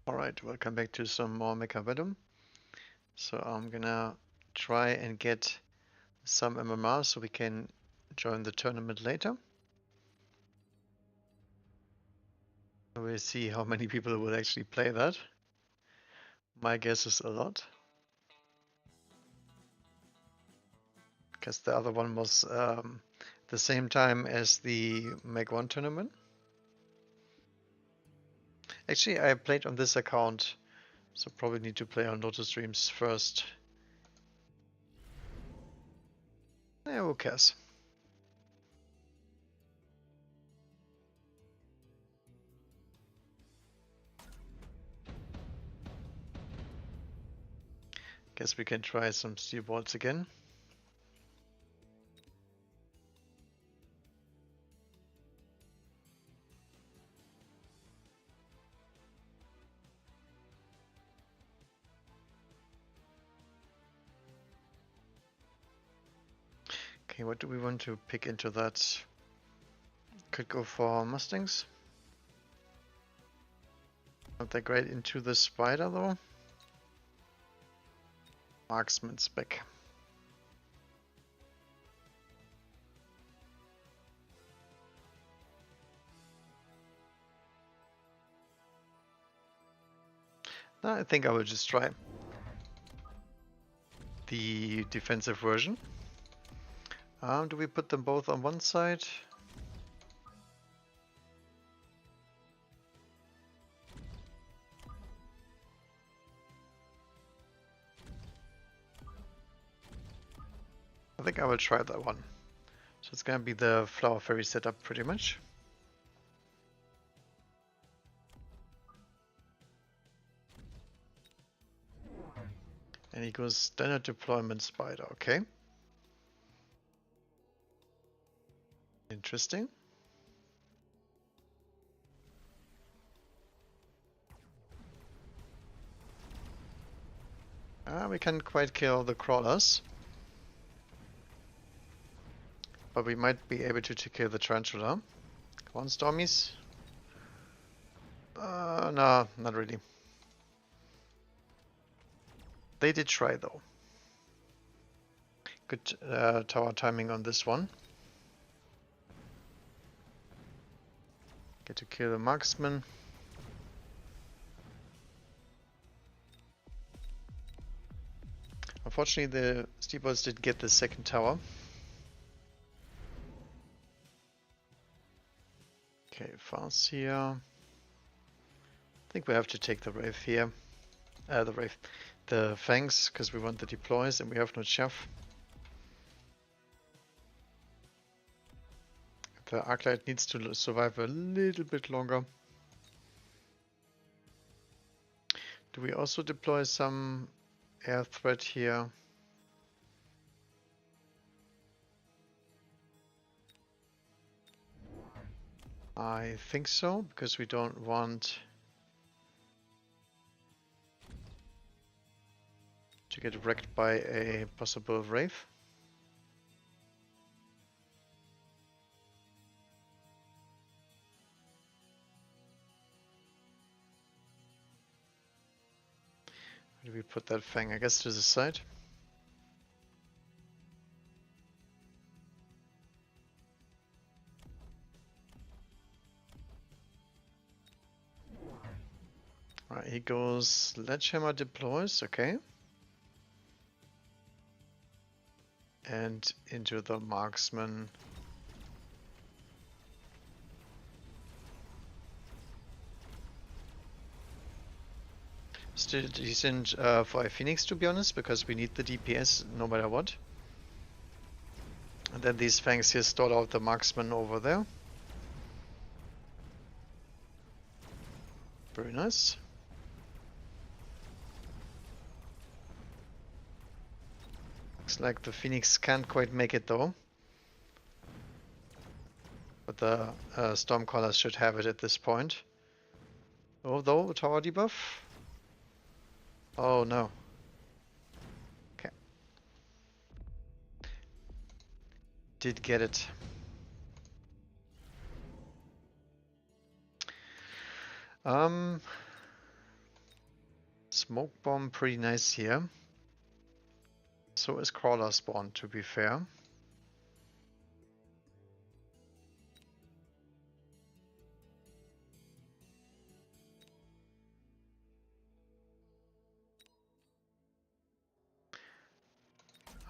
Alright, welcome back to some more Mechabellum. So I'm gonna try and get some MMR so we can join the tournament later. We'll see how many people will actually play that. My guess is a lot. Because the other one was the same time as the Meg 1 tournament. Actually, I played on this account, so probably need to play on Lotus streams first. Yeah, who cares? Guess we can try some Steelballs again. Okay, what do we want to pick into that? Could go for Mustangs. Not that great into the spider though. Marksman's back. No, I think I will just try the defensive version. Do we put them both on one side? I think I will try that one. So it's gonna be the Flower Fairy setup pretty much. And he goes standard deployment spider, okay. Interesting. We can't quite kill the crawlers. But we might be able to kill the tarantula. Come on, Stormies. No, not really. They did try though. Good tower timing on this one. Get to kill the marksman. Unfortunately, the Steelballs did get the second tower. Okay, fast here. I think we have to take the Wraith here. The Fangs, because we want the deploys and we have no chaff. The Arclight needs to survive a little bit longer. Do we also deploy some air threat here? I think so, because we don't want to get wrecked by a possible Wraith. Where do we put that Fang? I guess to the side. Right, he goes Sledgehammer deploys, okay. And into the marksman. Still decent for a Phoenix, to be honest, because we need the DPS no matter what. And then these Fangs here stall out the marksman over there. Very nice. Looks like the Phoenix can't quite make it though. But the Stormcallers should have it at this point. Although, tower debuff? Oh no. Okay. Did get it. Smoke bomb, pretty nice here. So is crawler spawn, to be fair.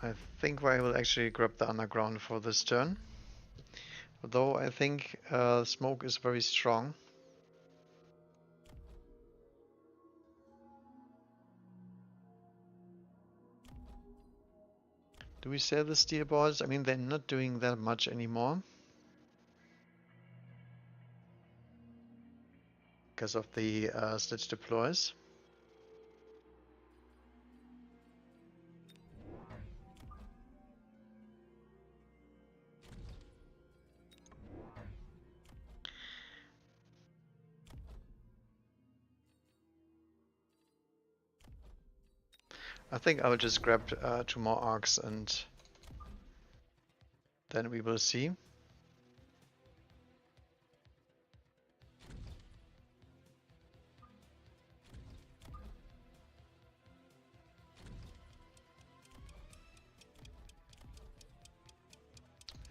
I think I will actually grab the underground for this turn. Although I think smoke is very strong. Do we sell the Steelballs? I mean, they're not doing that much anymore. Because of the Sledge deploys. I think I'll just grab 2 more arcs and then we will see.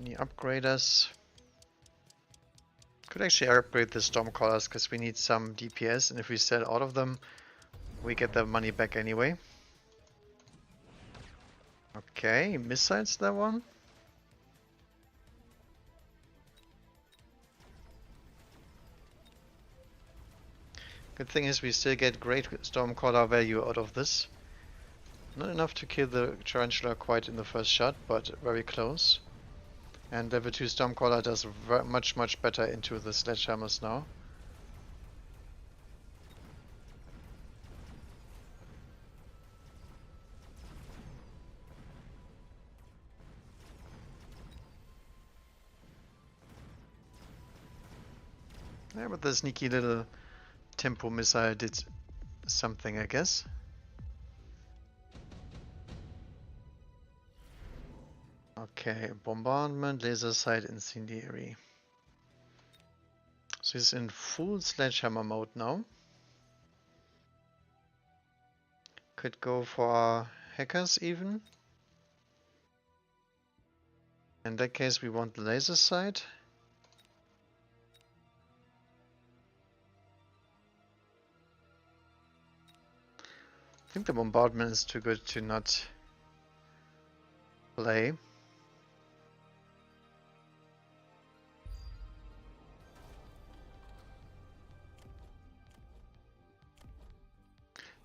Any upgraders? Could actually upgrade the Stormcallers because we need some DPS, and if we sell out of them, we get the money back anyway. Okay, missiles that one. Good thing is we still get great Stormcaller value out of this. Not enough to kill the Tarantula quite in the first shot, but very close. And level 2 Stormcaller does much better into the Sledgehammers now. Yeah, but the sneaky little tempo missile did something, I guess. Okay, bombardment, laser sight, incendiary. So he's in full sledgehammer mode now. Could go for hackers even. In that case, we want the laser sight. I think the bombardment is too good to not play.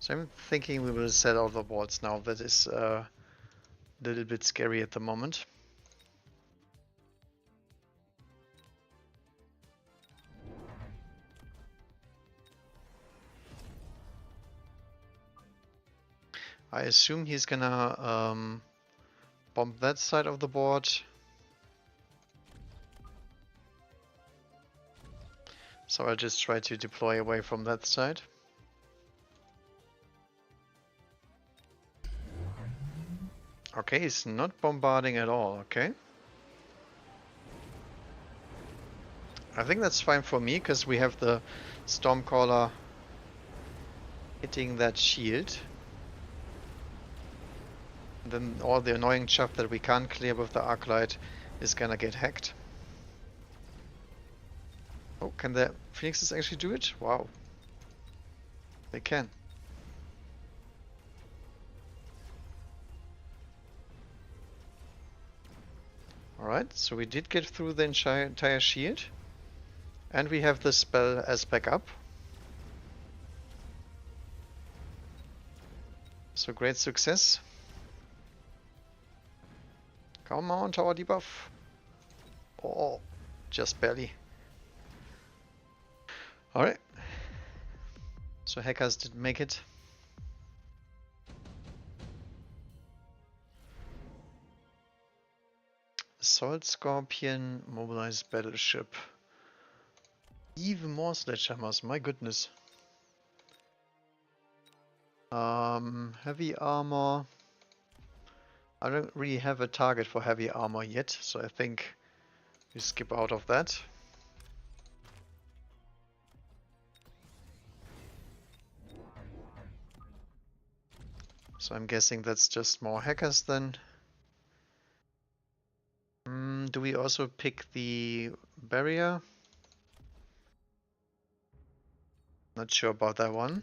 So I'm thinking we will set out the walls now. That is a little bit scary at the moment. I assume he's gonna bomb that side of the board. So I'll just try to deploy away from that side. Okay, he's not bombarding at all, okay. I think that's fine for me, because we have the Stormcaller hitting that shield. And then all the annoying stuff that we can't clear with the Arclight is gonna get hacked. Oh, can the Phoenixes actually do it? Wow. They can. Alright, so we did get through the entire shield. And we have the spell as backup. So great success. Come on, tower debuff. Oh, just barely. Alright. So hackers did make it. Assault Scorpion, mobilized battleship. Even more sledgehammers, my goodness. Heavy armor. I don't really have a target for heavy armor yet, so I think we skip out of that. So I'm guessing that's just more hackers then. Do we also pick the barrier? Not sure about that one.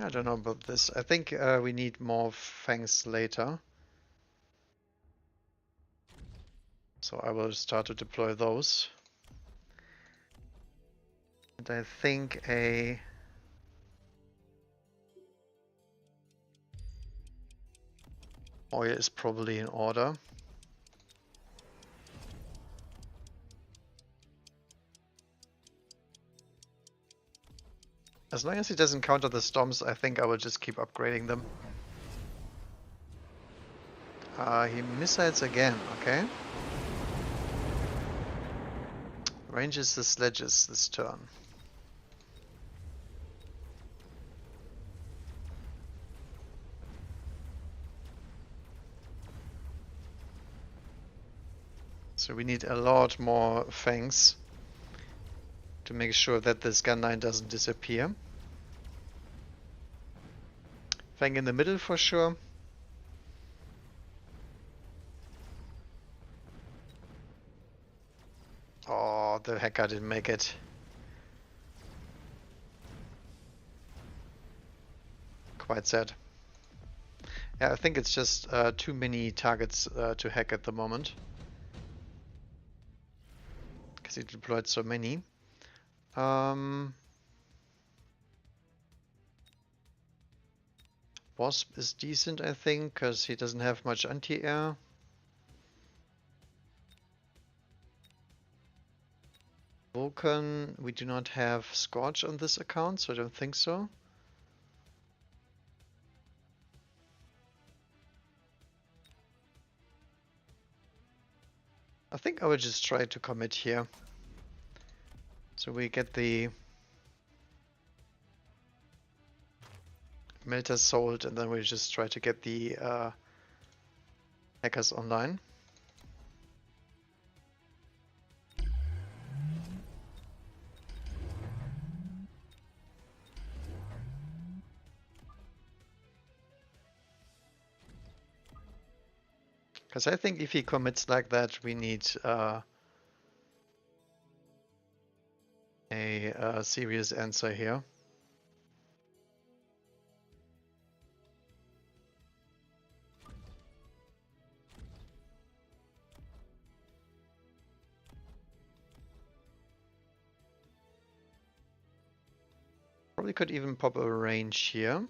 I don't know about this. I think we need more fangs later. So I will start to deploy those. And I think a oil is probably in order. As long as he doesn't counter the storms, I think I will just keep upgrading them. He missiles again, okay. Ranges the sledges this turn. So we need a lot more fangs to make sure that this gun line doesn't disappear. Fang in the middle for sure. Oh, the hacker didn't make it. Quite sad. Yeah, I think it's just too many targets to hack at the moment. Because he deployed so many. Wasp is decent, I think, because he doesn't have much anti-air. Vulcan, we do not have Scorch on this account, so I don't think so. I think I will just try to commit here. So we get the melter sold, and then we just try to get the hackers online. Because I think if he commits like that, we need a serious answer here. Probably could even pop a range here.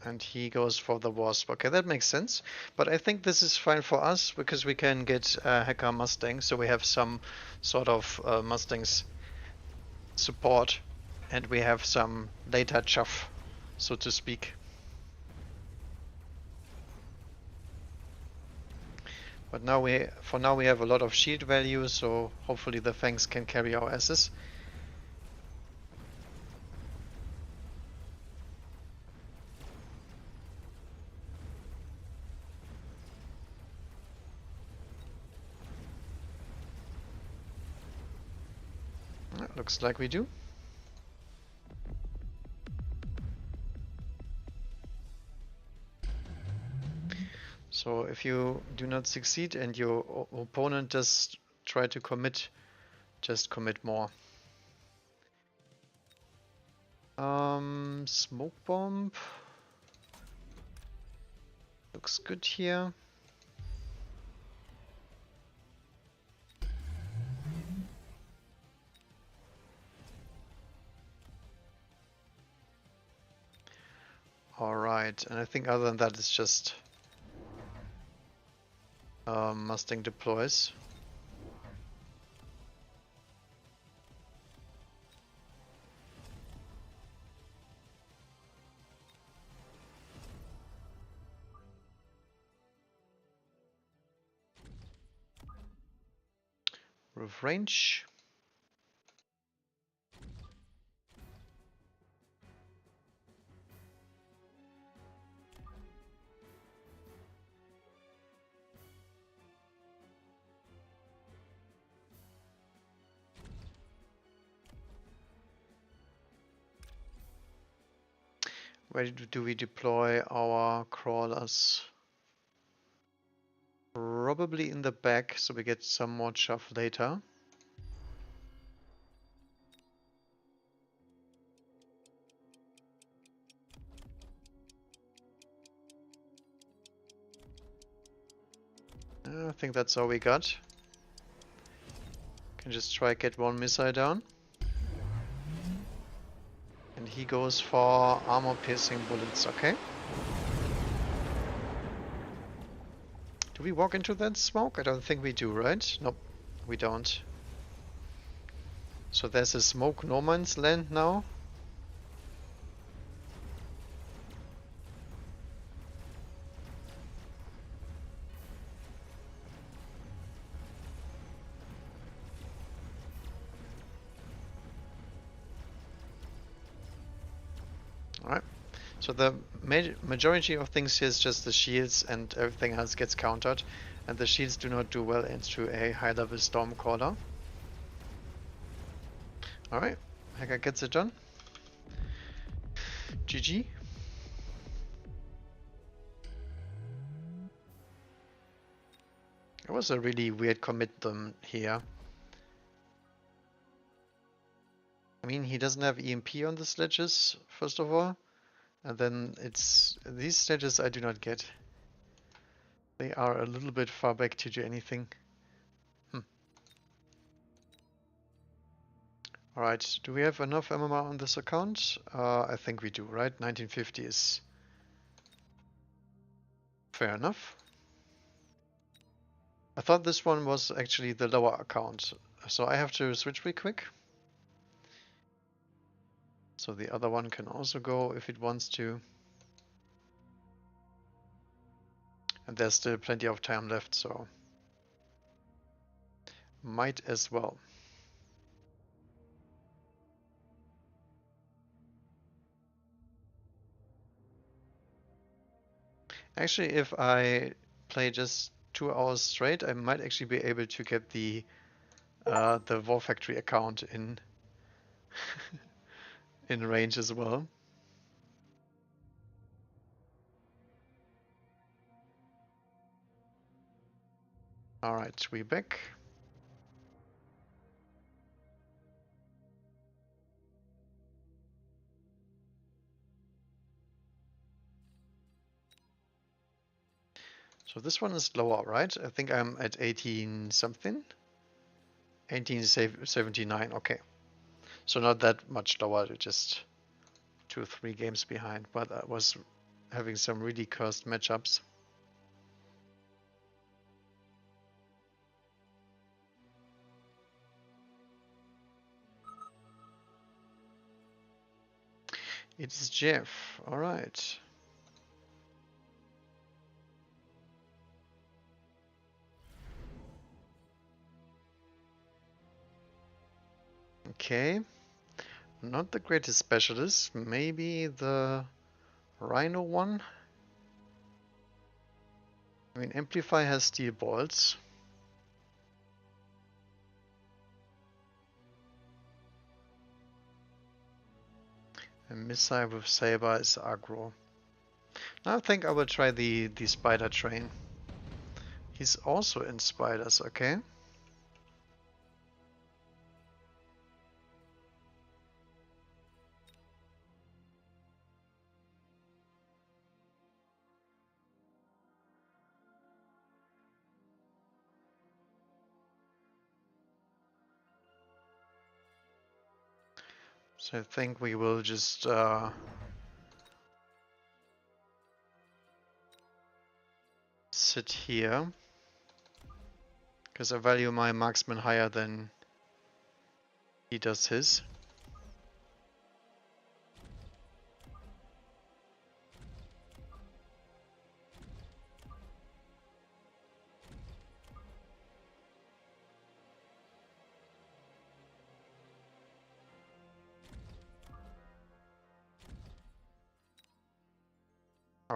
And he goes for the Wasp. Okay, that makes sense. But I think this is fine for us because we can get Hacker Mustang, so we have some sort of Mustangs support, and we have some data chuff, so to speak. But now for now we have a lot of shield value, so hopefully the Fangs can carry our asses. Looks like we do. So if you do not succeed and your opponent does try to commit, just commit more. Smoke bomb looks good here. Alright, and I think other than that it's just Mustang deploys. Roof range. Where do we deploy our crawlers? Probably in the back, so we get some more chaff later. I think that's all we got. Can just try get one missile down. And he goes for armor-piercing bullets, okay? Do we walk into that smoke? I don't think we do, right? Nope, we don't. So there's a smoke no man's land now. Alright. So the majority of things here is just the shields and everything else gets countered. And the shields do not do well into a high-level Stormcaller. Alright, Hacker gets it done. GG. It was a really weird commit here. I mean, he doesn't have EMP on the sledges, first of all. And then it's... these sledges I do not get. They are a little bit far back to do anything. Alright, do we have enough MMR on this account? I think we do, right? 1950 is fair enough. I thought this one was actually the lower account, so I have to switch real quick. So the other one can also go if it wants to. And there's still plenty of time left, so might as well. Actually, if I play just 2 hours straight, I might actually be able to get the War Factory account in in range as well. Alright, we back. So this one is lower, right? I think I'm at 18 something. 1879, okay. So not that much lower, just 2 or 3 games behind, but I was having some really cursed matchups. It's Jeff, alright. Okay. Not the greatest specialist, maybe the Rhino one? I mean, Amplify has Steelballs. And Missile with Saber is aggro. Now I think I will try the Spider Train. He's also in Spiders, okay. So I think we will just sit here, because I value my marksman higher than he does his.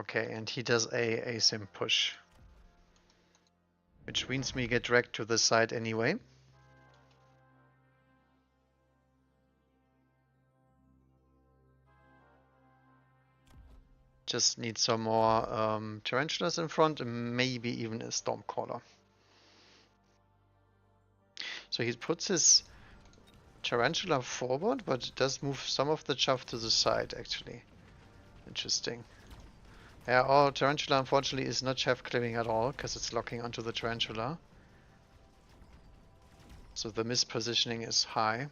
Okay, and he does a asym push. Which means we get dragged to the side anyway. Just need some more tarantulas in front and maybe even a Stormcaller. So he puts his tarantula forward, but does move some of the chaff to the side actually. Interesting. Yeah, our tarantula unfortunately is not chaff clearing at all because it's locking onto the tarantula. So the mispositioning is high.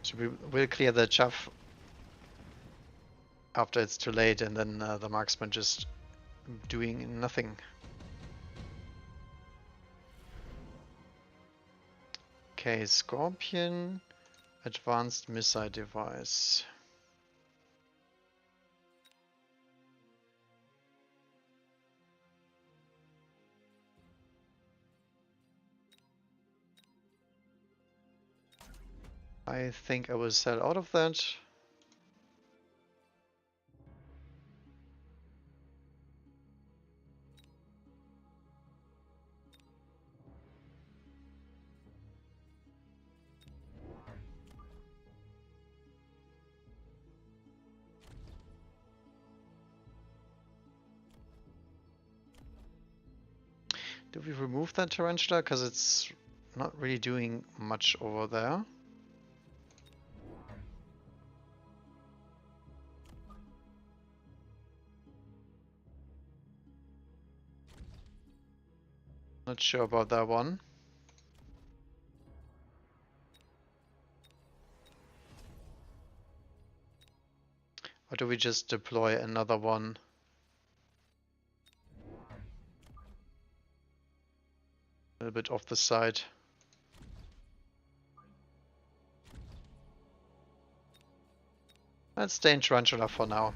So we will clear the chaff after it's too late, and then the marksman just doing nothing. Okay, Scorpion, advanced missile device. I think I will sell out of that. Do we remove that tarantula? Because it's not really doing much over there. Not sure about that one. Or do we just deploy another one? A little bit off the side. Let's stay in tarantula for now.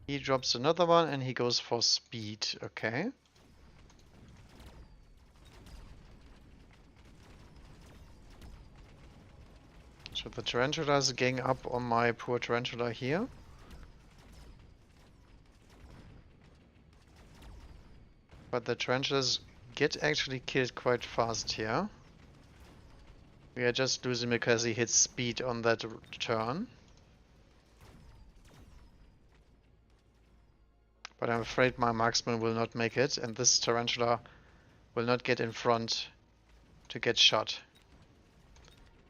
He drops another one and he goes for speed. Okay. So the tarantula is getting up on my poor tarantula here. But the tarantulas get actually killed quite fast here. We are just losing because he hits speed on that turn. But I'm afraid my marksman will not make it, and this tarantula will not get in front to get shot.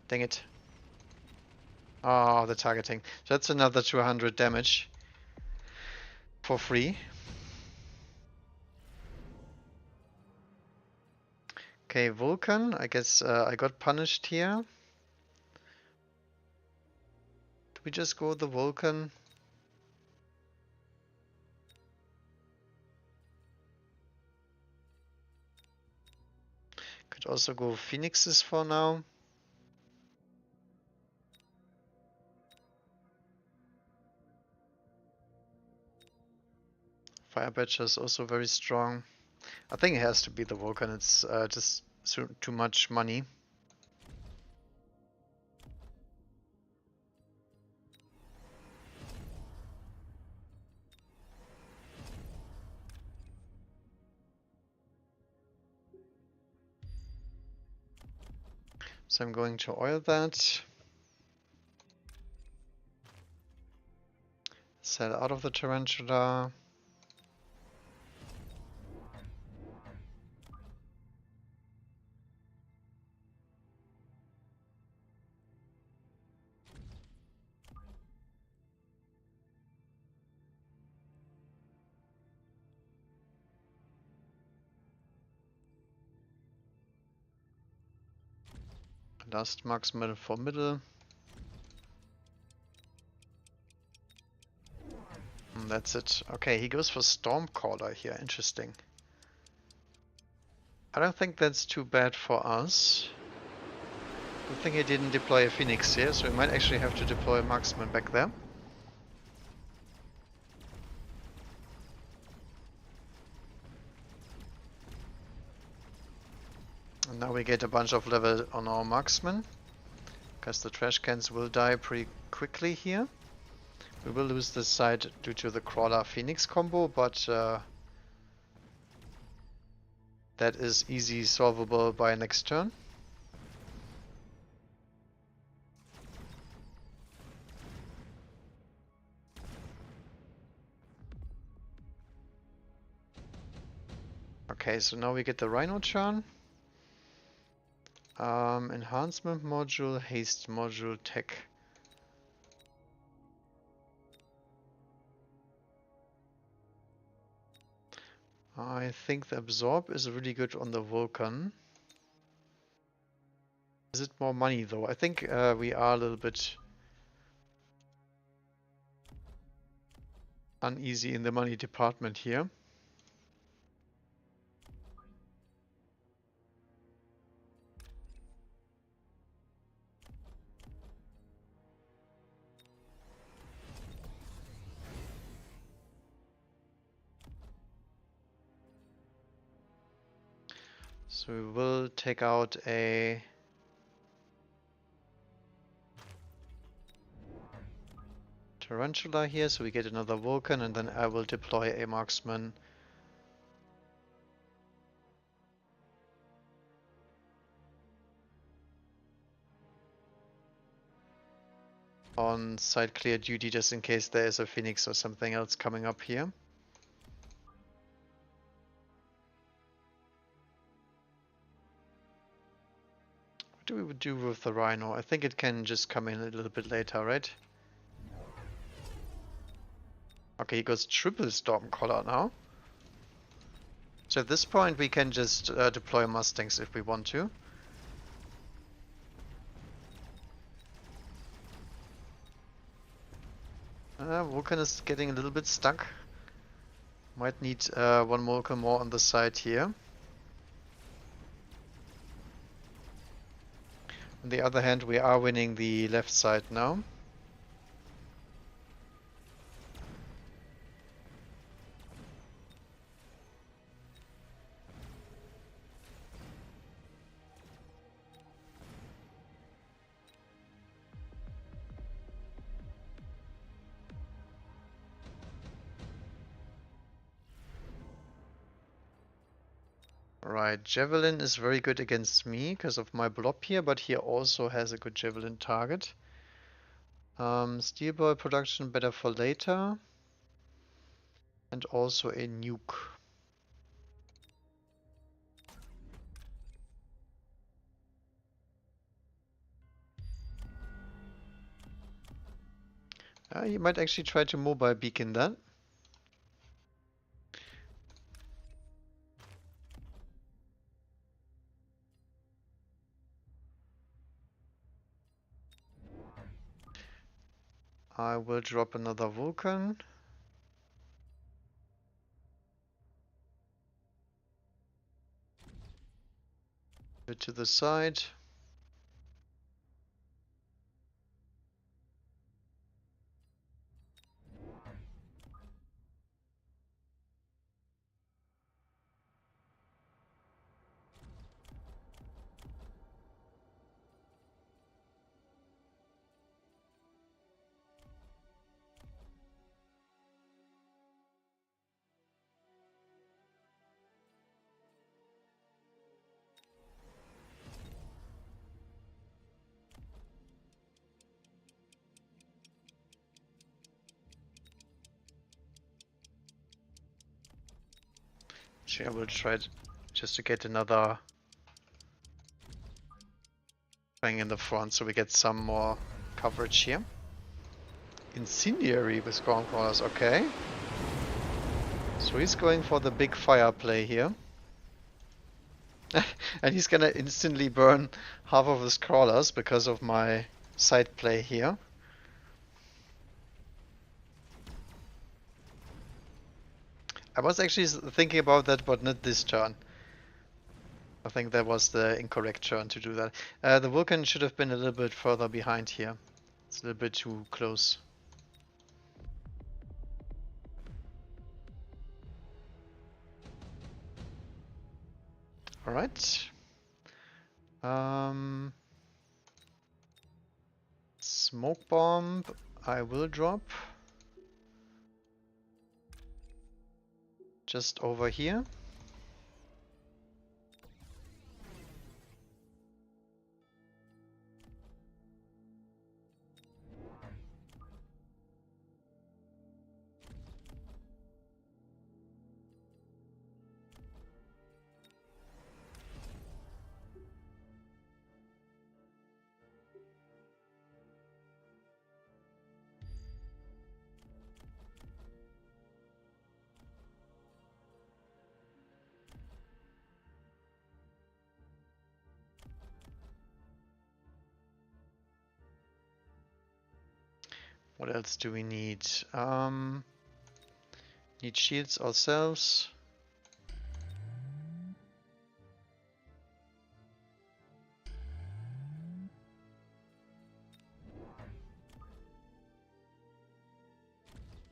Dang it. Oh, the targeting. So that's another 200 damage for free. Okay, Vulcan. I guess I got punished here. Do we just go the Vulcan? Could also go Phoenixes for now. Fire Badger is also very strong. I think it has to be the Vulcan. It's just too much money. So I'm going to oil that. Sell out of the tarantula. Last marksman for middle. And that's it. Okay, he goes for Stormcaller here. Interesting. I don't think that's too bad for us. I think he didn't deploy a Phoenix here, so we might actually have to deploy a marksman back there. Now we get a bunch of level on our marksman, because the trash cans will die pretty quickly here. We will lose this side due to the Crawler Phoenix combo, but that is easy solvable by next turn. Okay, so now we get the Rhino Charn. Enhancement module, haste module, tech. I think the absorb is really good on the Vulcan. Is it more money though? I think we are a little bit uneasy in the money department here. So we will take out a Tarantula here, so we get another Vulcan, and then I will deploy a Marksman on side clear duty just in case there is a Phoenix or something else coming up here. What do we do with the Rhino? I think it can just come in a little bit later, right? Okay, he goes triple Stormcaller now. So at this point we can just deploy Mustangs if we want to. Vulcan is getting a little bit stuck. Might need one Vulcan more on the side here. On the other hand, we are winning the left side now. Right, Javelin is very good against me because of my blob here, but he also has a good Javelin target. Steelball production better for later. And also a nuke. You might actually try to mobile beacon that. I will drop another Vulcan. Bit to the side. Actually, I will try just to get another thing in the front so we get some more coverage here. Incendiary with ground crawlers, okay. So he's going for the big fire play here. And he's gonna instantly burn half of his crawlers because of my side play here. I was actually thinking about that, but not this turn. I think that was the incorrect turn to do that. The Vulcan should have been a little bit further behind here. It's a little bit too close. Alright. Smoke bomb I will drop. Just over here. What else do we need? Need shields ourselves.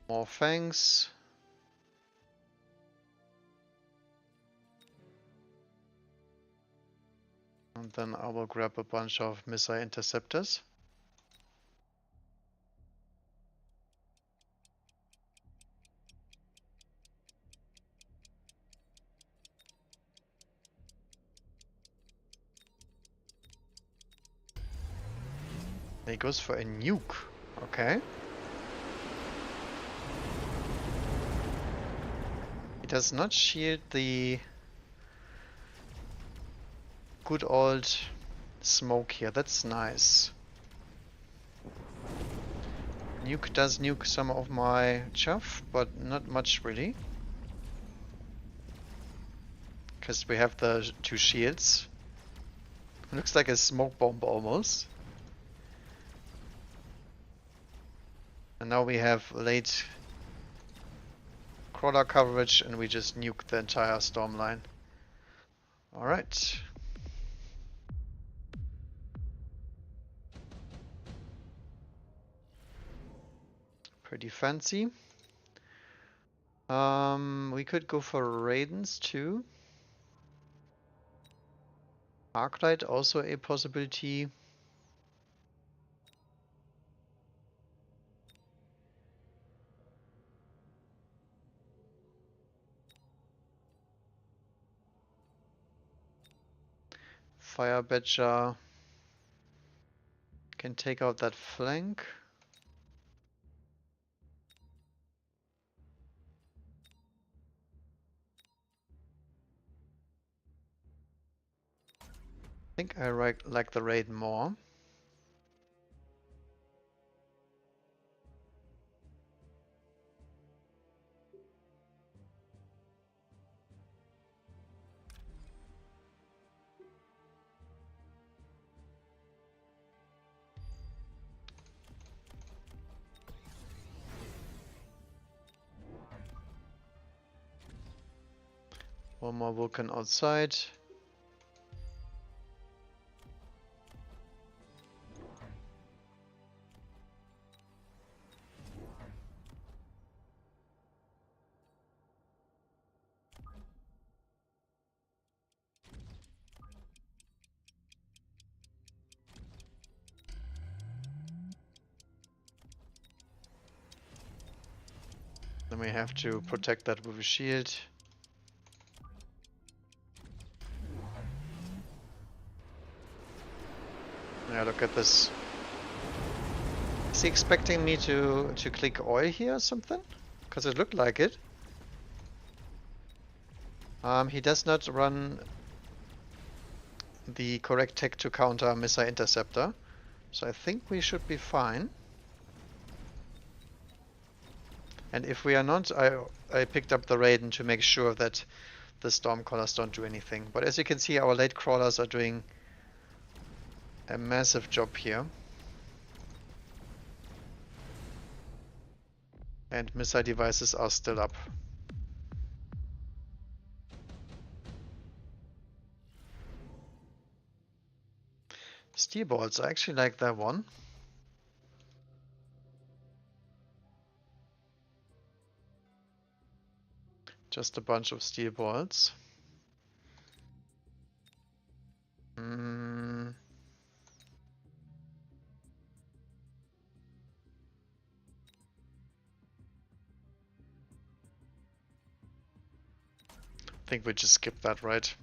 More fangs. And then I will grab a bunch of missile interceptors. He goes for a nuke. Okay. He does not shield the good old smoke here. That's nice. Nuke does nuke some of my chuff, but not much really. Because we have the two shields. Looks like a smoke bomb almost. And now we have late crawler coverage and we just nuke the entire storm line. Alright. Pretty fancy. We could go for Raidens too. Arclight also a possibility. Fire Badger can take out that flank. I think I like the raid more. One more Vulcan outside. Then we have to protect that with a shield. Yeah, look at this. Is he expecting me to click oil here or something? Because it looked like it. He does not run the correct tech to counter missile interceptor. So I think we should be fine. And if we are not, I picked up the Raiden to make sure that the Stormcrawlers don't do anything. But as you can see, our late crawlers are doing a massive job here. And missile devices are still up. Steelballs, I actually like that one. Just a bunch of steel balls. think we just skipped that, right?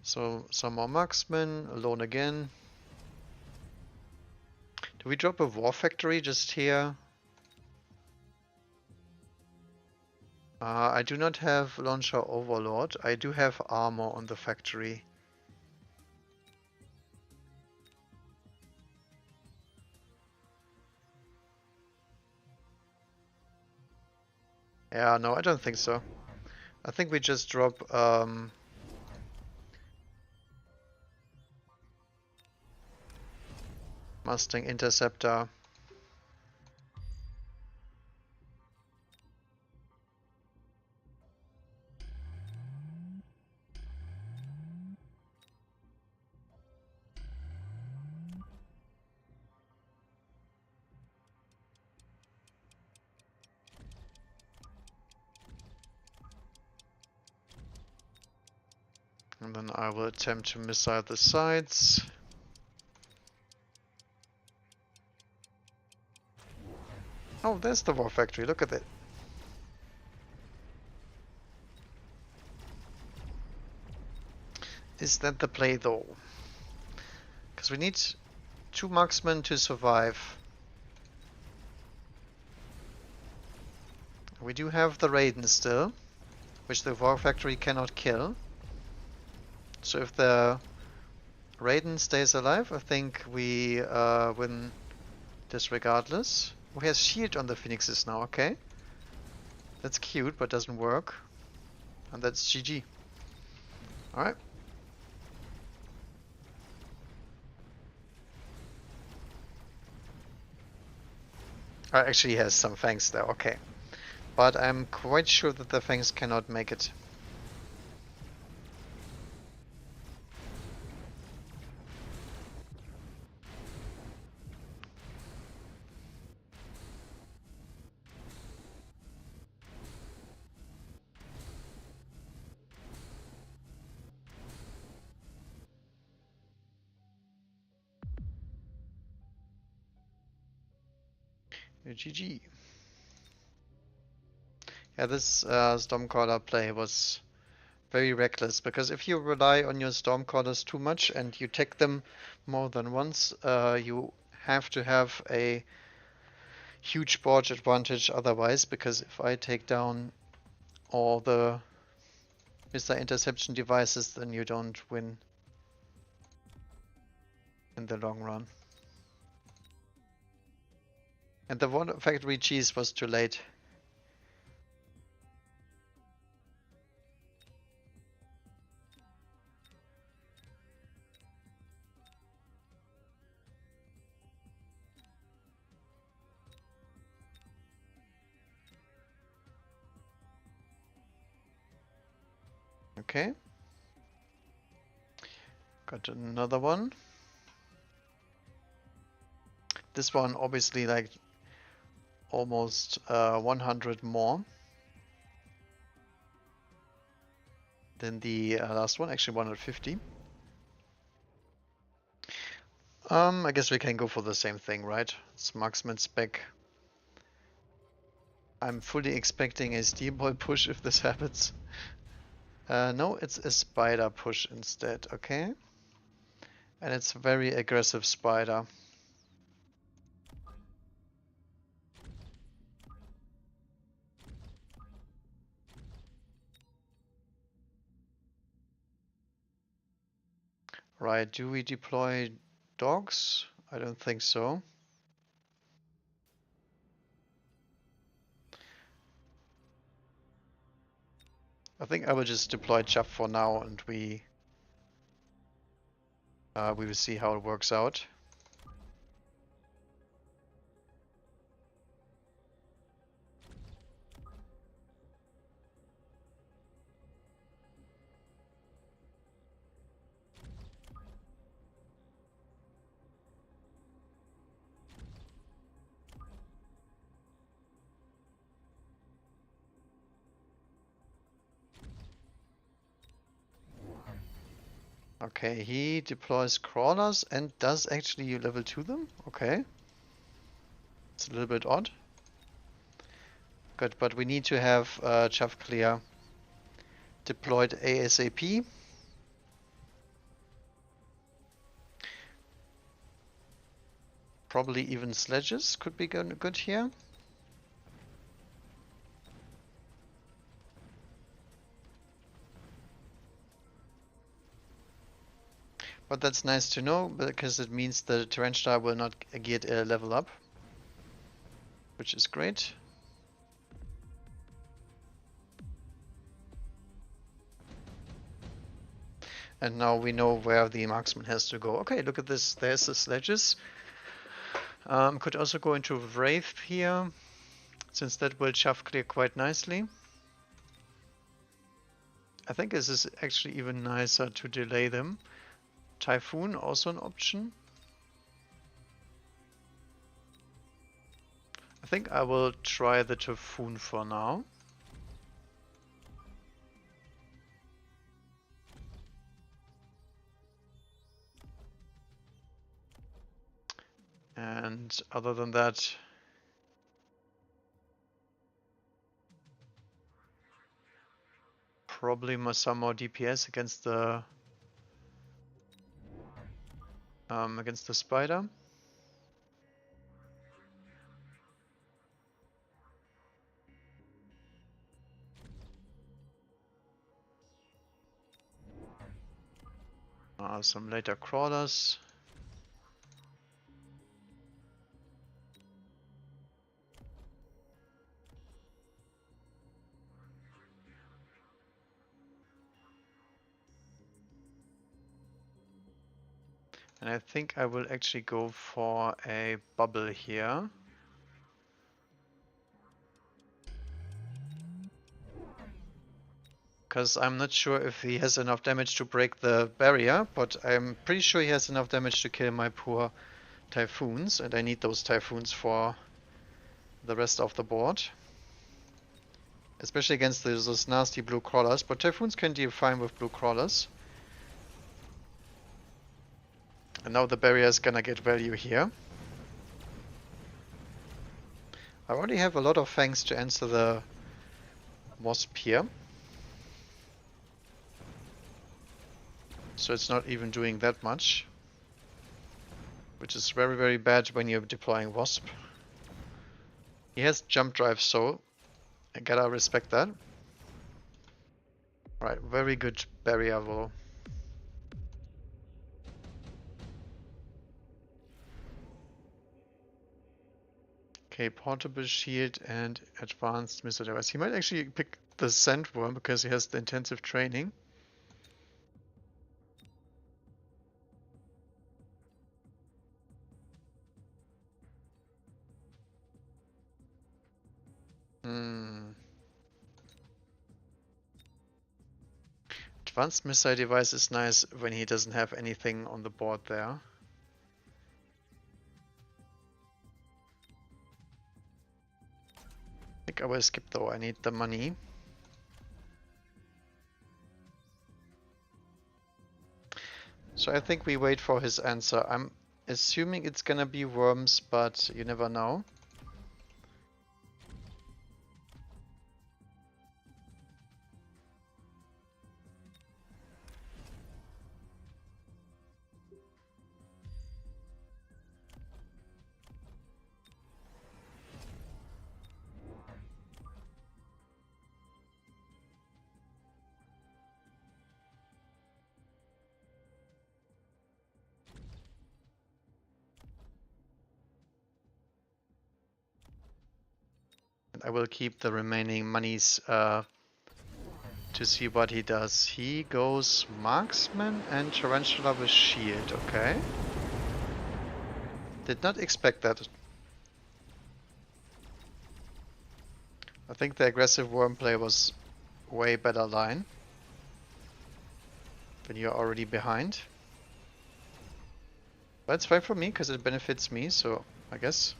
So some more marksmen, alone again. Do we drop a war factory just here? I do not have launcher overlord. I do have armor on the factory. Yeah, no, I don't think so. I think we just drop Mustang Interceptor. And then I will attempt to missile the sides. Oh, there's the war factory, look at it. Is that the play though? Because we need 2 marksmen to survive. We do have the Raiden still, which the war factory cannot kill. So if the Raiden stays alive, I think we win this regardless. Oh, he has shield on the Phoenixes now, okay. That's cute, but doesn't work. And that's GG. Alright. Oh, actually he has some fangs there, okay. But I'm quite sure that the fangs cannot make it. GG. Yeah, this Stormcaller play was very reckless, because if you rely on your Stormcallers too much and you take them more than once, you have to have a huge barge advantage otherwise, because if I take down all the missile interception devices, then you don't win in the long run. And the one factory cheese was too late. Okay. Got another one. This one obviously like almost 100 more than the last one, actually 150. I guess we can go for the same thing, right? It's marksman spec. I'm fully expecting a Steelball push if this happens. No, it's a spider push instead, okay? And it's very aggressive spider. Right, do we deploy dogs? I don't think so. I think I will just deploy Chubb for now, and we will see how it works out. Okay, he deploys crawlers and does actually level 2 them? Okay. It's a little bit odd. Good, but we need to have chaff clear deployed ASAP. Probably even sledges could be good here. But that's nice to know, because it means the Tarantula will not get a level up, which is great. And now we know where the marksman has to go. Okay, look at this. There's the sledges. Could also go into Wraith here, since that will chaff clear quite nicely. I think this is actually even nicer to delay them. Typhoon, also an option. I think I will try the Typhoon for now. And other than that, probably some more DPS against the spider. Some later crawlers. And I think I will actually go for a bubble here. Because I'm not sure if he has enough damage to break the barrier, but I'm pretty sure he has enough damage to kill my poor Typhoons, and I need those Typhoons for the rest of the board. Especially against those nasty blue crawlers, but Typhoons can deal fine with blue crawlers. And now the barrier is gonna get value here. I already have a lot of fangs to answer the wasp here. So it's not even doing that much. Which is very, very bad when you're deploying wasp. He has jump drive, so I gotta respect that. Right, very good barrier roll. Okay, portable shield and advanced missile device. He might actually pick the sandworm because he has the intensive training. Advanced missile device is nice when he doesn't have anything on the board there. I think I will skip though, I need the money. So I think we wait for his answer. I'm assuming it's gonna be worms, but you never know. I will keep the remaining monies to see what he does. He goes marksman and tarantula with shield, okay. Did not expect that. I think the aggressive worm play was way better line. When you're already behind. But it's fine for me because it benefits me, so I guess.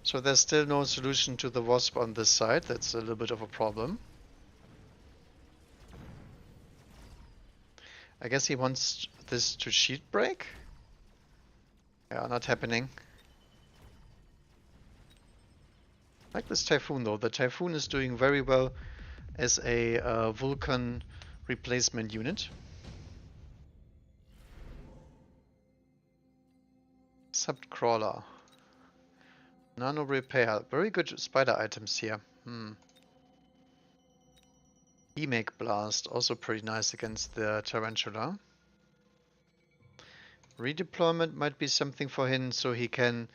So there's still no solution to the wasp on this side. That's a little bit of a problem. I guess he wants this to sheet break. Yeah, not happening. I like this Typhoon though. The Typhoon is doing very well as a Vulcan replacement unit. Subcrawler. Nano repair. Very good spider items here. Make blast. Also pretty nice against the tarantula. Redeployment might be something for him so he can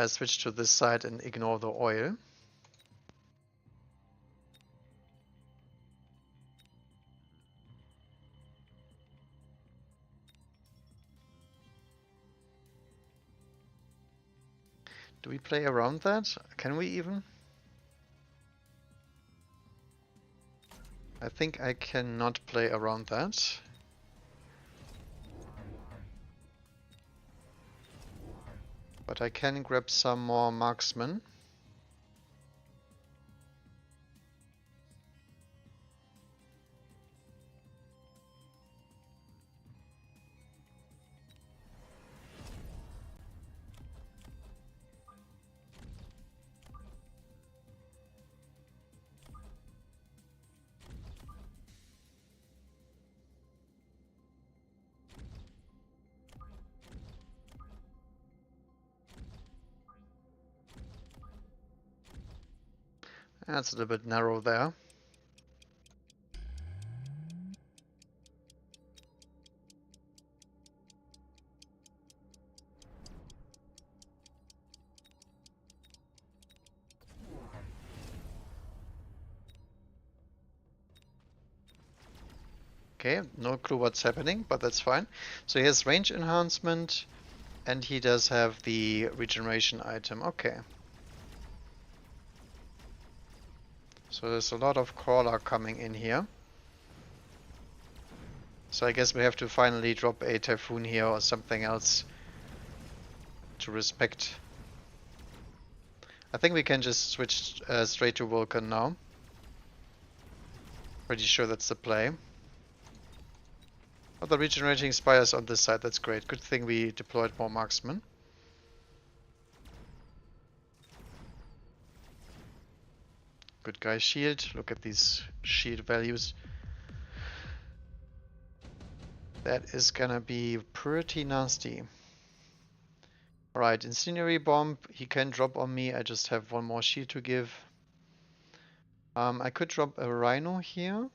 switch to this side and ignore the oil. Do we play around that? Can we even? I think I cannot play around that. But I can grab some more marksmen. That's a little bit narrow there. Okay, no clue what's happening, but that's fine. So he has range enhancement, and he does have the regeneration item. Okay. So there's a lot of crawler coming in here. So I guess we have to finally drop a Typhoon here or something else to respect. I think we can just switch straight to Vulcan now. Pretty sure that's the play. Oh, the regenerating spires on this side, that's great. Good thing we deployed more marksmen. Good guy shield. Look at these shield values. That is gonna be pretty nasty. Alright, Incendiary Bomb. He can drop on me. I just have one more shield to give. I could drop a Rhino here.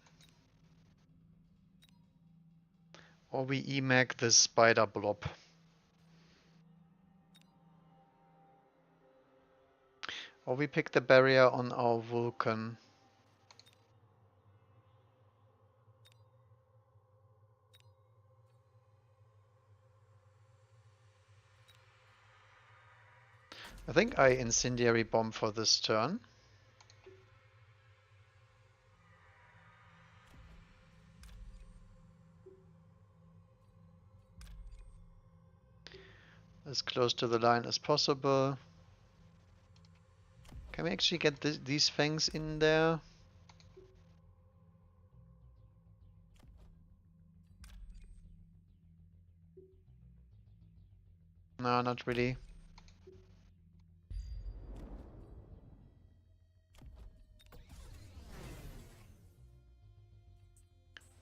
Or we EMAG this spider blob. Or we pick the barrier on our Vulcan. I think I Incendiary Bomb for this turn. As close to the line as possible. Can we actually get these fangs in there? No, not really.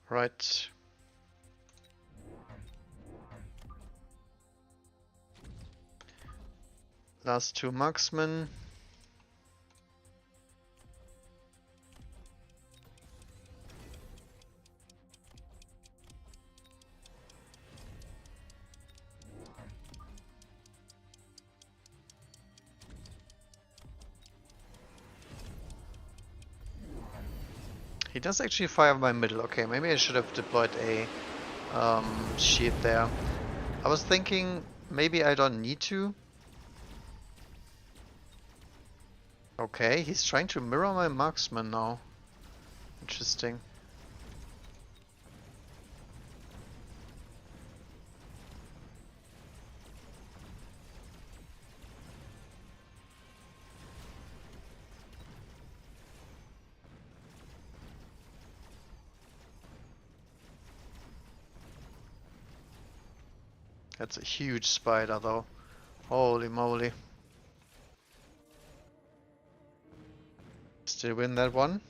Right. Last two marksmen. He does actually fire my middle. Okay, maybe I should have deployed a shield there. I was thinking maybe I don't need to. Okay, he's trying to mirror my marksman now. Interesting. That's a huge spider though. Holy moly. Still win that one.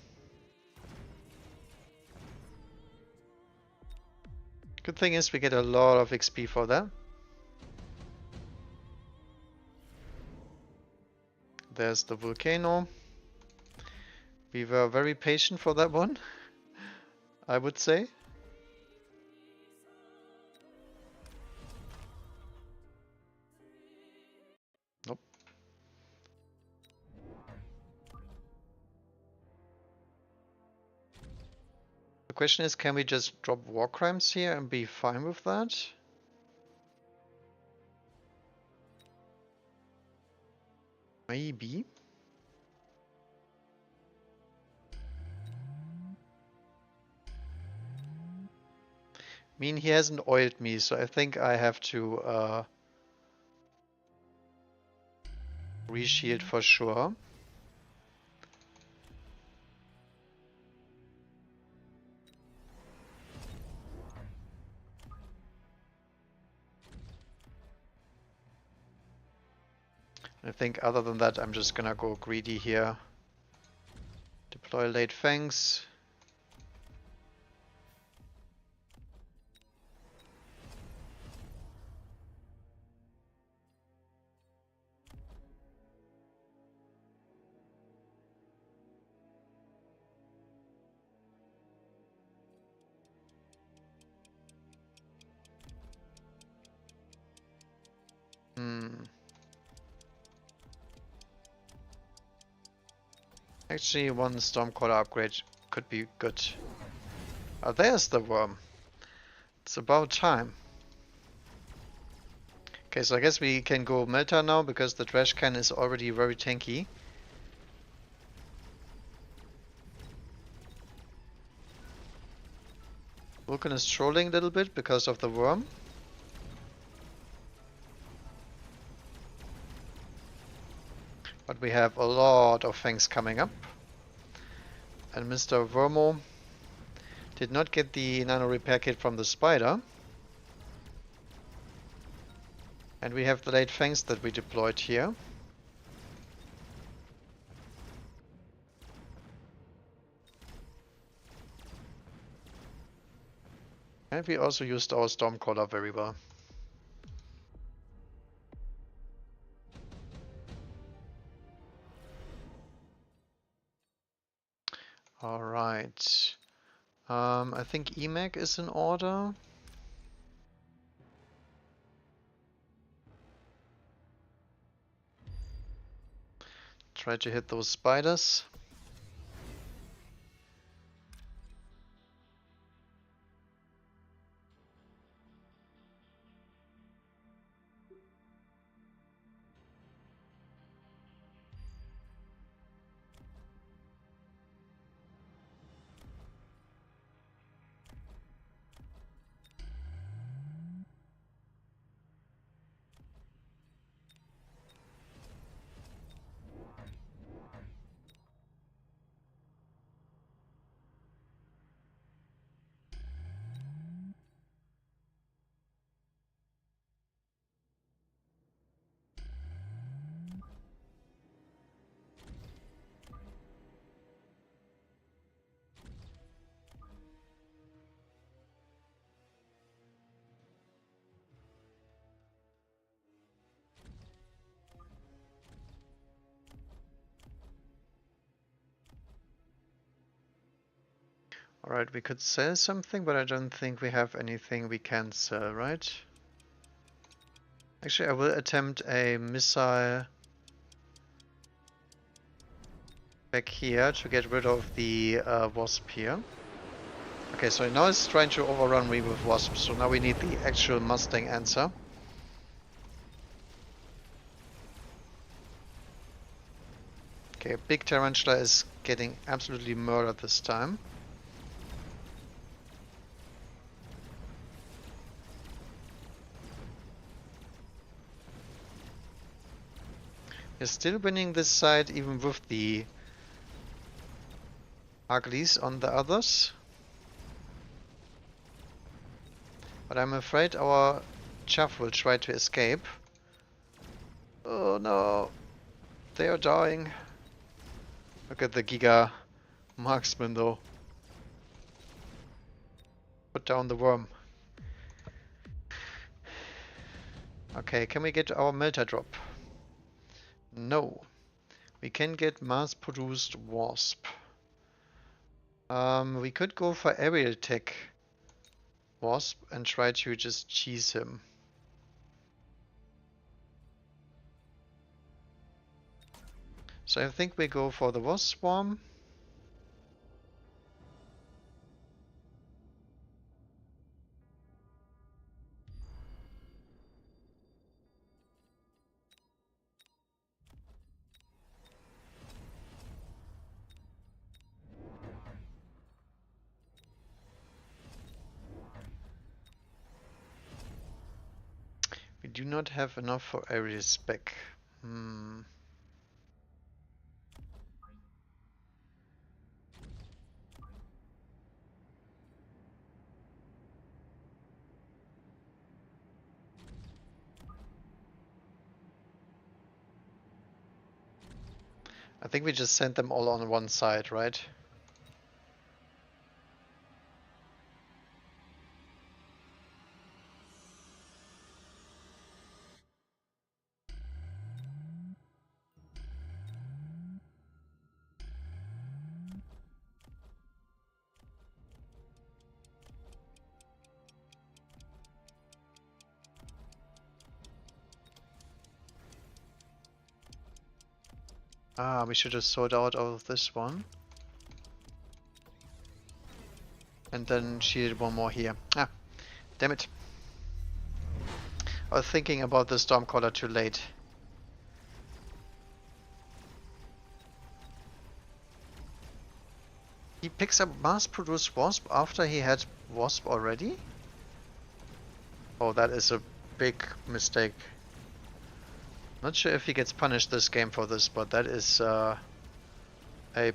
Good thing is we get a lot of XP for that. There's the volcano. We were very patient for that one, I would say. Nope. The question is, can we just drop war crimes here and be fine with that? Maybe. I mean, he hasn't oiled me, so I think I have to reshield for sure. I think other than that, I'm just gonna go greedy here. Deploy late fangs. Actually, one Stormcaller upgrade could be good. Oh, there's the worm. It's about time. Okay, so I guess we can go Melta now because the trash can is already very tanky. Vulcan is trolling a little bit because of the worm. But we have a lot of things coming up. And Mr. Vermo did not get the nano repair kit from the spider. And we have the late fangs that we deployed here. And we also used our Stormcaller very well. Alright. I think EMAC is in order. Try to hit those spiders. Alright, we could sell something, but I don't think we have anything we can sell, right? Actually, I will attempt a missile back here to get rid of the wasp here. Okay, so now it's trying to overrun me with wasps, so now we need the actual Mustang answer. Okay, big tarantula is getting absolutely murdered this time. We're still winning this side even with the uglies on the others. But I'm afraid our chaff will try to escape. Oh no, they are dying. Look at the Giga Marksman though. Put down the worm. Okay, can we get our melter drop? No. We can get mass-produced wasp. We could go for aerial tech wasp and try to just cheese him. So I think we go for the wasp swarm. We do not have enough for aerial spec. I think we just sent them all on one side, right? Ah, we should have sold out of this one. And then shielded one more here. Ah, damn it. I was thinking about the Stormcaller too late. He picks up mass-produced wasp after he had wasp already? Oh, that is a big mistake. Not sure if he gets punished this game for this, but that is a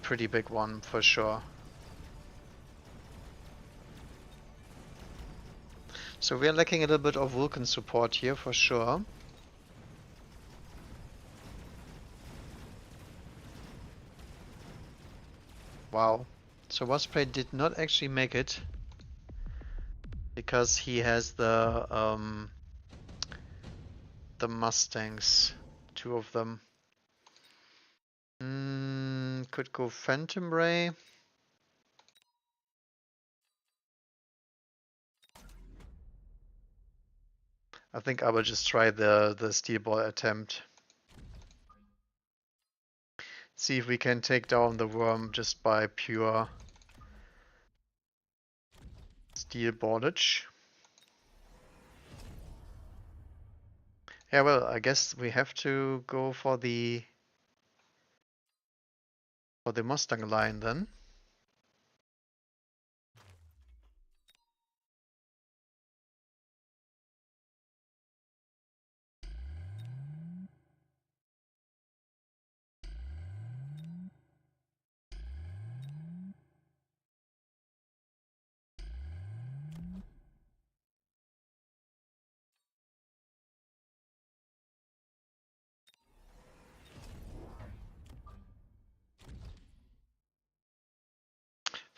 pretty big one for sure. So we are lacking a little bit of Vulcan support here for sure. Wow. So Wasprey did not actually make it because he has the Mustangs, two of them. Could go Phantom Ray. I think I will just try the Steelball attempt. See if we can take down the worm just by pure Steelballage. Yeah, well, I guess we have to go for the Mustang line then.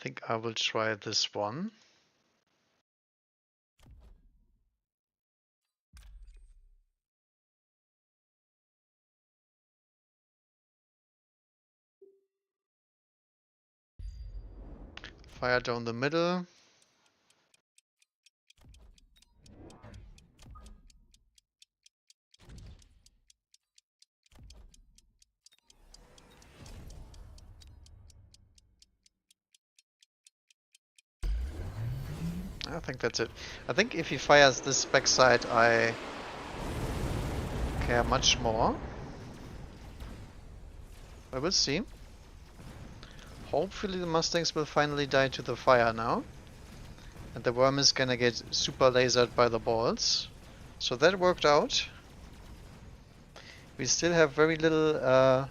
I think I will try this one. Fire down the middle. I think that's it. I think if he fires this backside, I care much more. I will see. Hopefully the Mustangs will finally die to the fire now. And the worm is gonna get super lasered by the balls. So that worked out. We still have very little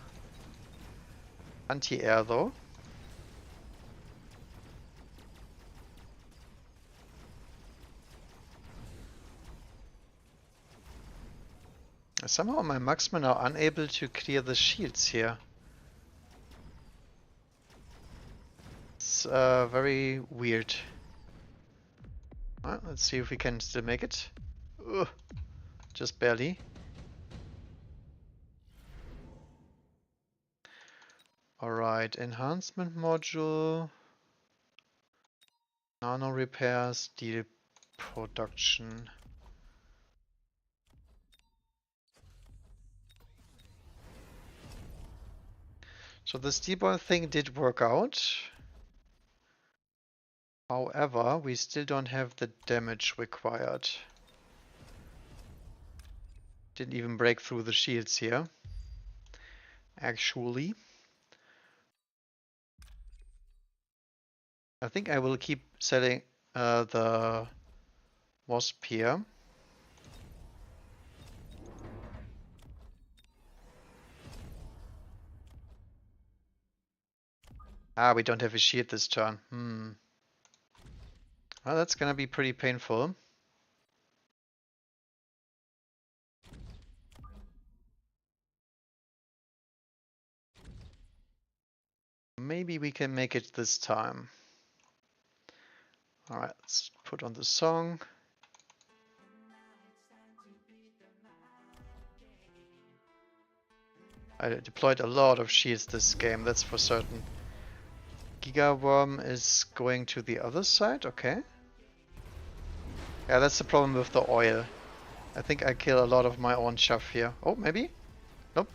anti-air though. Somehow my marksmen are unable to clear the shields here. very weird. Well, let's see if we can still make it. Ugh, just barely. Alright, enhancement module. Nano repair, steel production. So the Steelball thing did work out. However, we still don't have the damage required. Didn't even break through the shields here. Actually. I think I will keep selling the Wasp here. Ah, we don't have a shield this turn. Well, that's gonna be pretty painful. Maybe we can make it this time. Alright, let's put on the song. I deployed a lot of shields this game, that's for certain. Giga Worm is going to the other side, okay. Yeah, that's the problem with the oil. I think I kill a lot of my own chaff here. Oh, maybe? Nope,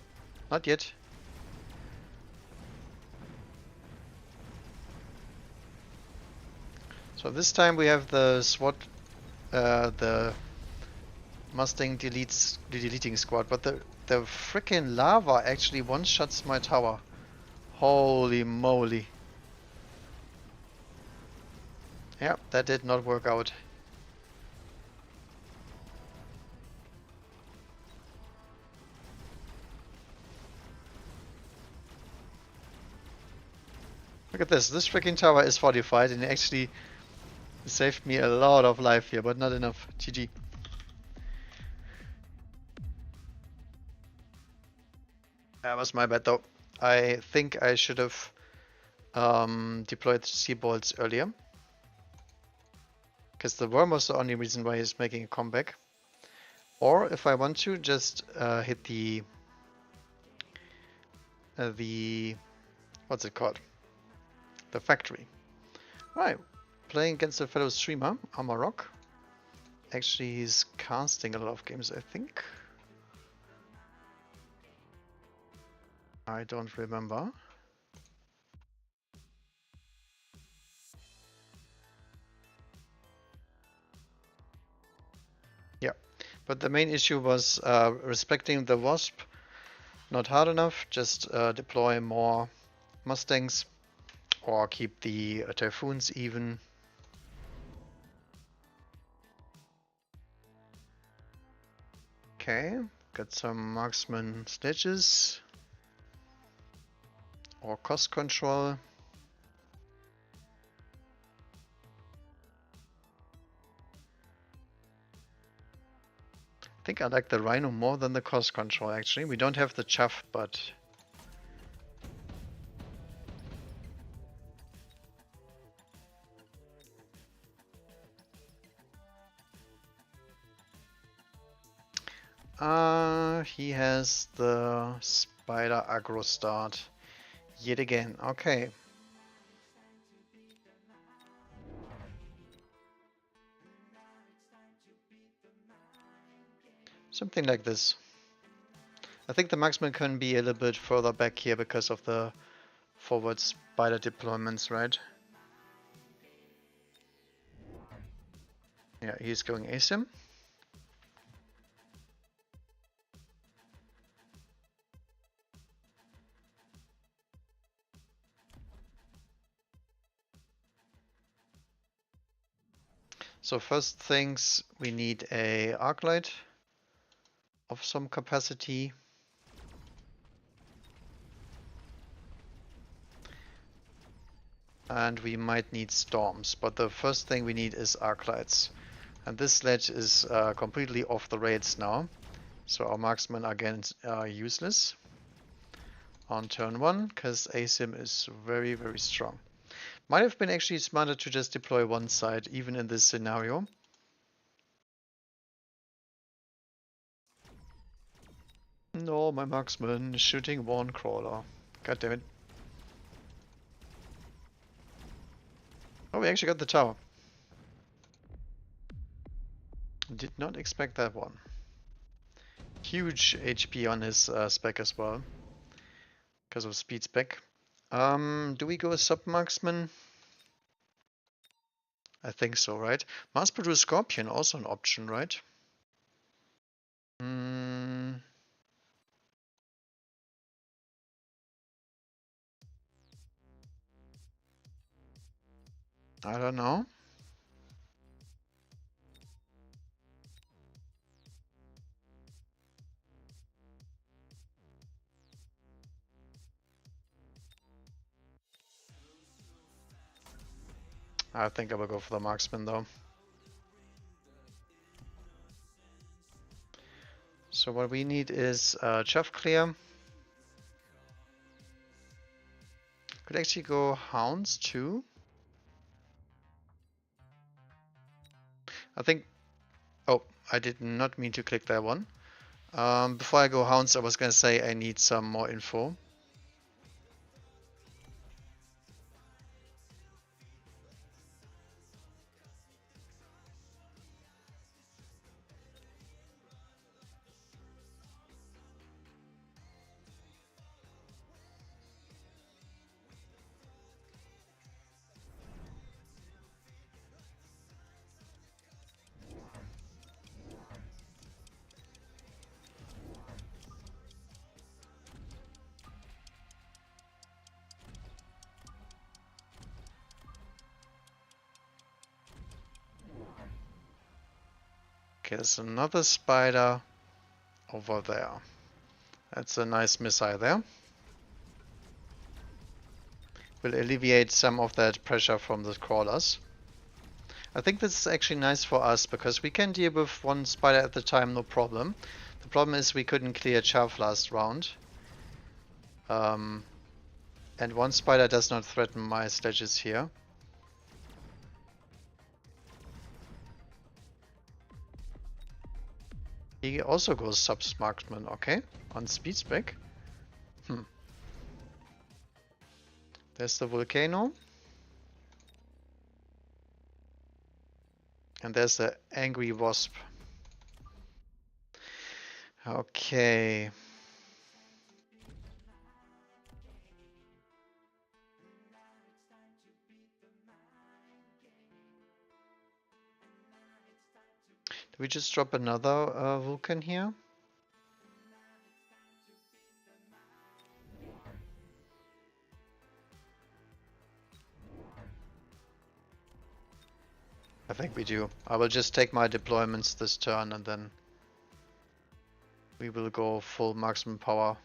not yet. So this time we have the SWAT, the Mustang deleting squad, but the frickin' lava actually one-shots my tower. Holy moly. Yeah, that did not work out. Look at this freaking tower is fortified and it actually saved me a lot of life here, but not enough. GG. That was my bad though. I think I should have deployed Steelballs earlier. Because the worm was the only reason why he's making a comeback. Or if I want to, just hit the what's it called? The factory. Right, playing against a fellow streamer, Amarok. Actually, he's casting a lot of games, I think. I don't remember. Yeah, but the main issue was respecting the Wasp. Not hard enough, just deploy more Mustangs or keep the Typhoons even. Okay, got some marksman Sledges or cost control. I think I like the Rhino more than the cost control actually. We don't have the chaff, but he has the spider aggro start yet again. Okay. Something like this. I think the marksman can be a little bit further back here because of the forward spider deployments, right? Yeah, he's going ASIM. So first things, we need a arc light of some capacity. And we might need storms, but the first thing we need is arc lights. And this sledge is completely off the rails now. So our marksmen are again useless on turn 1, because ASIM is very, very strong. Might have been actually smarter to just deploy one side, even in this scenario. No, my marksman is shooting one crawler. God damn it. Oh, we actually got the tower. Did not expect that one. Huge HP on his spec as well. Because of speed spec. Do we go sub-marksman? I think so, right? Mass-produced Scorpion, also an option, right? I don't know. I think I will go for the marksman though. So what we need is chaff clear. Could actually go hounds too. I think. Oh, I did not mean to click that one. Before I go hounds, I was gonna say I need some more info. Okay, there's another spider over there. That's a nice missile there. Will alleviate some of that pressure from the crawlers. I think this is actually nice for us because we can deal with one spider at a time, no problem. The problem is we couldn't clear chaff last round. And one spider does not threaten my sledges here. He also goes sub-marksman, okay, on speed spec. There's the volcano. And there's the angry wasp. Okay. Did we just drop another vulcan here? I think we do. I will just take my deployments this turn and then we will go full marksman power.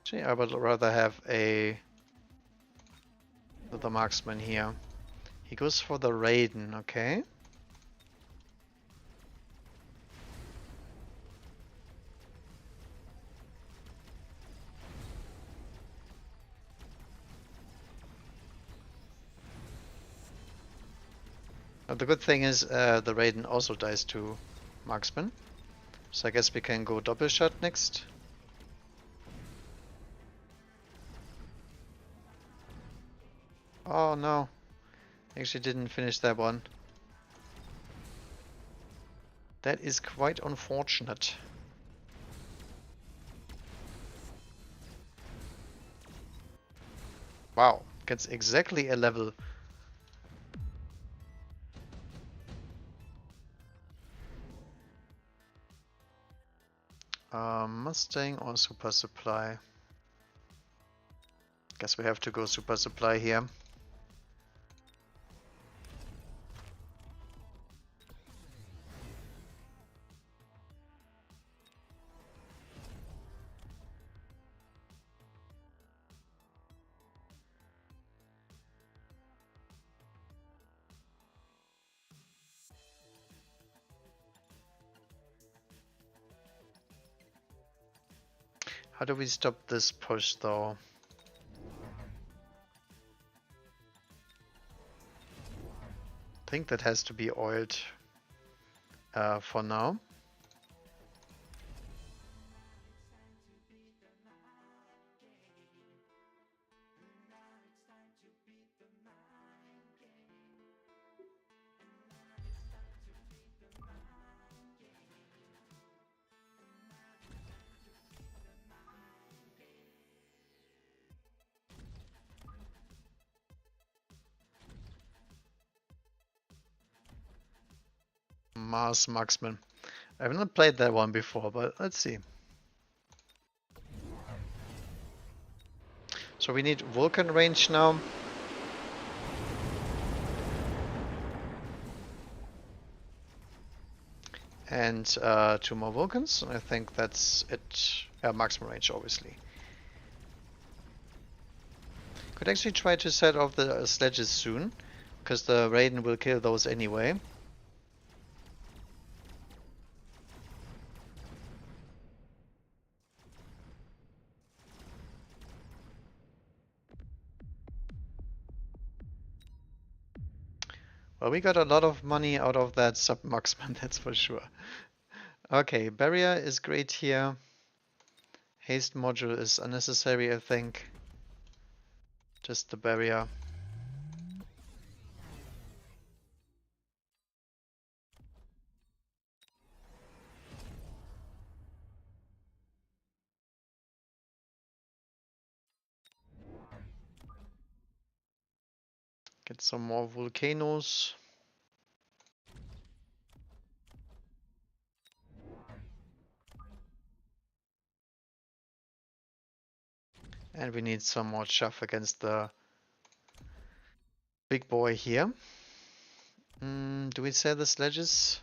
Actually, I would rather have the marksman here. He goes for the Raiden, okay. The good thing is the Raiden also dies to marksman. So I guess we can go double shot next. Oh no, actually didn't finish that one. That is quite unfortunate. Wow, gets exactly a level. Mustang or super supply? Guess we have to go super supply here. How do we stop this push though? I think that has to be oiled for now. Mars Marksman. I've not played that one before, but let's see. So we need Vulcan range now. And 2 more Vulcans. I think that's it. Marksman range, obviously. Could actually try to set off the sledges soon, because the Raiden will kill those anyway. Well, we got a lot of money out of that sub-marksman, that's for sure. Okay, barrier is great here. Haste module is unnecessary, I think. Just the barrier. Get some more volcanoes. And we need some more chaff against the big boy here. Do we sell the sledges?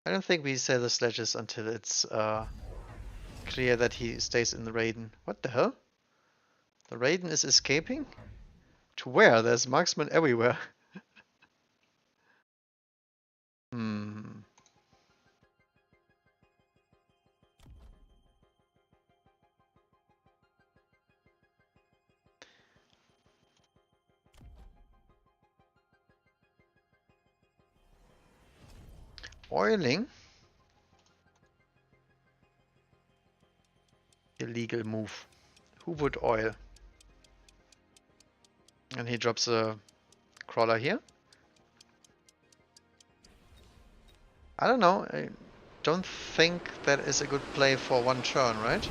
I don't think we sell the sledges until it's clear that he stays in the Raiden. What the hell? The Raiden is escaping? To where? There's marksmen everywhere. Oiling? Illegal move. Who would oil? And he drops a crawler here. I don't know. I don't think that is a good play for one turn, right?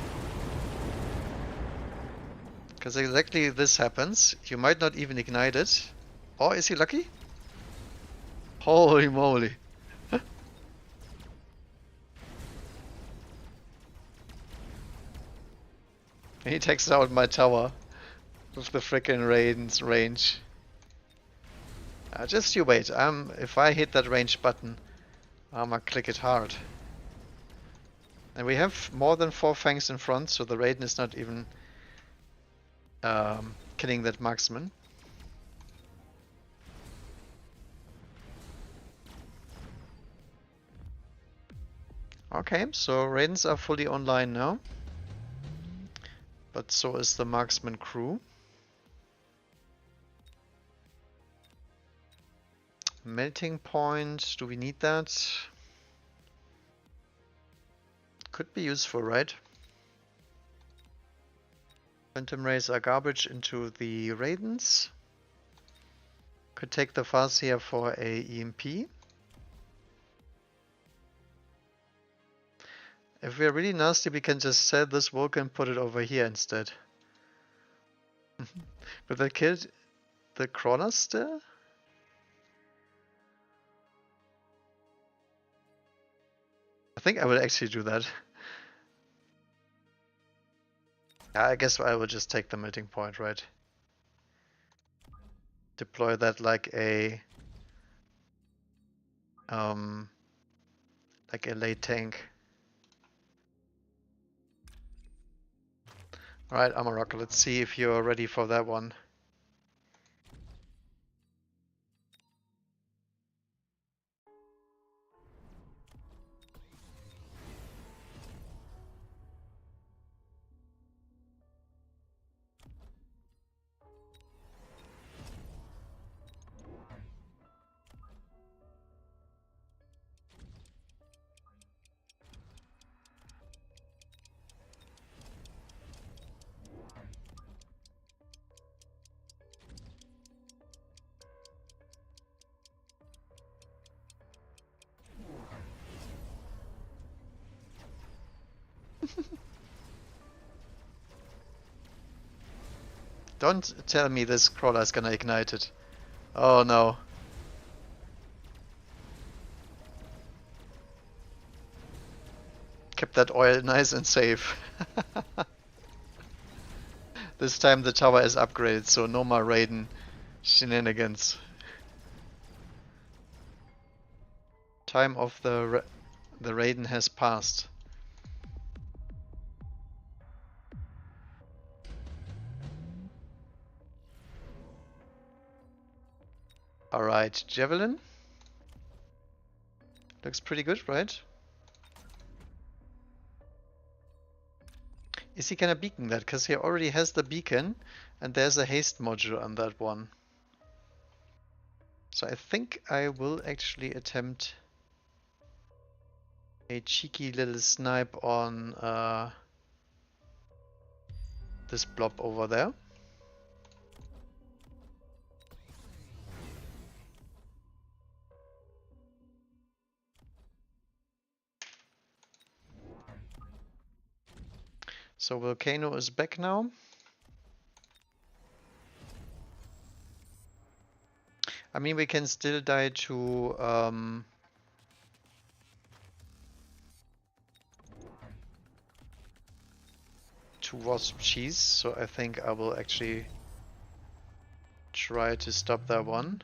Because exactly this happens. You might not even ignite it. Or is he lucky? Holy moly. He takes out my tower with the frickin' Raiden's range. Just you wait. If I hit that range button, I'ma click it hard. And we have more than 4 fangs in front, so the Raiden is not even killing that marksman. Okay, so Raidens are fully online now. But so is the marksman crew. Melting point, do we need that? Could be useful, right? Phantom rays are garbage into the Raidens. Could take the Fuzz here for a EMP. If we're really nasty, we can just sell this Vulcan and put it over here instead. But that killed the crawlers still? I think I will actually do that. Yeah, I guess I will just take the melting point, right? Deploy that like a late tank. Alright, Amarok, let's see if you're ready for that one. Don't tell me this crawler is gonna ignite it. Oh no. Kept that oil nice and safe. This time the tower is upgraded, so no more Raiden shenanigans. Time of the Raiden has passed. Alright, Javelin. Looks pretty good, right? Is he gonna beacon that? Because he already has the beacon and there's a haste module on that one. So I think I will actually attempt a cheeky little snipe on this blob over there. So Volcano is back now. I mean, we can still die to wasp cheese, so I think I will actually try to stop that one.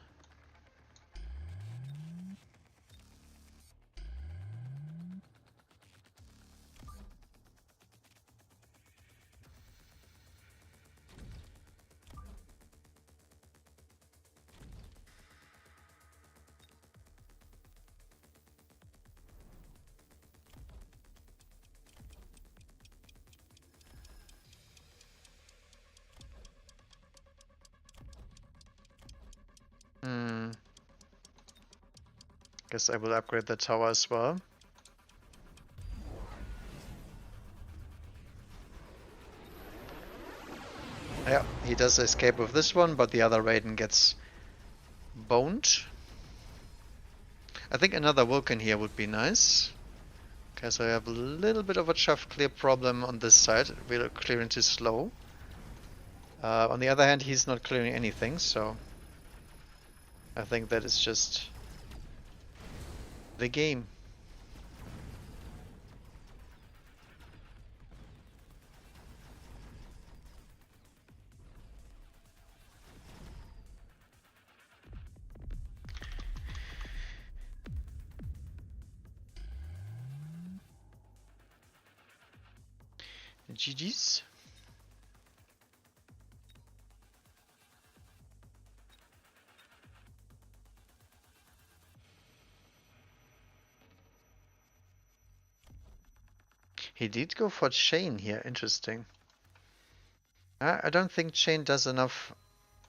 Guess I will upgrade the tower as well. Yeah, he does escape with this one, but the other Raiden gets boned. I think another Vulcan here would be nice. Okay, so I have a little bit of a chaff clear problem on this side. We're clearing too slow. On the other hand, he's not clearing anything, so I think that is just the game. GG's. He did go for chain here, interesting. I don't think chain does enough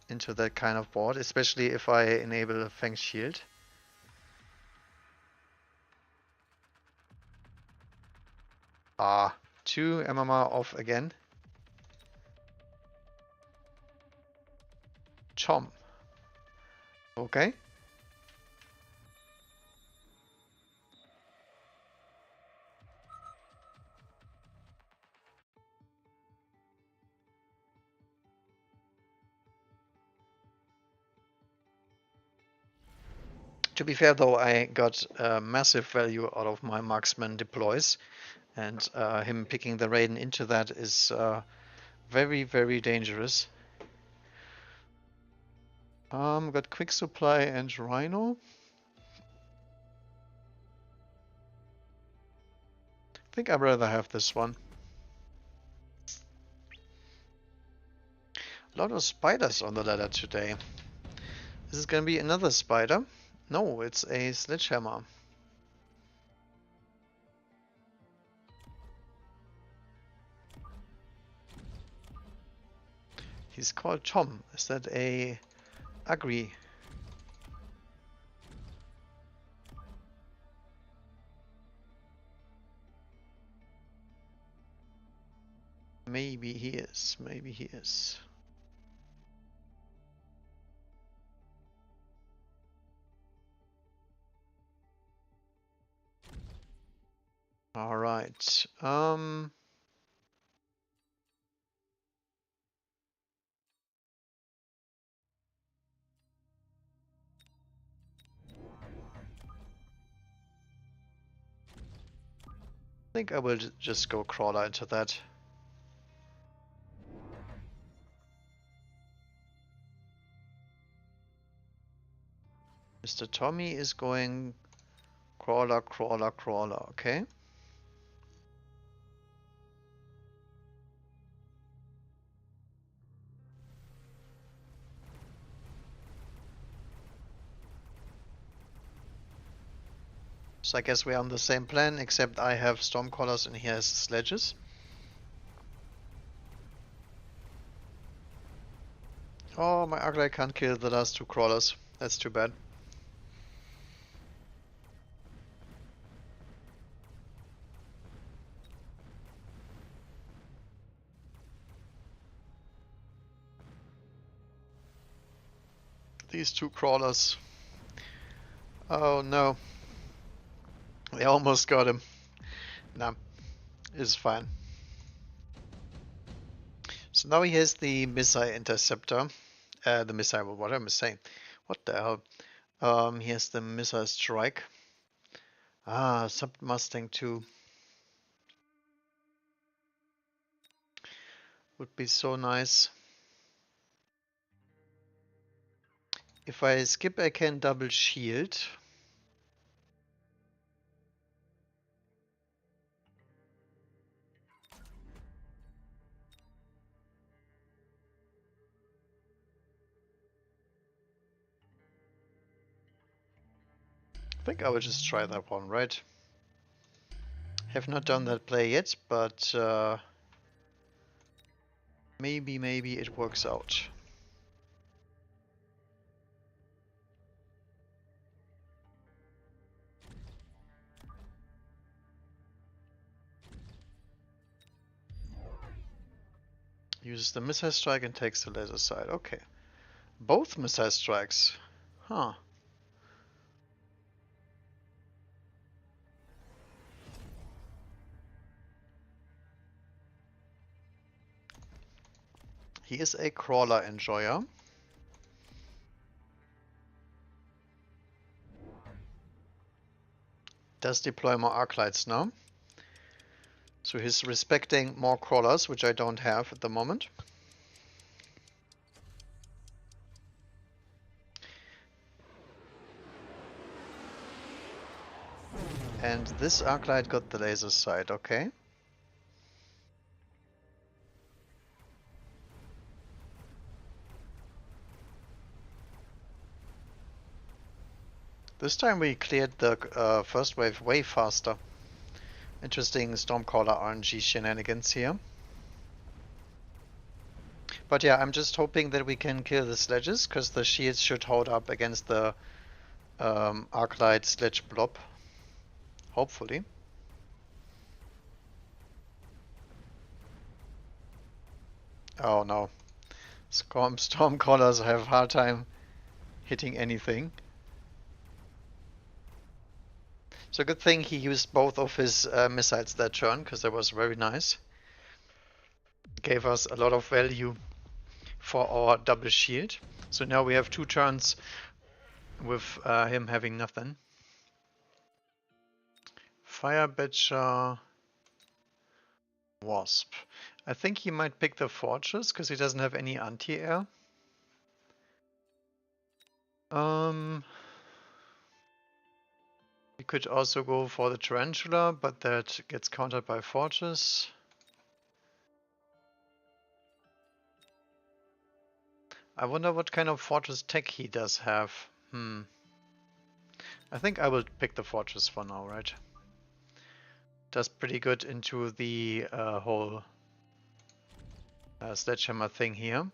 into that kind of board, especially if I enable a Feng Shield. Ah, 2 MMR off again. Chom. Okay. To be fair though, I got massive value out of my marksman deploys, and him picking the Raiden into that is very, very dangerous. Got quick supply and Rhino. I think I'd rather have this one. A lot of spiders on the ladder today. This is gonna be another spider. No, it's a sledgehammer. He's called Tom. Is that a agri? Maybe he is. Maybe he is. All right. I think I will just go crawler into that. Mr. Tommy is going crawler, crawler, crawler, okay? So I guess we're on the same plan, except I have Stormcallers and he has Sledges. Oh, my Ugly can't kill the last two crawlers. That's too bad. These two crawlers. Oh no. They almost got him. Nah, it's fine. So now he has the Missile Interceptor. The Missile, what am I saying? What the hell? He has the Missile Strike. Ah, Sub Mustang 2. Would be so nice. If I skip, I can double shield. I think I will just try that one, right? Have not done that play yet, but maybe it works out. Uses the missile strike and takes the laser side. Okay. Both missile strikes. Huh. He is a crawler enjoyer. Does deploy more arc lights now. So he's respecting more crawlers, which I don't have at the moment. And this arc light got the laser sight, okay. This time we cleared the first wave way faster. Interesting Stormcaller RNG shenanigans here. But yeah, I'm just hoping that we can kill the Sledges, because the shields should hold up against the Arclight Sledge blob. Hopefully. Oh no. Stormcallers have a hard time hitting anything. So good thing he used both of his missiles that turn, because that was very nice. Gave us a lot of value for our double shield. So now we have 2 turns with him having nothing. Fire Badger, Wasp. I think he might pick the Fortress because he doesn't have any anti-air. We could also go for the Tarantula, but that gets countered by Fortress. I wonder what kind of Fortress tech he does have. I think I will pick the Fortress for now, right? Does pretty good into the whole Sledgehammer thing here.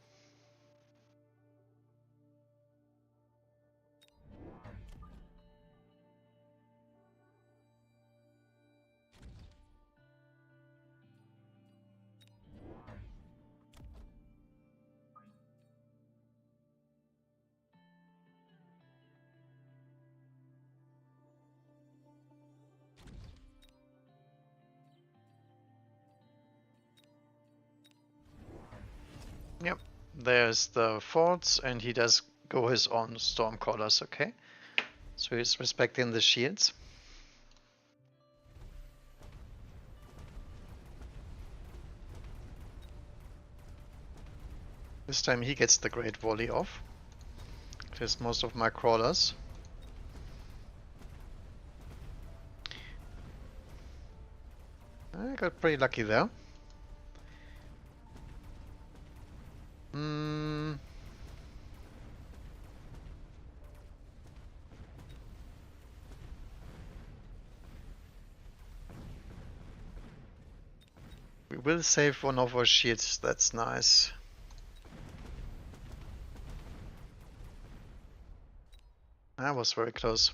Yep, there's the forts, and he does go his own Stormcallers, okay? So he's respecting the shields. This time he gets the great volley off. Clears most of my crawlers. I got pretty lucky there. We will save one of our shields, that's nice. That was very close.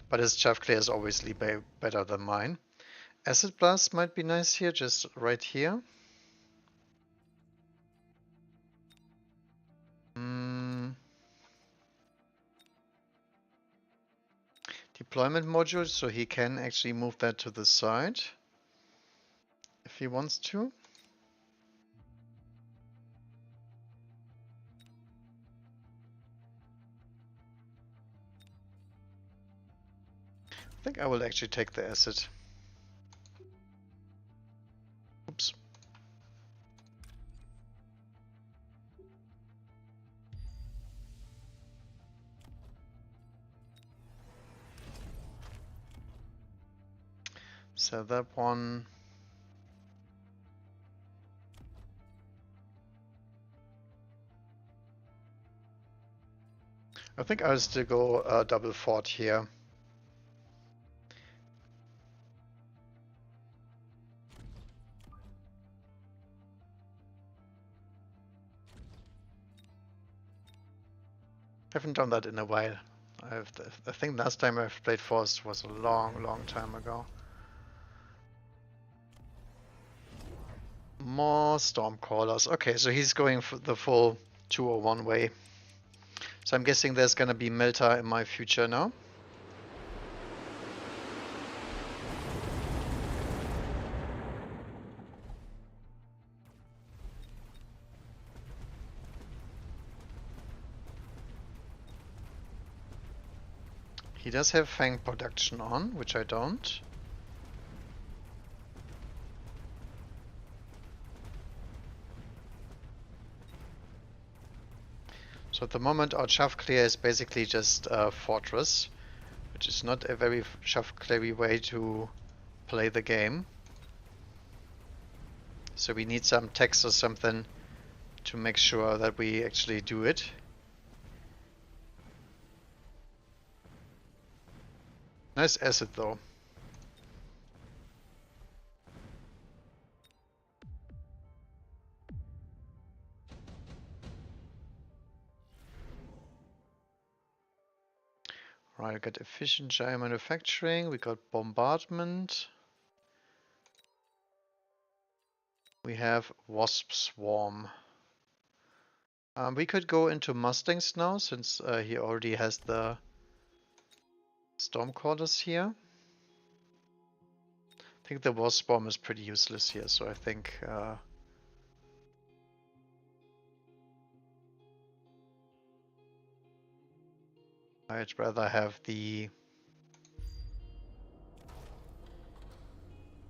But his chaff clear is obviously better than mine. Acid Blast might be nice here, just right here. Deployment module, so he can actually move that to the side if he wants to. I think I will actually take the acid. Oops. So that one. I think I'll still go double fort here. Haven't done that in a while. I think last time I've played Force was a long time ago. More Stormcrawlers. Okay, so he's going for the full 201 way. So I'm guessing there's gonna be Melta in my future now. He does have Fang production on, which I don't. So at the moment our chaff clear is basically just a fortress, which is not a very chaff cleary way to play the game. So we need some text or something to make sure that we actually do it. Nice acid though. Right, we got efficient giant manufacturing, we got bombardment. We have wasp swarm. We could go into Mustangs now, since he already has the Stormcrawlers here. I think the wasp swarm is pretty useless here, so I think I'd rather have the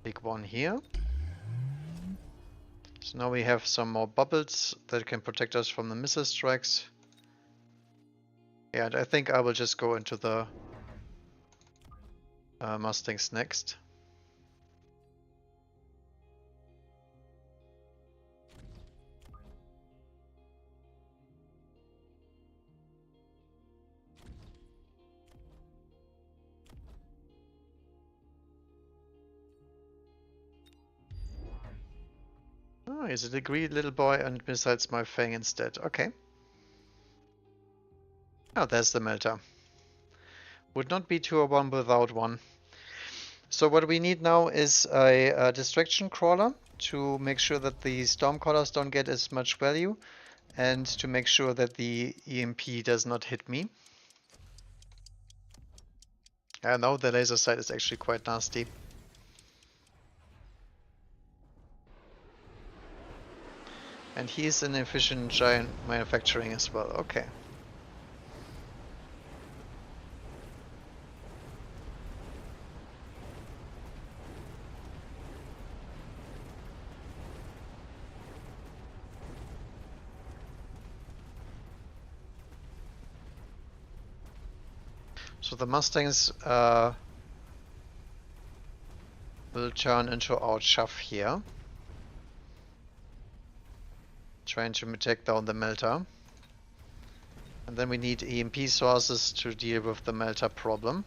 big one here. So now we have some more bubbles that can protect us from the missile strikes. Yeah, and I think I will just go into the Mustangs next. Oh, he's a degree little boy and missiles my Fang instead. Okay. Oh, there's the Melta. Would not be 201 without one. So what we need now is a distraction crawler to make sure that the Stormcrawlers don't get as much value and to make sure that the EMP does not hit me. I know the laser sight is actually quite nasty. And he's an efficient giant manufacturing as well. Okay. So the Mustangs will turn into our chaff here. Trying to take down the melter. And then we need EMP sources to deal with the melter problem.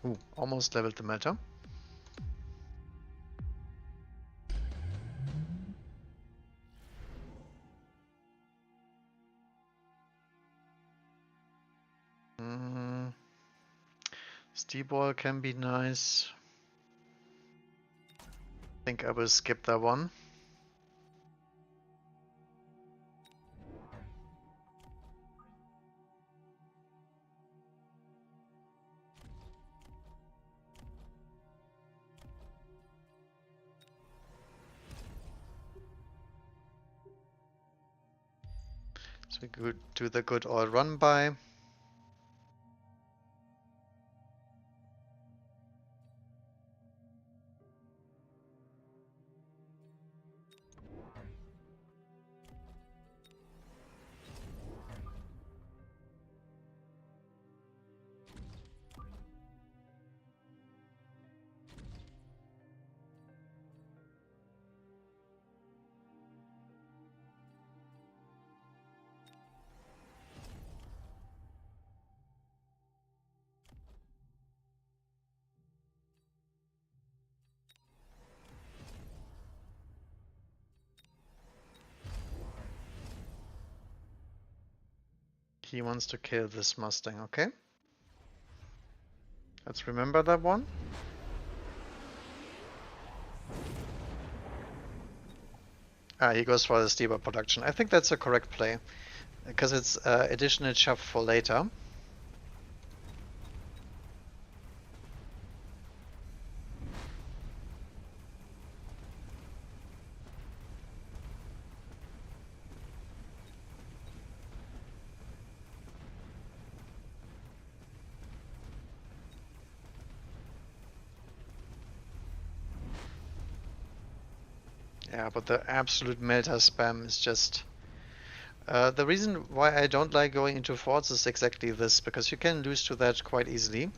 Ooh, almost leveled the melter. Steelball can be nice. I think I will skip that one. So we could do the good old run by. He wants to kill this Mustang, okay? Let's remember that one. Ah, he goes for the Steelball production. I think that's a correct play, because it's additional chaff for later. Yeah, but the absolute melter spam is just... the reason why I don't like going into forts is exactly this, because you can lose to that quite easily.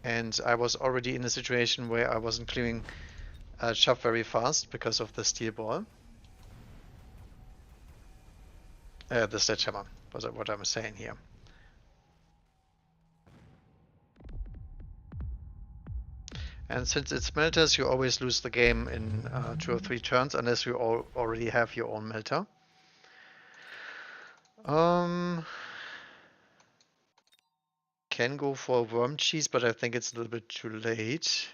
And I was already in a situation where I wasn't clearing chaff very fast because of the Steelball. The Sledgehammer, was what I'm saying here. And since it's melters, you always lose the game in 2 or 3 turns, unless you already have your own melter. Can go for worm cheese, but I think it's a little bit too late.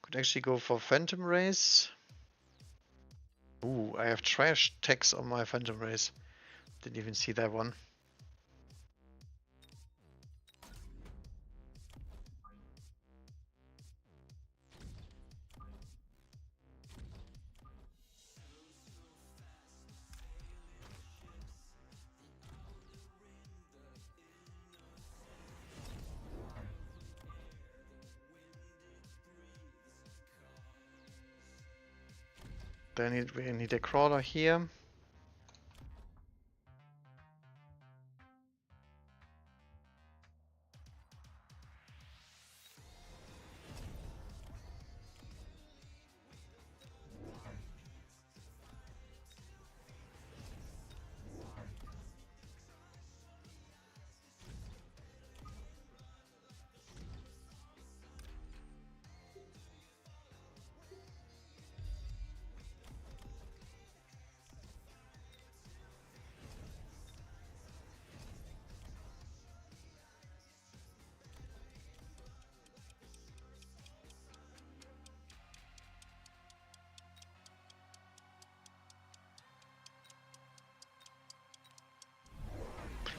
Could actually go for Phantom Race. Ooh, I have trash tags on my Phantom Race. Didn't even see that one. Then we need a crawler here.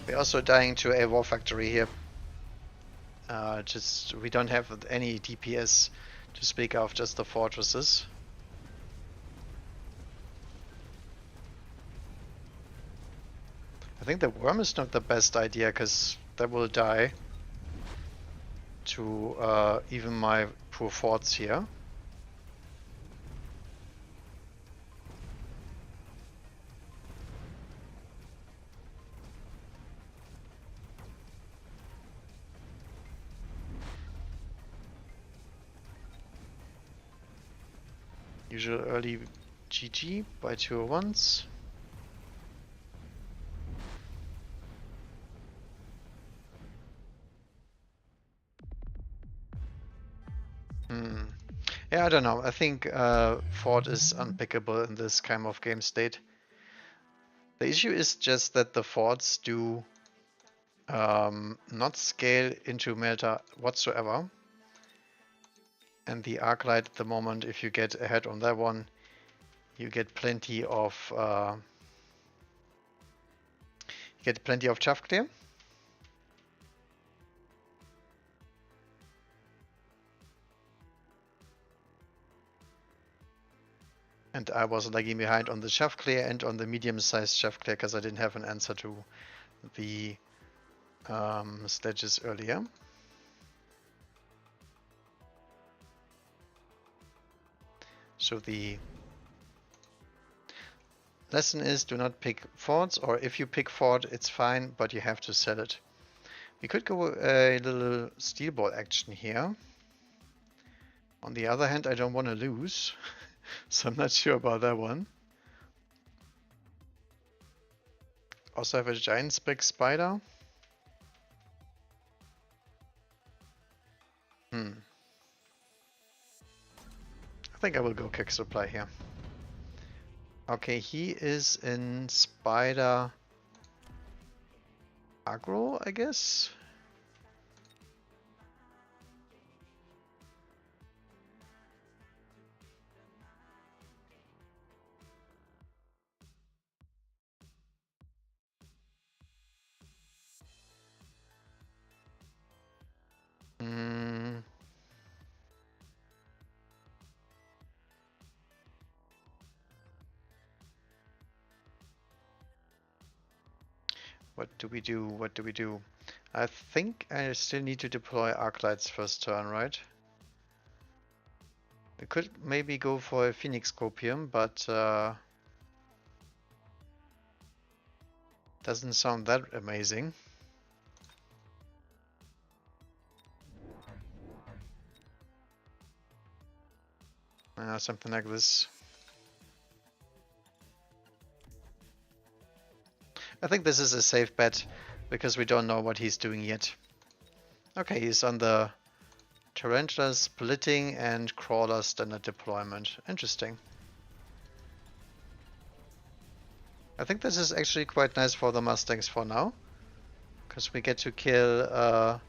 We're also dying to a war factory here. Just we don't have any DPS to speak of, just the fortresses. I think the worm is not the best idea, because that will die to even my poor forts here. Usual early GG by 201s. Yeah, I don't know. I think Fort is unpickable in this kind of game state. The issue is just that the forts do not scale into Melta whatsoever. And the Arclight at the moment, if you get ahead on that one, you get plenty of chaff clear. And I was lagging behind on the chaff clear and on the medium-sized chaff clear because I didn't have an answer to the sledges earlier. So the lesson is do not pick forts, or if you pick fort, it's fine, but you have to sell it. We could go a little steel ball action here. On the other hand, I don't want to lose, so I'm not sure about that one. Also have a giant spec spider. I think I will go kick supply here. Okay, he is in spider aggro, I guess. What do we do? What do we do? I think I still need to deploy Arclights first turn, right? We could maybe go for a Phoenix Copium, but doesn't sound that amazing. Something like this. I think this is a safe bet because we don't know what he's doing yet. Okay, he's on the Tarantula splitting and Crawler standard deployment. Interesting. I think this is actually quite nice for the Mustangs for now, because we get to kill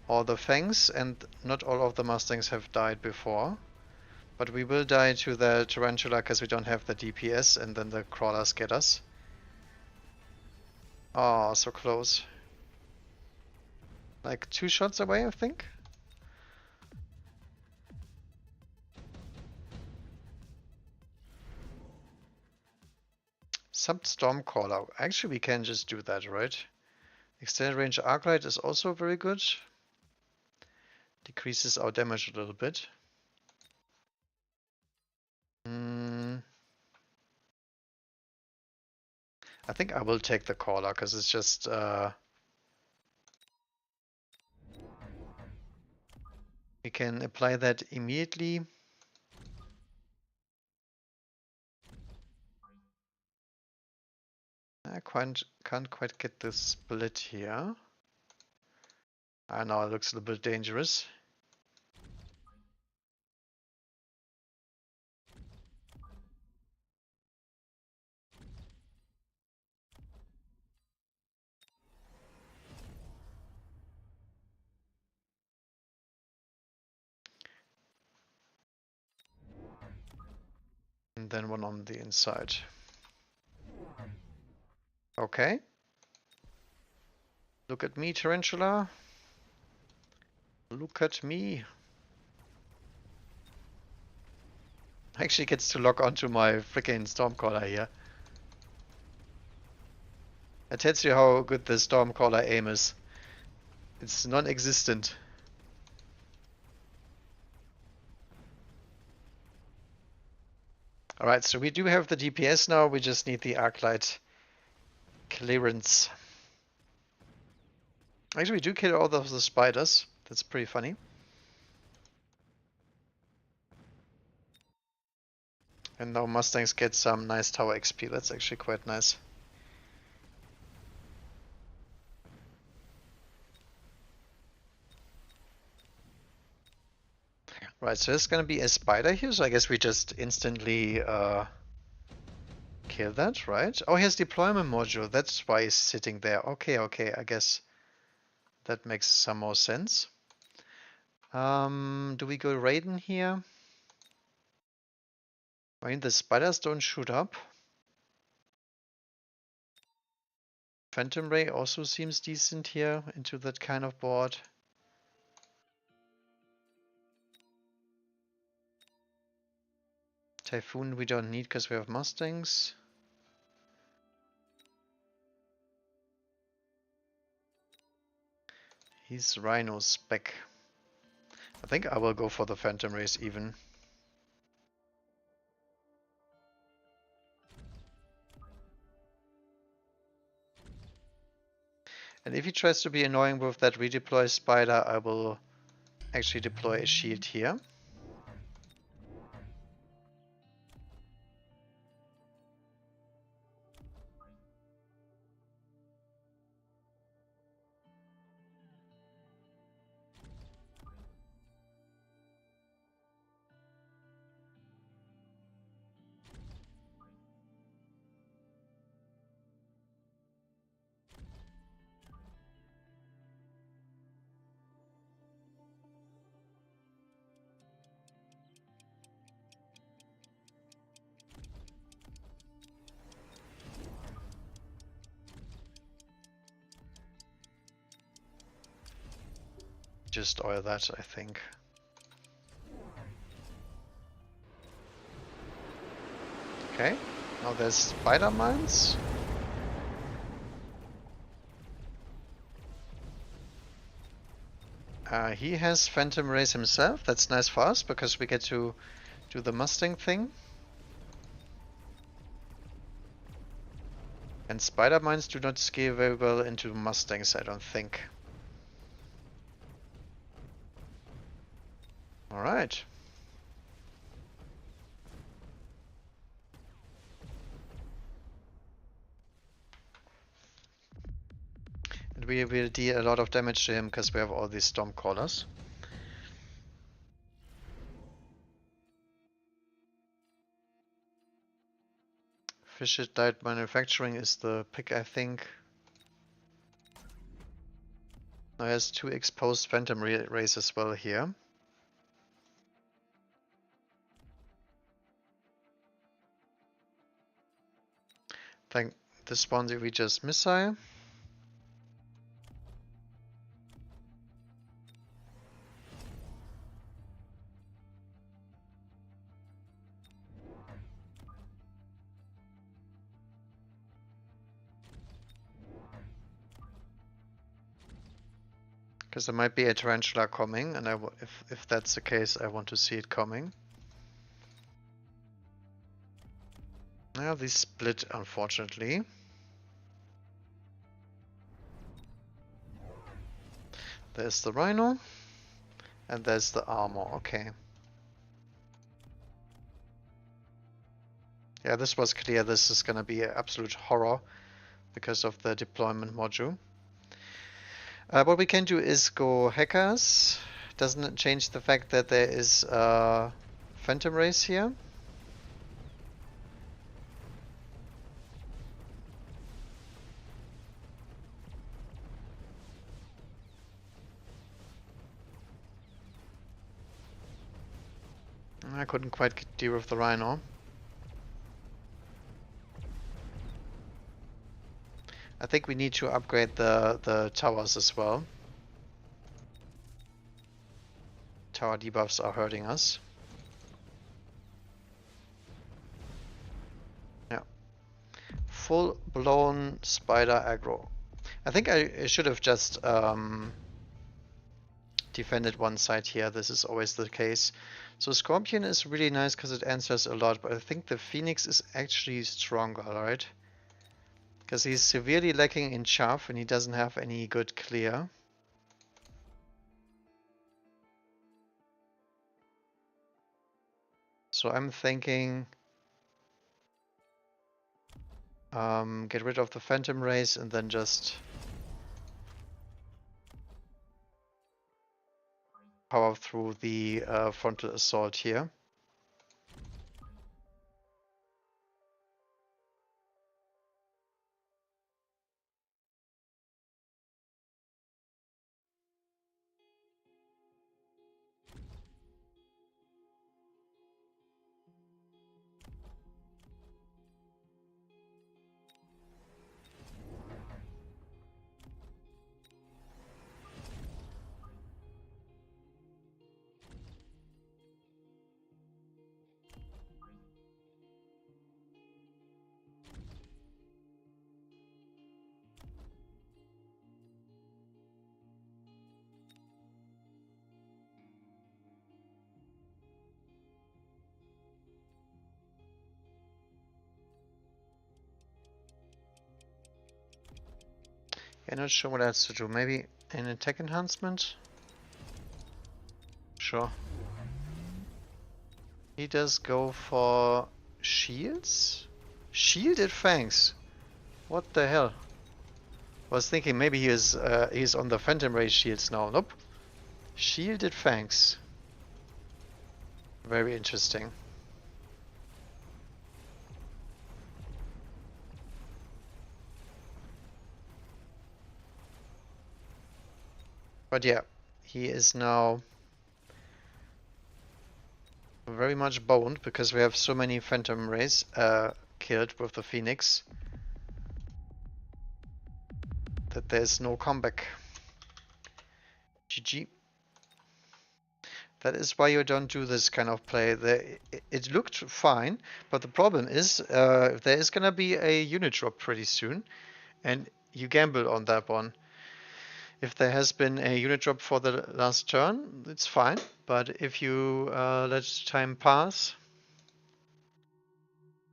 all the Fangs, and not all of the Mustangs have died before. But we will die to the Tarantula because we don't have the DPS, and then the Crawlers get us. Oh, so close. Like 2 shots away, I think. Some Stormcaller. Actually, we can just do that, right? Extended range Arclight is also very good. Decreases our damage a little bit. I think I will take the Caller because it's just we can apply that immediately. I can't quite get the split here. I know it looks a little bit dangerous. And then one on the inside. Okay. Look at me, Tarantula. Look at me. Actually gets to lock onto my freaking Stormcaller here. That tells you how good the Stormcaller aim is. It's non-existent. Alright, so we do have the DPS now, we just need the Arclight clearance. Actually, we do kill all of the spiders. That's pretty funny. And now Mustangs get some nice tower XP. That's actually quite nice. Right, so there's gonna be a spider here, so I guess we just instantly kill that, right? Oh, he has deployment module. That's why he's sitting there. Okay, okay, I guess that makes some more sense. Do we go Raiden here? I mean, the spiders don't shoot up. Phantom Ray also seems decent here into that kind of board. Typhoon we don't need because we have Mustangs. He's Rhino spec. I think I will go for the Phantom Rays even. And if he tries to be annoying with that redeploy spider, I will actually deploy a shield here. Just oil that, I think. Okay, now there's spider mines. He has Phantom Rays himself. That's nice for us because we get to do the Mustang thing. And spider mines do not scale very well into Mustangs, I don't think. Alright. And we will deal a lot of damage to him because we have all these Stormcrawlers. Fisher Light Manufacturing is the pick, I think. Now he has 2 exposed Phantom Rays as well here. Think this one we just missile. Because there might be a tarantula coming, and if that's the case, I want to see it coming. Now they split, unfortunately. There's the rhino, and there's the armor. Okay. Yeah, this was clear. This is gonna be an absolute horror because of the deployment module. What we can do is go hackers. Doesn't change the fact that there is Phantom Rays here. I couldn't quite deal with the rhino. I think we need to upgrade the towers as well. Tower debuffs are hurting us. Yeah. Full-blown spider aggro. I think I should have just defended one side here. This is always the case. So Scorpion is really nice because it answers a lot, but I think the Phoenix is actually stronger, right? Because he's severely lacking in chaff and he doesn't have any good clear. So I'm thinking get rid of the Phantom Race and then just power through the frontal assault here. Yeah, not sure what else to do. Maybe an attack enhancement? Sure. He does go for shields? Shielded fangs? What the hell? I was thinking maybe he's on the Phantom Ray shields now. Nope. Shielded fangs. Very interesting. But yeah, he is now very much boned because we have so many Phantom Rays killed with the Phoenix that there's no comeback. GG. That is why you don't do this kind of play. It looked fine, but the problem is there is gonna be a unit drop pretty soon, and you gamble on that one. If there has been a unit drop for the last turn, it's fine. But if you let time pass,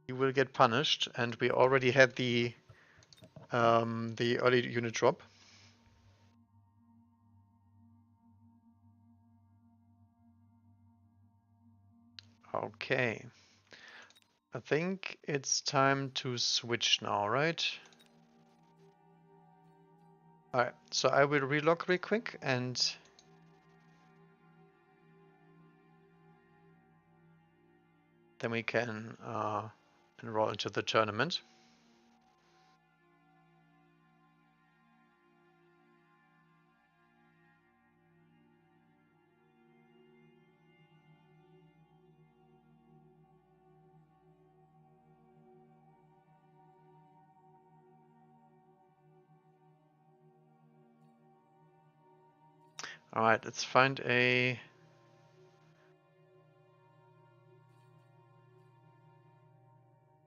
you will get punished. And we already had the early unit drop. Okay. I think it's time to switch now, right? Alright, so I will relog real quick and then we can enroll into the tournament. Alright, let's find a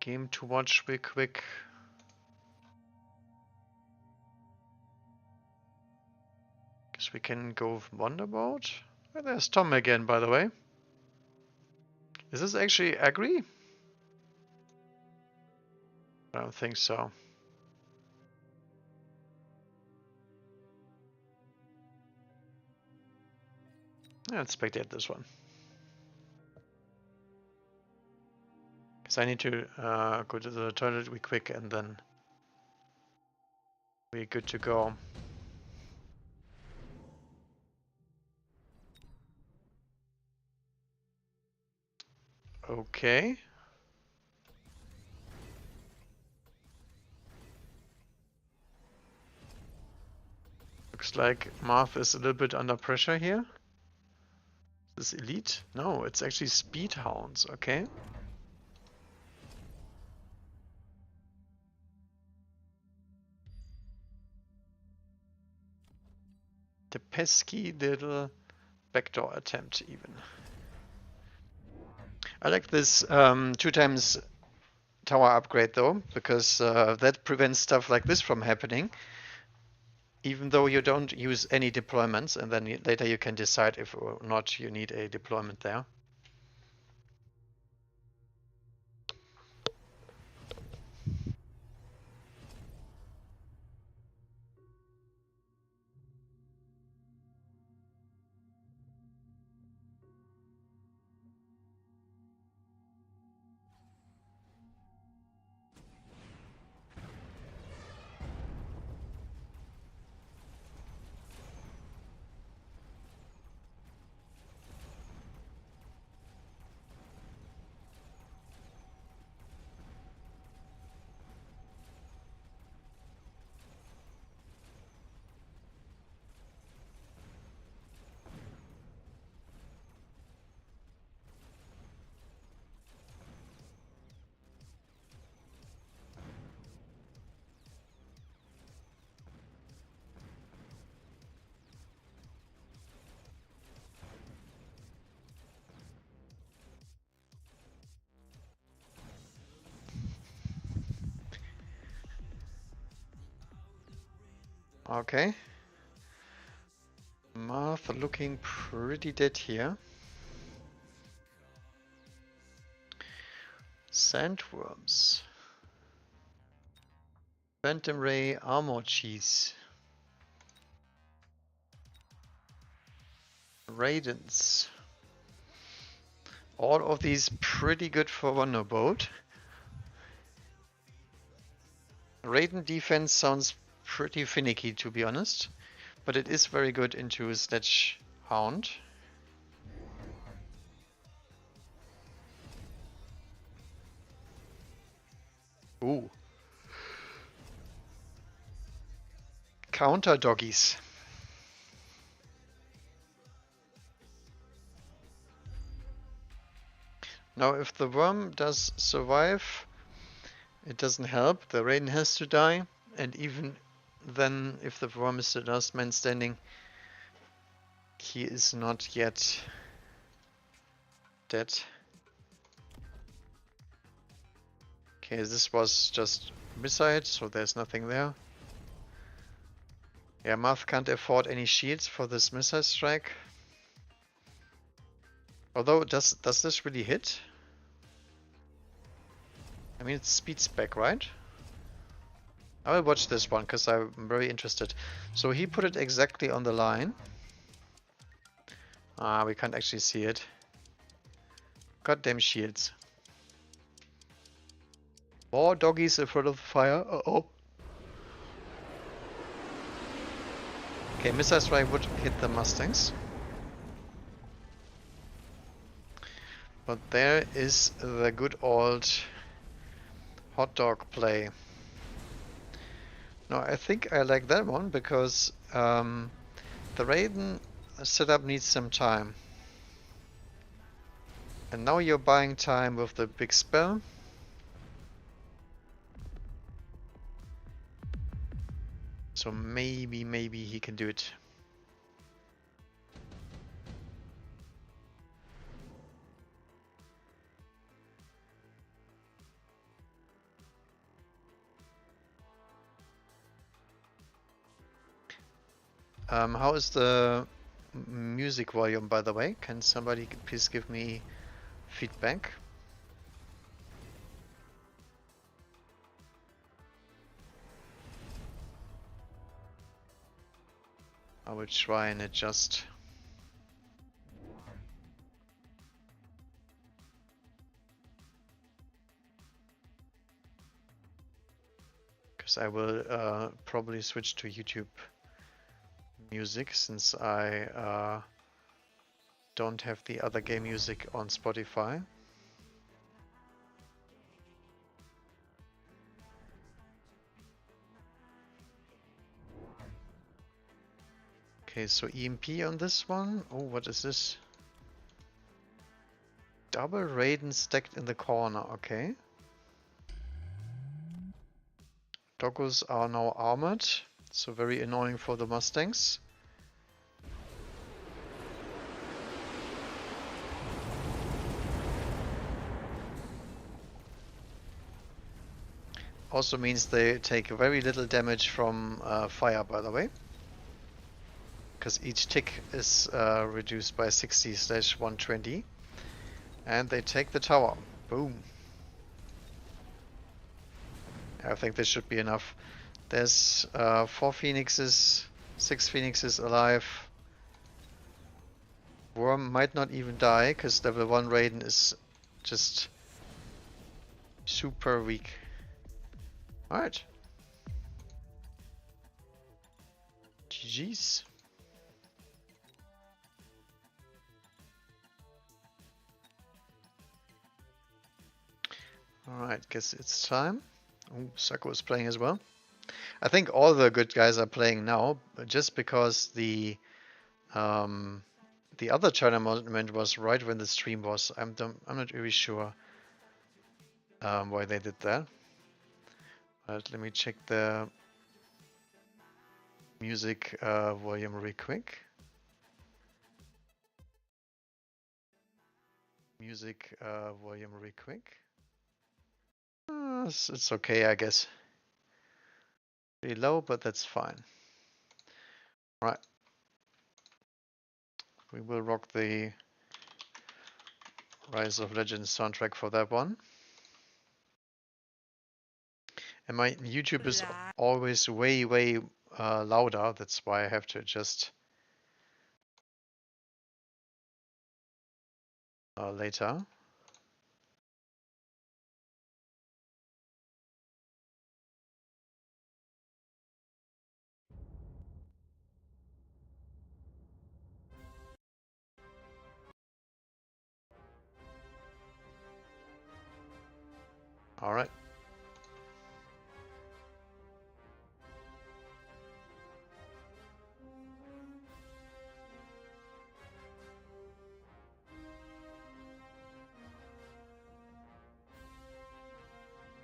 game to watch real quick. Guess we can go Wonderboat. Oh, there's Tom again, by the way. Is this actually Agri? I don't think so. Yeah, let's spectate this one. Because I need to go to the toilet real quick and then we're good to go. Okay. Looks like Marth is a little bit under pressure here. Is this elite? No, it's actually speed hounds, okay. The pesky little backdoor attempt even. I like this 2x tower upgrade though, because that prevents stuff like this from happening. Even though you don't use any deployments, and then later you can decide if or not you need a deployment there. Okay. Marth looking pretty dead here. Sandworms. Phantom Ray, Armor Cheese. Raidens. All of these pretty good for Wonderbolt. Raiden defense sounds pretty finicky, to be honest, but it is very good into Sledge Hound. Ooh. Counter doggies. Now if the worm does survive, it doesn't help. The Raiden has to die, and even then, if the worm is the last man standing, he is not yet dead. Okay, this was just missile, so there's nothing there. Yeah, Marth can't afford any shields for this missile strike. Although, does this really hit? I mean, it's speed spec, right? I will watch this one, because I'm very interested. So he put it exactly on the line. Ah, we can't actually see it. Goddamn shields. More doggies in front of the fire. Uh-oh. Okay, missile strike would hit the Mustangs. But there is the good old hot dog play. No, I think I like that one because the Raiden setup needs some time. And now you're buying time with the big spell. So maybe he can do it. How is the music volume, by the way? Can somebody please give me feedback? I will try and adjust. Because I will probably switch to YouTube music since I don't have the other game music on Spotify. Okay, so EMP on this one. Oh, what is this? Double Raiden stacked in the corner, okay. Doggos are now armored, so very annoying for the Mustangs. Also means they take very little damage from fire, by the way. Because each tick is reduced by 60/120. And they take the tower. Boom. I think this should be enough. There's 4 phoenixes, 6 phoenixes alive. Worm might not even die, because level 1 Raiden is just super weak. Alright. GG's. Alright, guess it's time. Oh, Sako is playing as well. I think all the good guys are playing now, just because the other tournament was right when the stream was. I'm not really sure why they did that. But let me check the music volume really quick. Music volume really quick. It's okay, I guess. Pretty low, but that's fine. Right. We will rock the Rise of Legends soundtrack for that one. And my YouTube is always way, way louder. That's why I have to adjust later. All right.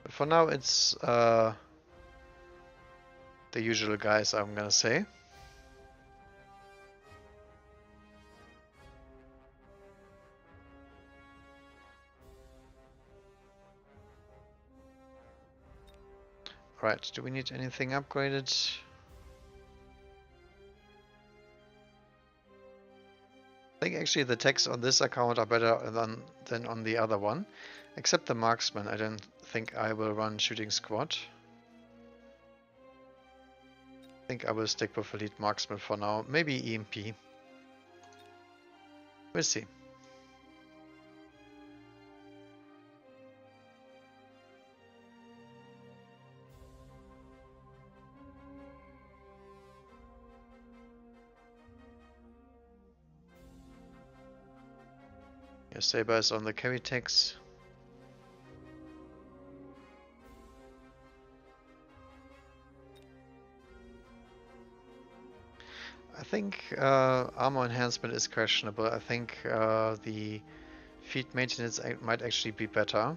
But for now, it's the usual guys, I'm gonna say. Right, do we need anything upgraded? I think actually the attacks on this account are better than on the other one. Except the marksman, I don't think I will run shooting squad. I think I will stick with elite marksman for now. Maybe EMP. We'll see. Yeah, Saber is on the carry tags. I think armor enhancement is questionable. I think the feet maintenance might actually be better.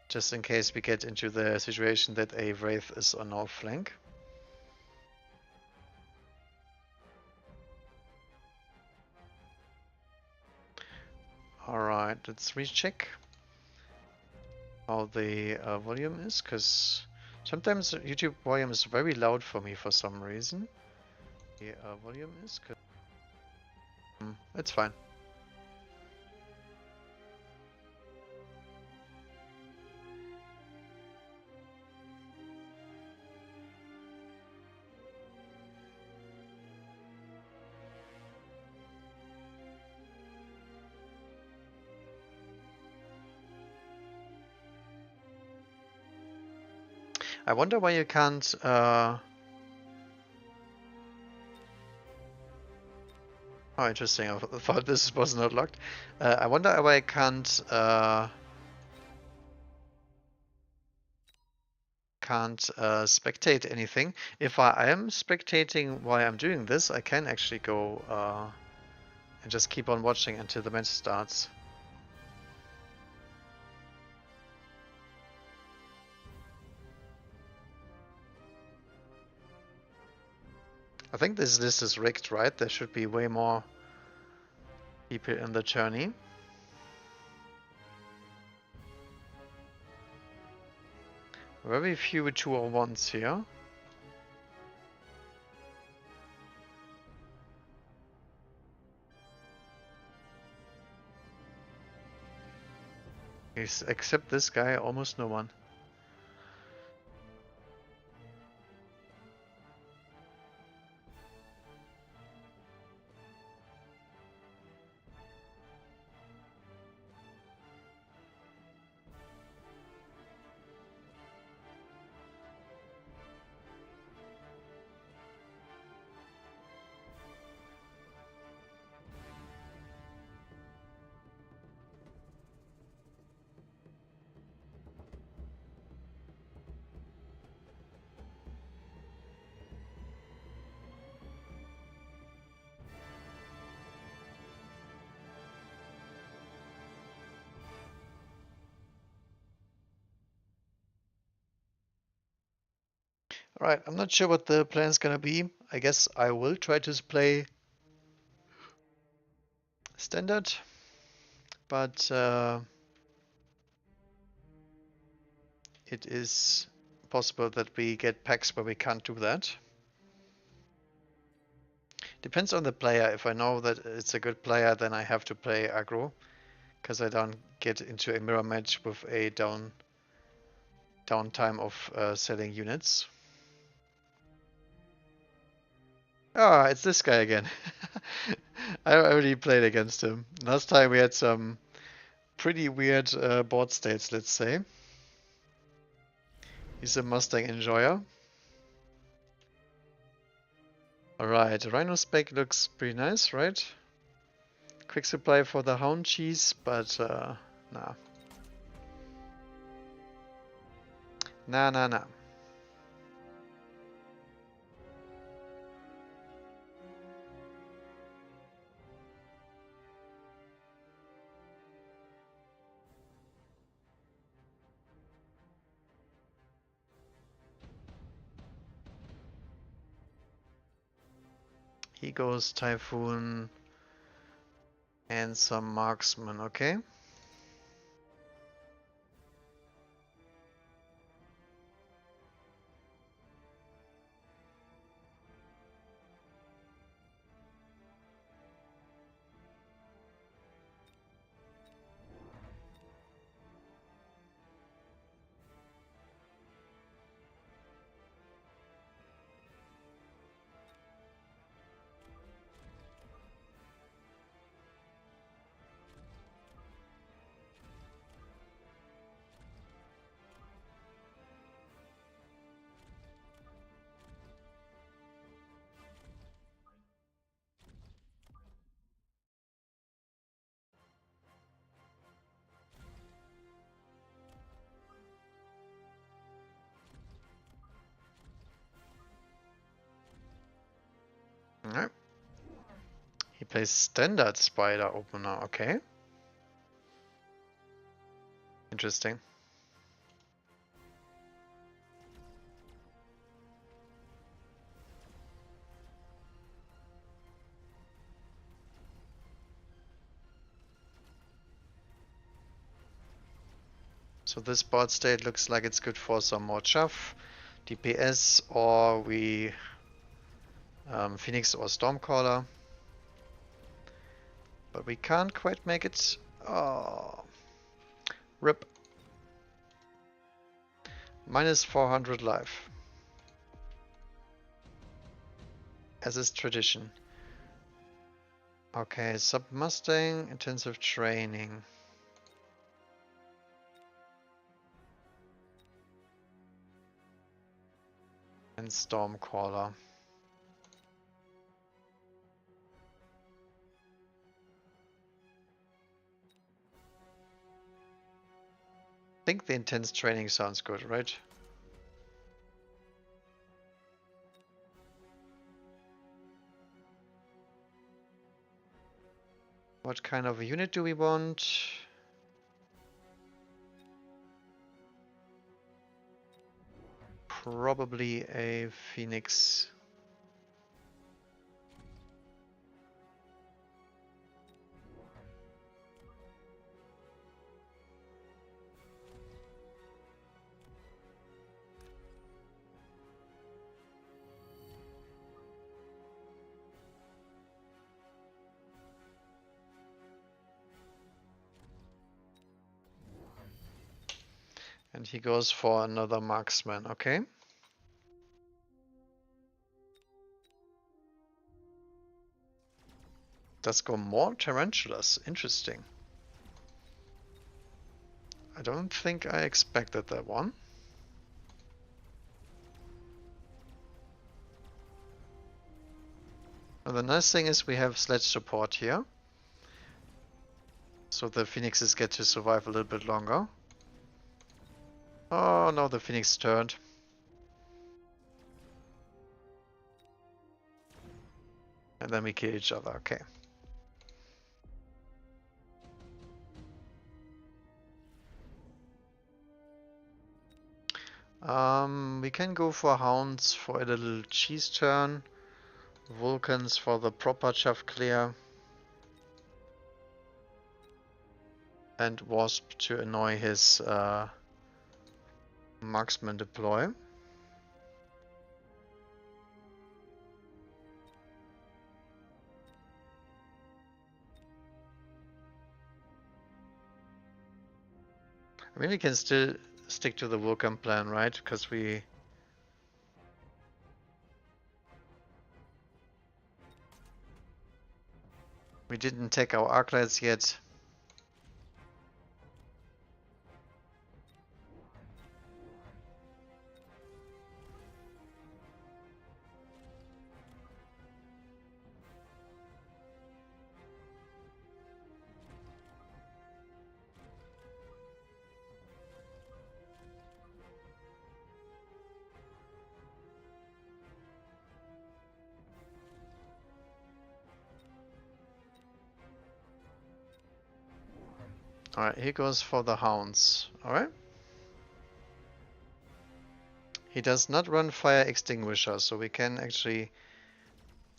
Just in case we get into the situation that a Wraith is on our flank. Alright, let's recheck how the volume is, because sometimes YouTube volume is very loud for me for some reason. The volume is good. It's fine. I wonder why you can't oh, interesting. I thought this was not locked. I wonder why I can't spectate anything. If I am spectating while I'm doing this, I can actually go and just keep on watching until the match starts. I think this list is rigged, right? There should be way more people in the tourney. Very few 201s here. Except this guy, almost no one. Alright, I'm not sure what the plan is gonna be. I guess I will try to play standard, but it is possible that we get packs where we can't do that. Depends on the player. If I know that it's a good player, then I have to play aggro, because I don't get into a mirror match with a downtime of selling units. Ah, it's this guy again. I already played against him. Last time we had some pretty weird board states, let's say. He's a Mustang enjoyer. Alright, Rhino Spec looks pretty nice, right? Quick supply for the Hound Cheese, but nah. Nah. He goes Typhoon and some Marksman, okay? Alright. He plays Standard Spider Opener, okay. Interesting. So this board state looks like it's good for some more chuff, DPS, or we Phoenix or Stormcaller. But we can't quite make it. Oh, rip. Minus 400 life. As is tradition. Okay, Sub Mustang, intensive training. And Stormcaller. I think the intense training sounds good, right? What kind of a unit do we want? Probably a Phoenix. And he goes for another marksman, okay? Does go more tarantulas, interesting. I don't think I expected that one. Now the nice thing is we have sledge support here. So the phoenixes get to survive a little bit longer. Oh no, the phoenix turned. And then we kill each other, okay. We can go for hounds for a little cheese turn. Vulcans for the proper chaff clear. And Wasp to annoy his Marksman deploy. I mean, we can still stick to the Vulcan plan, right? Because we didn't take our arc lights yet. Alright, he goes for the hounds. Alright. He does not run fire extinguisher, so we can actually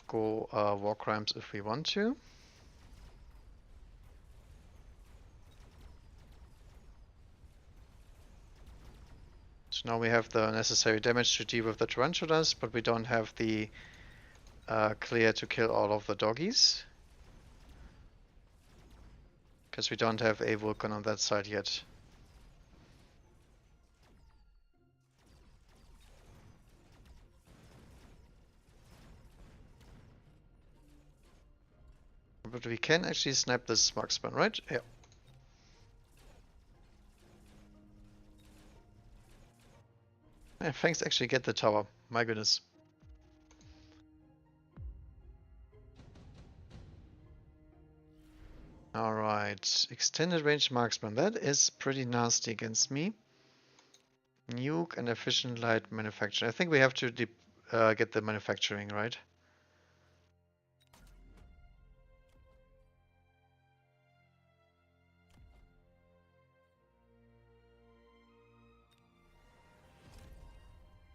go war crimes if we want to. So now we have the necessary damage to deal with the tarantulas, but we don't have the clear to kill all of the doggies. Because we don't have a Vulcan on that side yet. But we can actually snipe this marksman, right? Yeah. Yeah, thanks, actually get the tower. My goodness. Alright, extended range marksman. That is pretty nasty against me. Nuke and efficient light manufacturing. I think we have to get the manufacturing, right?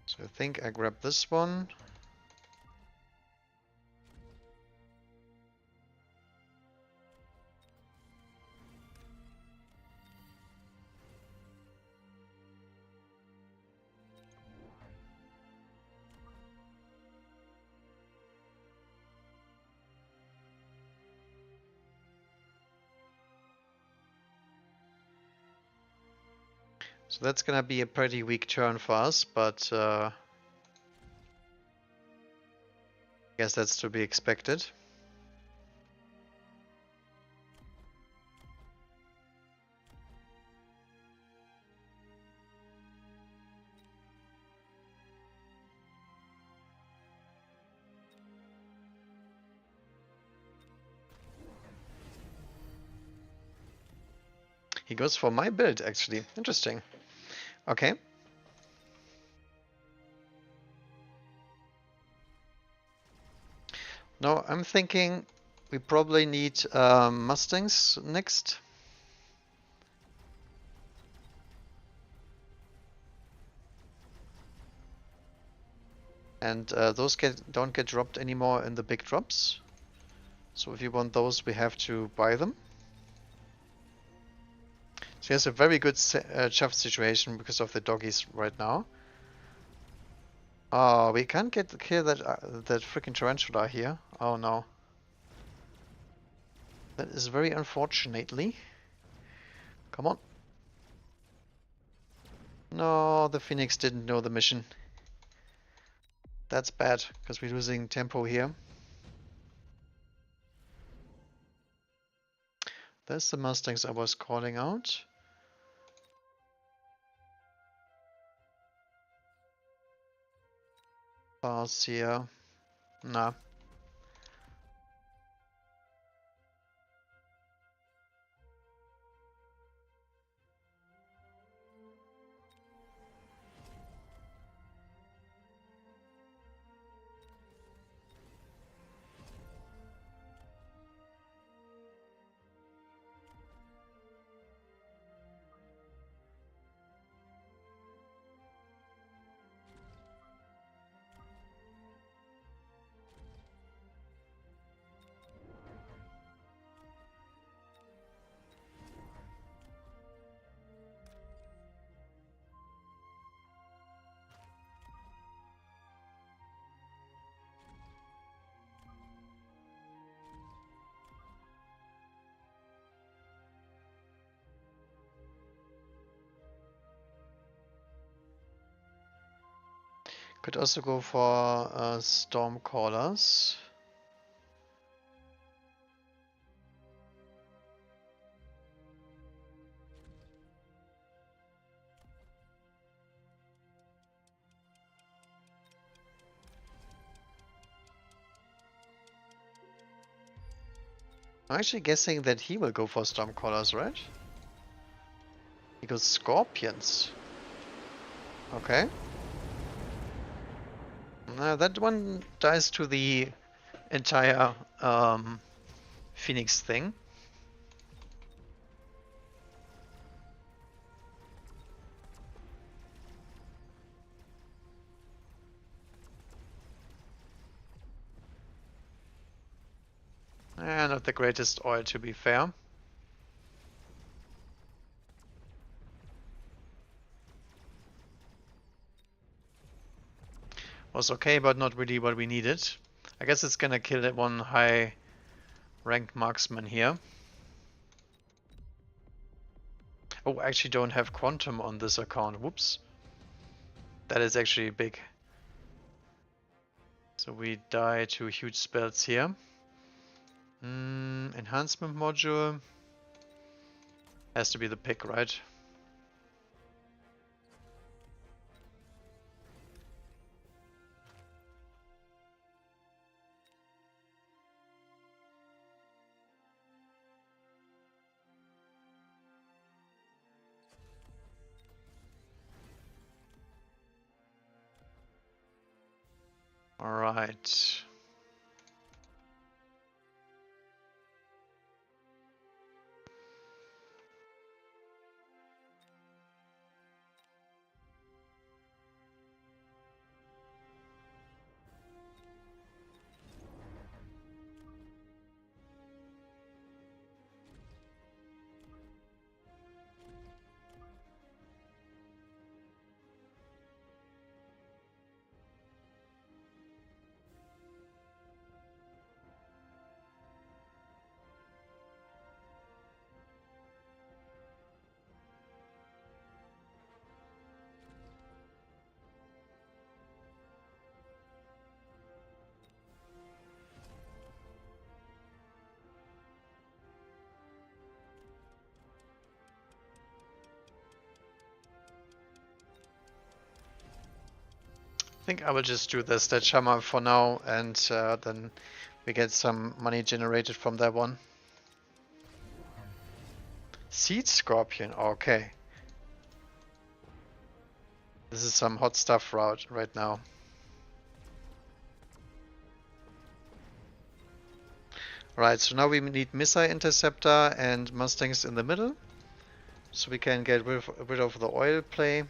So I think I grab this one. So that's gonna be a pretty weak turn for us, but I guess that's to be expected. He goes for my build, actually. Interesting. Okay. Now I'm thinking we probably need Mustangs next. And those don't get dropped anymore in the big drops. So if you want those, we have to buy them. So he has a very good chaff situation because of the doggies right now. Oh, we can't kill that freaking tarantula here. Oh no. That is very unfortunately. Come on. No, the Phoenix didn't know the mission. That's bad, because we're losing tempo here. There's the Mustangs I was calling out. Bars here. Nah. Could also go for Stormcallers. I'm actually guessing that he will go for Stormcallers, right? He goes Scorpions. Okay. That one dies to the entire Phoenix thing. Not the greatest oil, to be fair. Was okay, but not really what we needed. I guess it's gonna kill that one high ranked marksman here. Oh, I actually don't have quantum on this account. Whoops. That is actually big. So we die to huge spells here. Enhancement module. Has to be the pick, right? Alright. I think I will just do the sledgehammer for now, and then we get some money generated from that one. Seed Scorpion, okay. This is some hot stuff right now. Right, so now we need Missile Interceptor and Mustangs in the middle. So we can get rid of the oil play.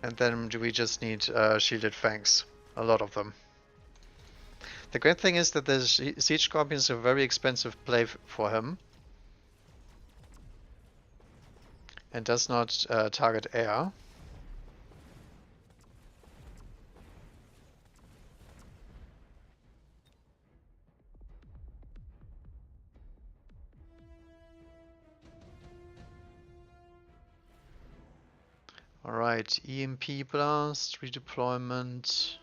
And then we just need Shielded Fangs. A lot of them. The great thing is that the Siege Scorpion is a very expensive play for him. And does not target air. Alright, EMP Blast, redeployment.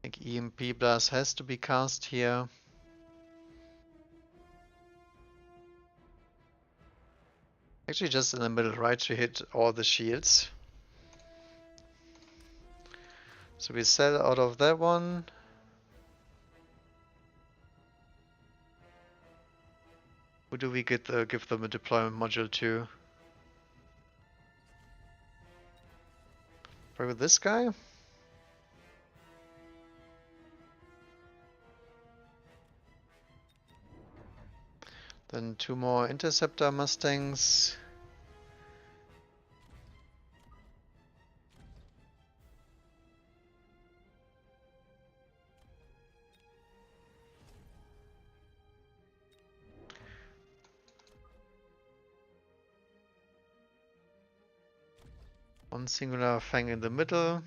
I think EMP Blast has to be cast here. Actually just in the middle, right, to hit all the shields. So we sell out of that one. Who do we give them a deployment module to? Probably this guy? Then 2 more Interceptor Mustangs. One singular Fang in the middle.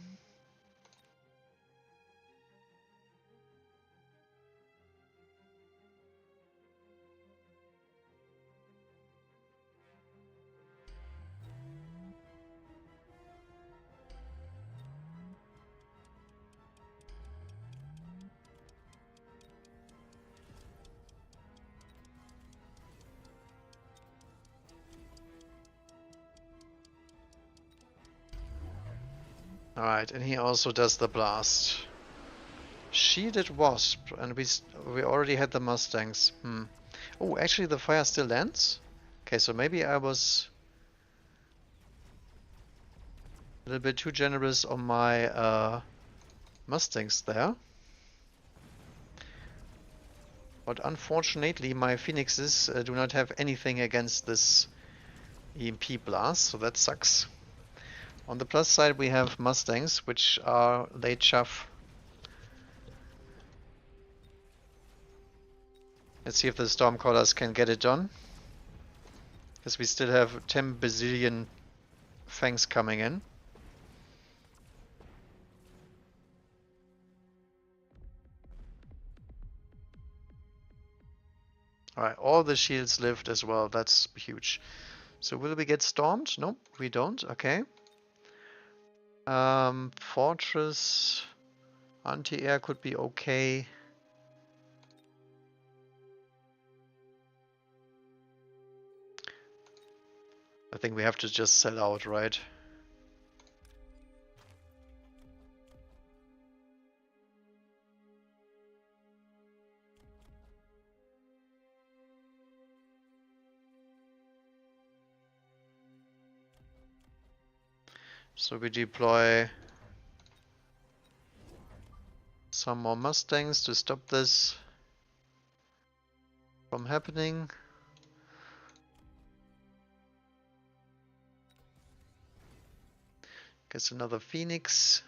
Alright, and he also does the blast. Shielded Wasp, and we already had the Mustangs. Oh, actually the fire still lands? Okay, so maybe I was a little bit too generous on my Mustangs there. But unfortunately my Phoenixes do not have anything against this EMP blast, so that sucks. On the plus side we have Mustangs, which are late shove. Let's see if the Stormcallers can get it done. Because we still have 10 bazillion fangs coming in. Alright, all the shields lived as well, that's huge. So will we get stormed? Nope, we don't, okay. Fortress, anti-air could be okay. I think we have to just sell out, right? So we deploy some more Mustangs to stop this from happening. Guess another Phoenix.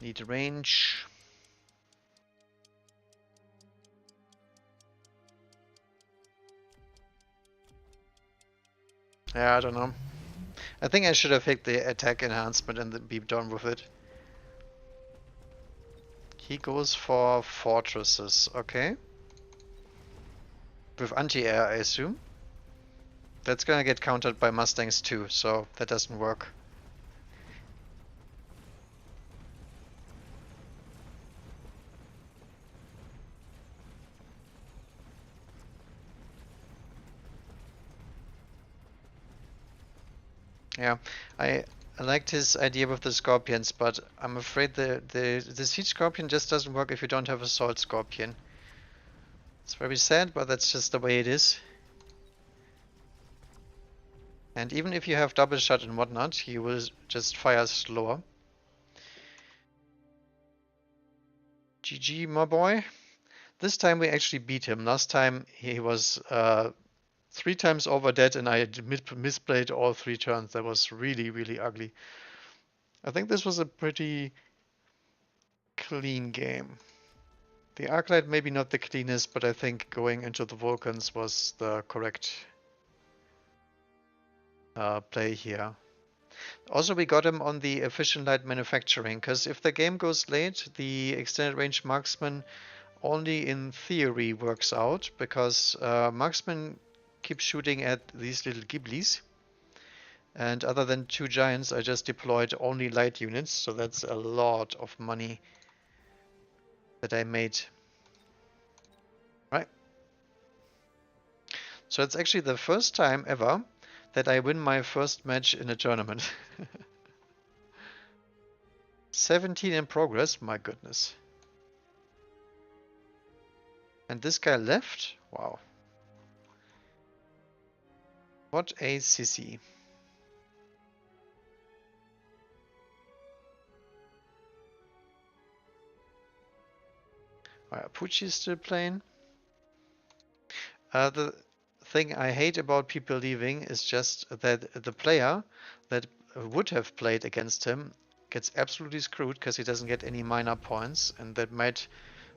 Need range. Yeah, I don't know. I think I should have picked the attack enhancement and then be done with it. He goes for fortresses, okay. With anti-air, I assume. That's gonna get countered by Mustangs too, so that doesn't work. Yeah, I liked his idea with the scorpions, but I'm afraid the siege scorpion just doesn't work if you don't have a assault scorpion. It's very sad, but that's just the way it is. And even if you have double shot and whatnot, he will just fire slower. GG, my boy. This time we actually beat him. Last time he was 3 times over dead and I misplayed all 3 turns. That was really, really ugly. I think this was a pretty clean game. The Arclight maybe not the cleanest, but I think going into the Vulcans was the correct play here. Also, we got him on the efficient light manufacturing, because if the game goes late, the extended range marksman only in theory works out, because marksman keep shooting at these little Ghiblis. And other than 2 giants, I just deployed only light units, so that's a lot of money that I made. Right. So it's actually the first time ever that I win my first match in a tournament. 17 in progress, my goodness. And this guy left? Wow. What a sissy. Alright, Pucci is still playing. The thing I hate about people leaving is just that the player that would have played against him gets absolutely screwed because he doesn't get any minor points, and that might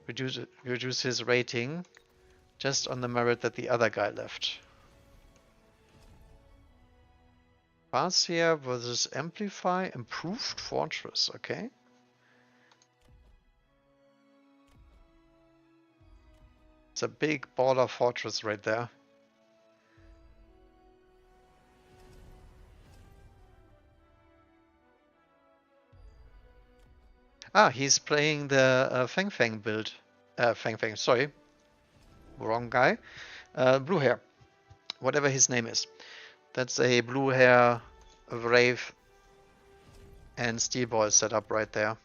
reduce his rating just on the merit that the other guy left. Barcia versus Amplify, improved fortress, okay. It's a big baller fortress right there. Ah, he's playing the Feng Feng build. Feng Feng, sorry. Wrong guy. Blue hair. Whatever his name is. That's a blue hair Wraith and Steelballs setup right there.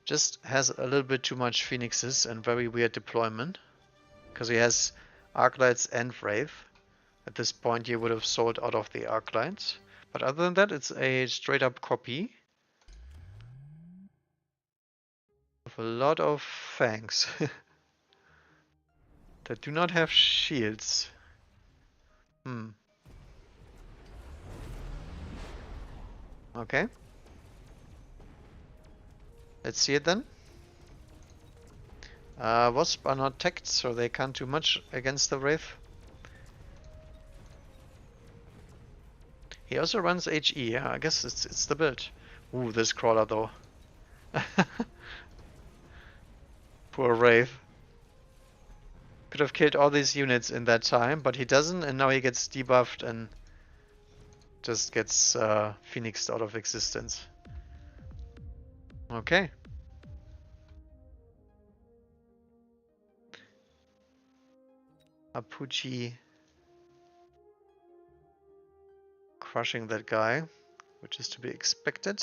Just has a little bit too much Phoenixes and very weird deployment. Because he has Arclights and Wraith. At this point you would have sold out of the Arclights. But other than that, it's a straight up copy. With a lot of fangs. that do not have shields. Okay. Let's see it then. Wasp are not teched, so they can't do much against the Wraith. He also runs HE, yeah, I guess it's the build. Ooh, this crawler though. Poor Wraith. Could have killed all these units in that time, but he doesn't, and now he gets debuffed and just gets phoenixed out of existence. Okay. Apuchi crushing that guy, which is to be expected.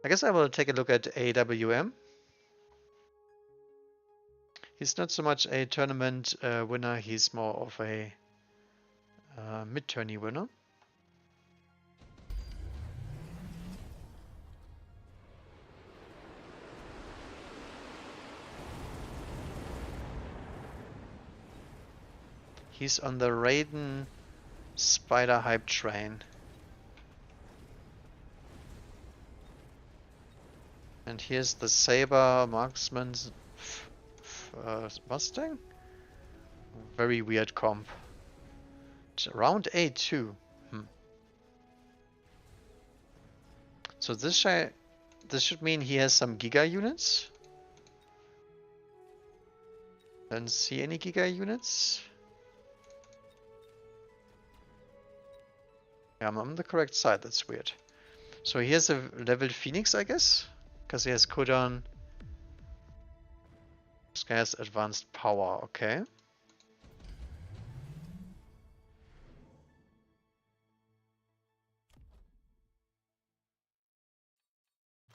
I guess I will take a look at AWM. He's not so much a tournament winner, he's more of a mid-tourney winner. He's on the Raiden Spider hype train. And here's the Saber Marksman's Mustang? Very weird comp. It's round A2. So this should mean he has some Giga units. Don't see any Giga units. Yeah, I'm on the correct side, that's weird. So he has a leveled Phoenix, I guess? Because he has cooldown. This guy has advanced power, okay.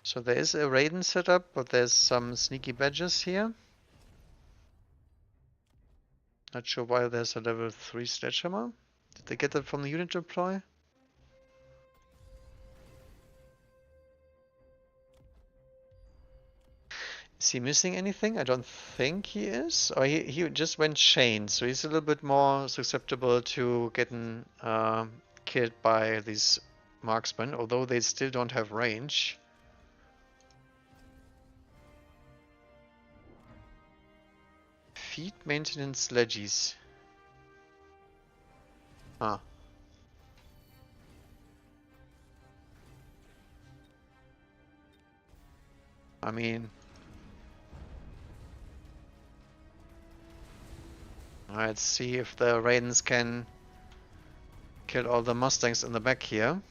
So there is a Raiden setup, but there's some sneaky badges here. Not sure why there's a level 3 Sledgehammer. Did they get that from the unit deploy? Is he missing anything? I don't think he is. Or he just went chain, so he's a little bit more susceptible to getting killed by these marksmen, although they still don't have range. Feed maintenance Sledges. Huh. I mean... Let's see if the Raidens can kill all the Mustangs in the back here.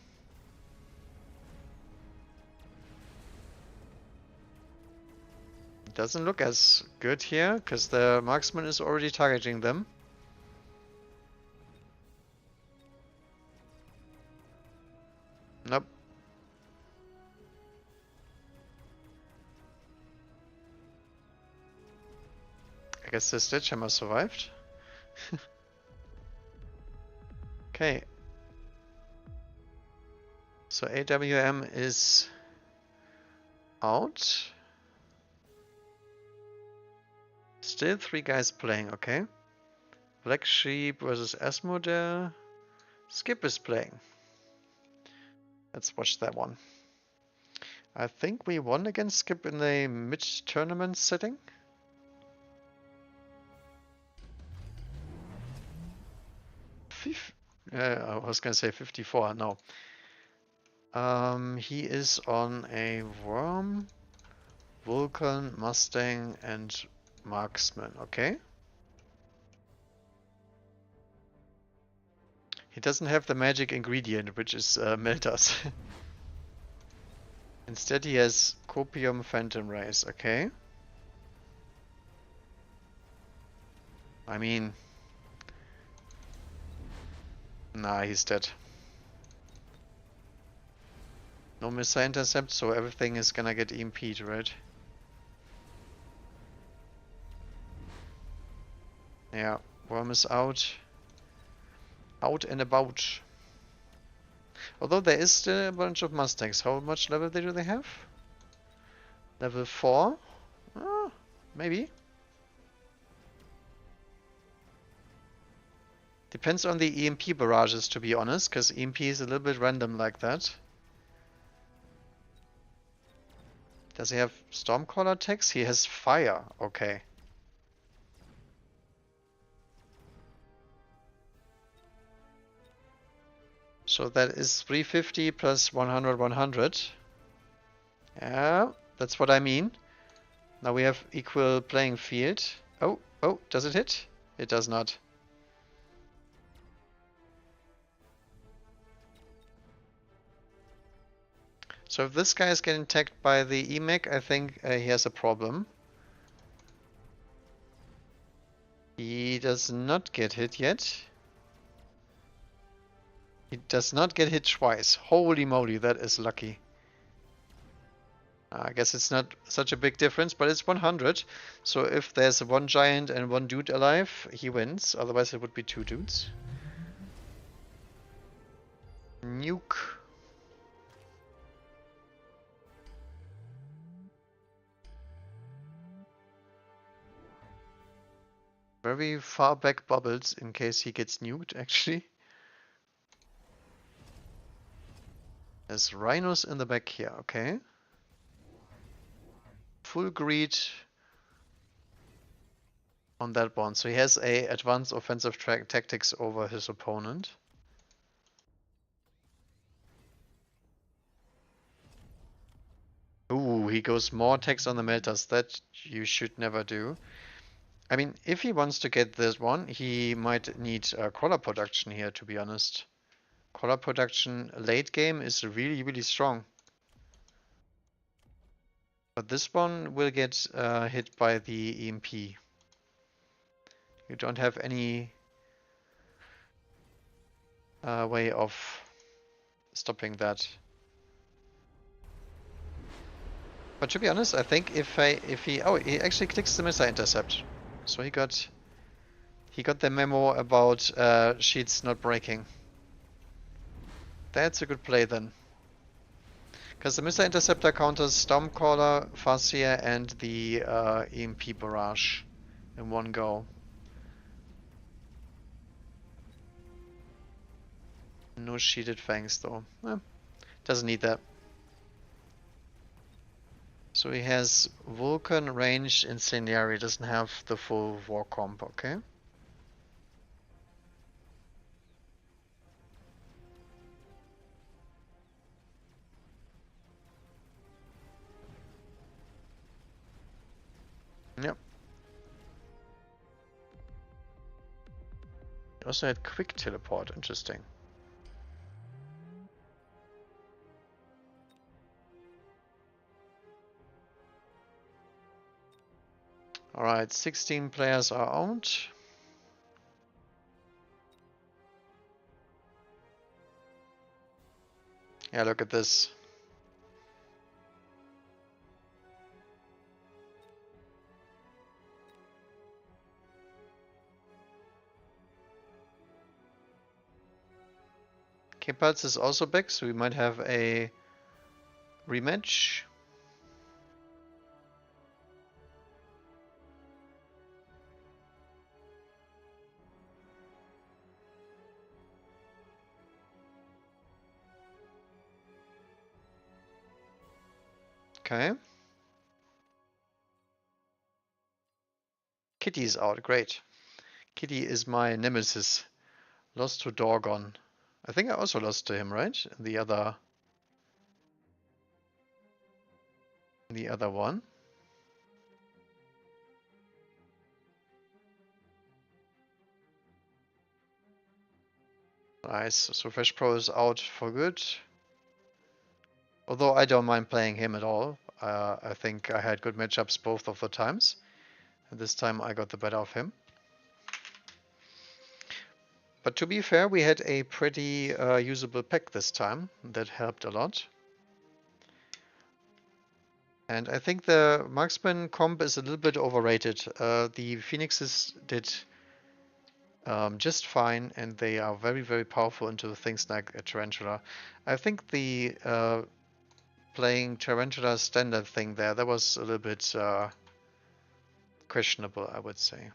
It doesn't look as good here, because the marksman is already targeting them. Nope. I guess the Sledgehammer survived. Okay. So AWM is out. Still 3 guys playing, okay. Black Sheep versus Asmodee. Skip is playing. Let's watch that one. I think we won against Skip in the mid-tournament setting. I was gonna say 54, no. He is on a Worm, Vulcan, Mustang, and Marksman, okay? He doesn't have the magic ingredient, which is Meltas. Instead he has Copium Phantom Rays, okay? I mean... Nah, he's dead. No missile intercept, so everything is gonna get EMP'd, right? Yeah, Worm is out. Out and about. Although there is still a bunch of Mustangs. How much level do they have? Level 4? Ah, maybe. Depends on the EMP barrages, to be honest, because EMP is a little bit random like that. Does he have Stormcaller attacks? He has fire. Okay. So that is 350 plus 100, 100. Yeah, that's what I mean. Now we have equal playing field. Oh, does it hit? It does not. So if this guy is getting attacked by the EMEC, I think he has a problem. He does not get hit yet. He does not get hit twice. Holy moly, that is lucky. I guess it's not such a big difference, but it's 100. So if there's one giant and one dude alive, he wins. Otherwise it would be two dudes. Nuke. Very far back bubbles in case he gets nuked, actually. There's rhinos in the back here, okay. Full greed on that one. So he has a advanced offensive tactics over his opponent. Ooh, he goes more attacks on the melters. That you should never do. I mean, if he wants to get this one, he might need collar production here, to be honest. Collar production late game is really, really strong. But this one will get hit by the EMP. You don't have any way of stopping that. But to be honest, I think if he actually clicks the missile intercept, so he got the memo about sheets not breaking. That's a good play then. Because the missile interceptor counters Stormcaller, Farseer, and the EMP barrage in one go. No sheeted fangs though. Doesn't need that. So he has Vulcan, range, incendiary, doesn't have the full war comp, okay? Yep. He also had quick teleport, interesting. Alright, 16 players are owned. Yeah, look at this. K-Pulse is also back, so we might have a rematch. Okay. Kitty is out, great. Kitty is my nemesis. Lost to Dorgon. I think I also lost to him, right? The other one. Nice. So Fresh Pro is out for good. Although I don't mind playing him at all. I think I had good matchups both of the times. And this time I got the better of him. But to be fair, we had a pretty usable pack this time. That helped a lot. And I think the Marksman comp is a little bit overrated. The Phoenixes did just fine, and they are very, very powerful into things like a Tarantula. I think the playing Tarantula standard thing there, that was a little bit questionable, I would say.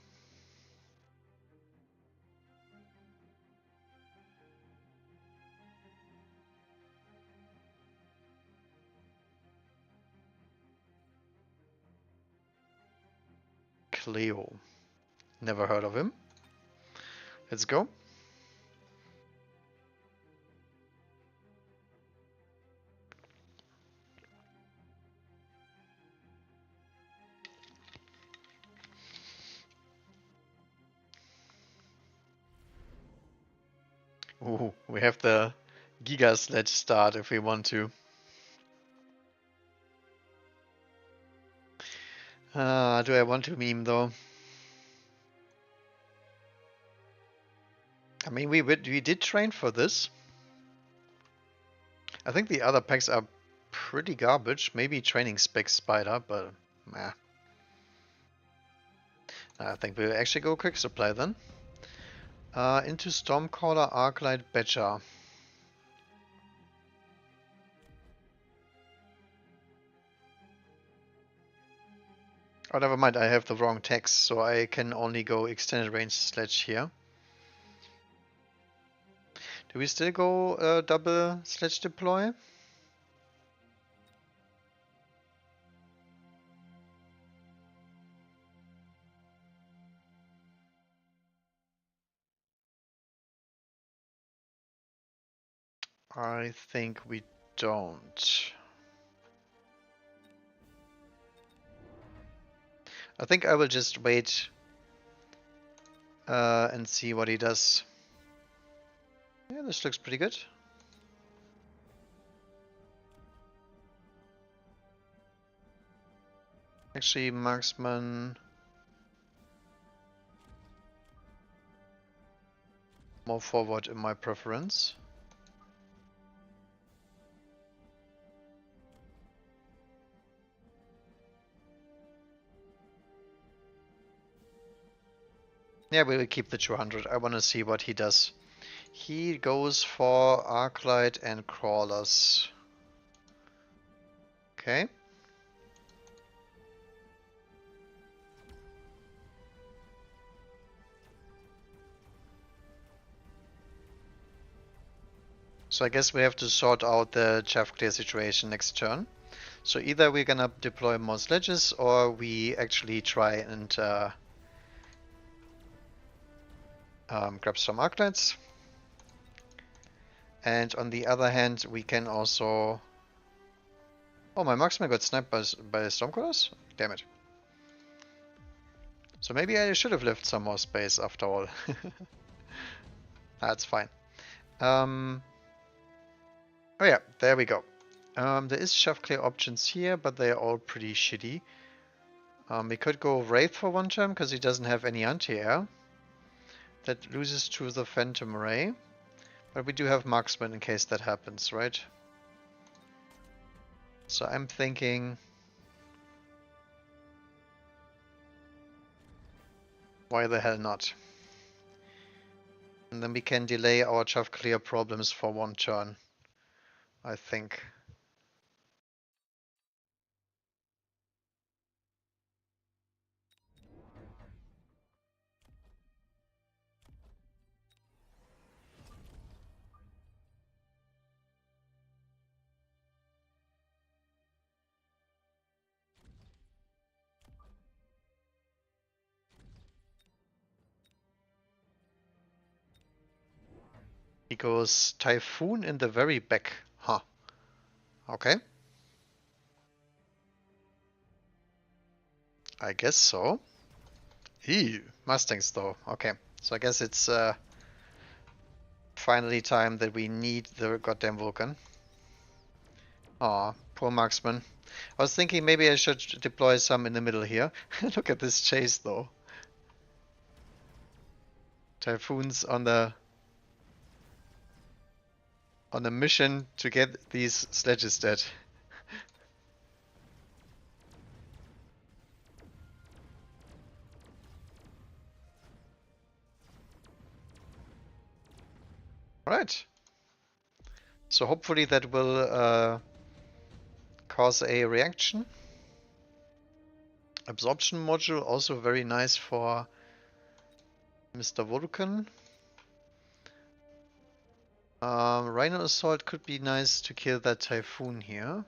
Cleo. Never heard of him. Let's go. Ooh, we have the Giga Sledge start if we want to. Do I want to meme though? I mean, we did train for this. I think the other packs are pretty garbage. Maybe Training Spec Spider, but meh. I think we'll actually go Quick Supply then. Into Stormcaller, Arclight, Badger. Oh, never mind, I have the wrong text, so I can only go Extended Range Sledge here. Do we still go double Sledge Deploy? I think we don't. I think I will just wait and see what he does. Yeah, this looks pretty good. Actually, Marksman more forward in my preference. Yeah, we will keep the 200. I want to see what he does. He goes for Arclight and Crawlers. Okay. So I guess we have to sort out the chaff clear situation next turn. So either we're gonna deploy more sledges or we actually try and grab some Arclights. And on the other hand, we can also... Oh, my marksman got sniped by Stormcrawlers? Damn it. So maybe I should have left some more space after all. That's fine. Oh yeah, there we go. There is shove clear options here, but they are all pretty shitty. We could go Wraith for one turn, because he doesn't have any anti-air. That loses to the Phantom Ray. But we do have Marksman in case that happens, right? So I'm thinking... Why the hell not? And then we can delay our chaff clear problems for one turn, I think. He goes Typhoon in the very back. Huh. Okay. I guess so. Ew. Mustangs though. Okay. So I guess it's finally time that we need the goddamn Vulcan. Aw, poor marksman. I was thinking maybe I should deploy some in the middle here. Look at this chase though. Typhoons on the mission to get these sledges dead. Alright. So hopefully that will cause a reaction. Absorption module, also very nice for Mr. Vulcan. Rhino Assault could be nice to kill that Typhoon here.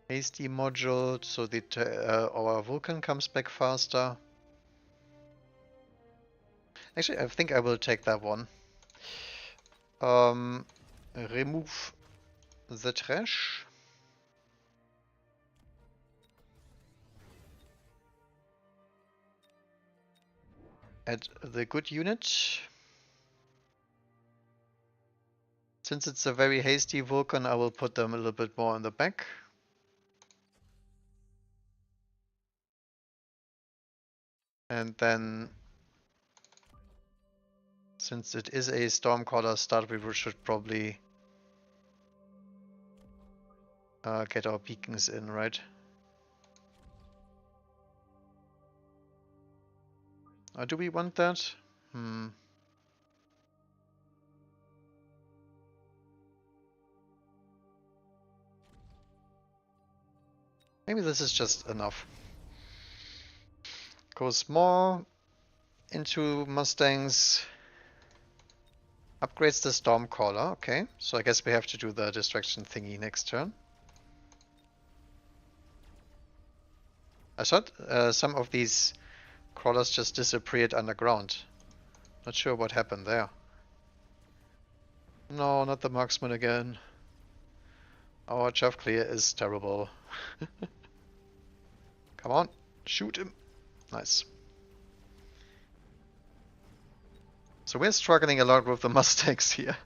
Hasty module, so our Vulcan comes back faster. Actually, I think I will take that one. Remove the trash. Add the good unit. Since it's a very hasty Vulcan, I will put them a little bit more in the back. And then, since it is a Stormcaller start, we should probably get our beacons in, right? Do we want that? Maybe this is just enough. Goes more into Mustangs. Upgrades the Stormcaller. Okay, so I guess we have to do the distraction thingy next turn. I thought some of these crawlers just disappeared underground. Not sure what happened there. No, not the marksman again. Our chaff clear is terrible. Come on, shoot him. Nice. So we're struggling a lot with the Mustangs here.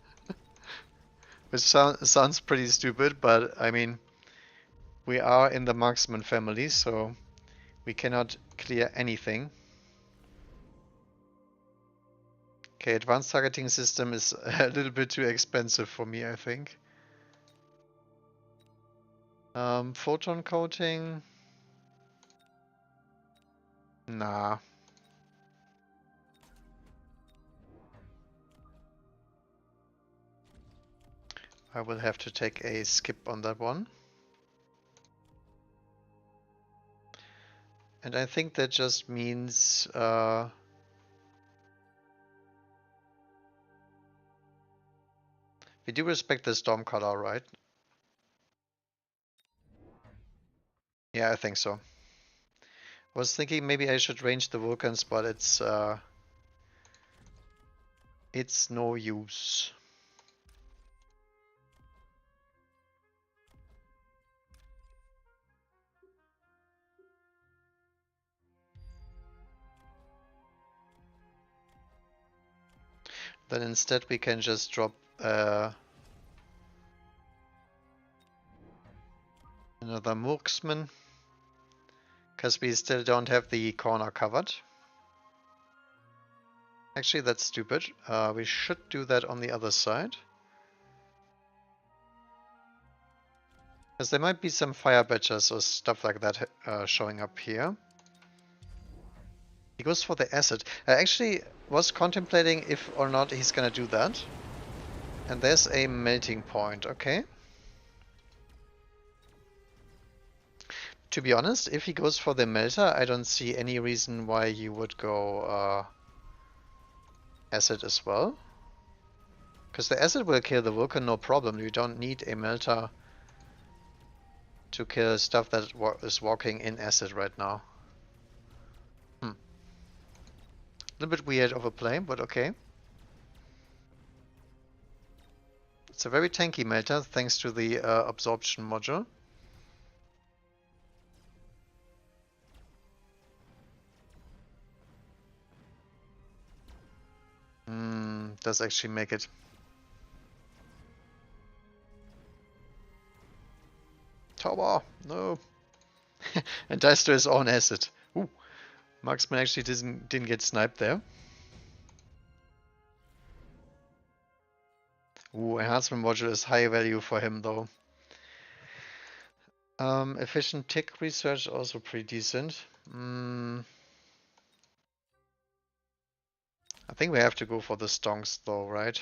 Which sounds pretty stupid, but I mean, we are in the marksman family, so we cannot clear anything. Okay, advanced targeting system is a little bit too expensive for me, I think. Photon coating. Nah. I will have to take a skip on that one. And I think that just means we do respect the Stormcaller, right? Yeah, I think so. I was thinking maybe I should range the Vulcans, but it's no use. Then instead we can just drop another Marksman, because we still don't have the corner covered. Actually, that's stupid. We should do that on the other side. Because there might be some fire badgers or stuff like that showing up here. He goes for the acid. I actually was contemplating if or not he's gonna do that. And there's a melting point, okay. To be honest, if he goes for the melter, I don't see any reason why you would go acid as well. Because the acid will kill the Vulcan, no problem. You don't need a melter to kill stuff that is walking in acid right now. little bit weird of a play, but okay. It's a very tanky melter, thanks to the absorption module. Does actually make it. Tower! No! And dies to his own acid. Ooh. Marksman actually didn't get sniped there. Ooh, enhancement module is high value for him though. Efficient tick research also pretty decent. I think we have to go for the stonks though, right?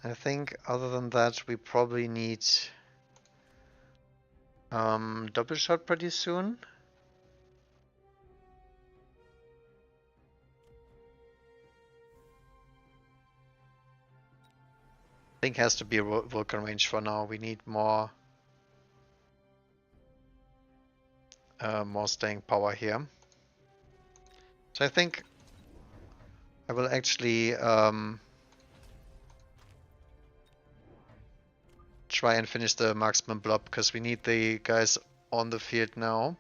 I think other than that we probably need double shot pretty soon. I think has to be a Vulcan range for now. We need more staying power here. So I think I will actually try and finish the marksman blob because we need the guys on the field now,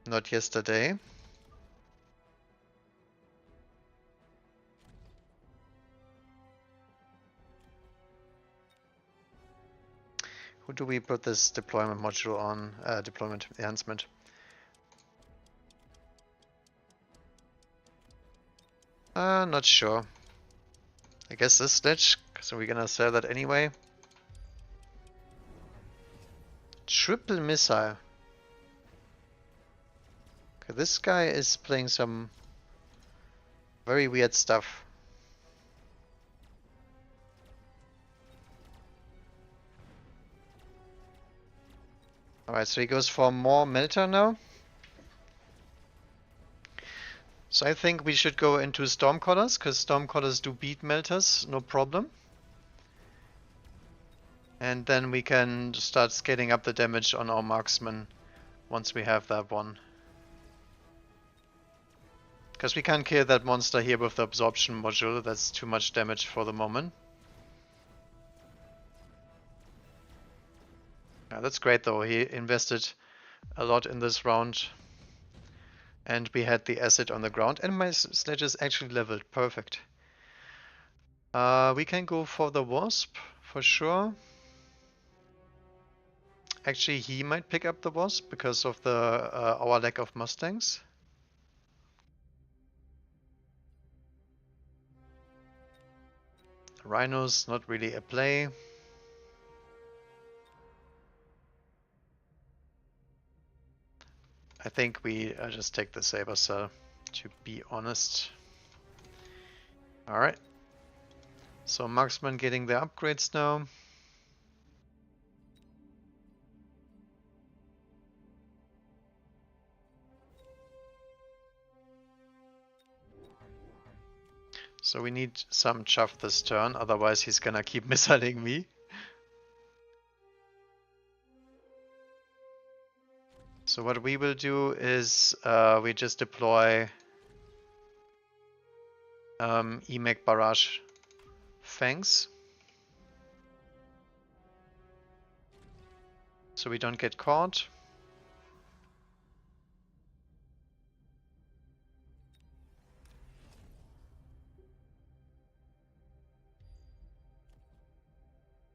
not yesterday. Who do we put this deployment module on? Deployment enhancement. Not sure. I guess this Sledge, so we're gonna sell that anyway. Triple missile. Okay, this guy is playing some very weird stuff. Alright, so he goes for more melter now. So I think we should go into Stormcallers, because Stormcallers do beat melters, no problem. And then we can start scaling up the damage on our marksman once we have that one. Because we can't kill that monster here with the absorption module, that's too much damage for the moment. Yeah, that's great though, he invested a lot in this round. And we had the acid on the ground, and my sledge is actually leveled, perfect. We can go for the wasp, for sure. Actually, he might pick up the wasp because of the our lack of mustangs. Rhino's not really a play. I think we just take the saber cell, to be honest. Alright. So marksman getting the upgrades now. So we need some chuff this turn, otherwise he's gonna keep missiling me. So what we will do is we just deploy EMEC barrage fangs. So we don't get caught.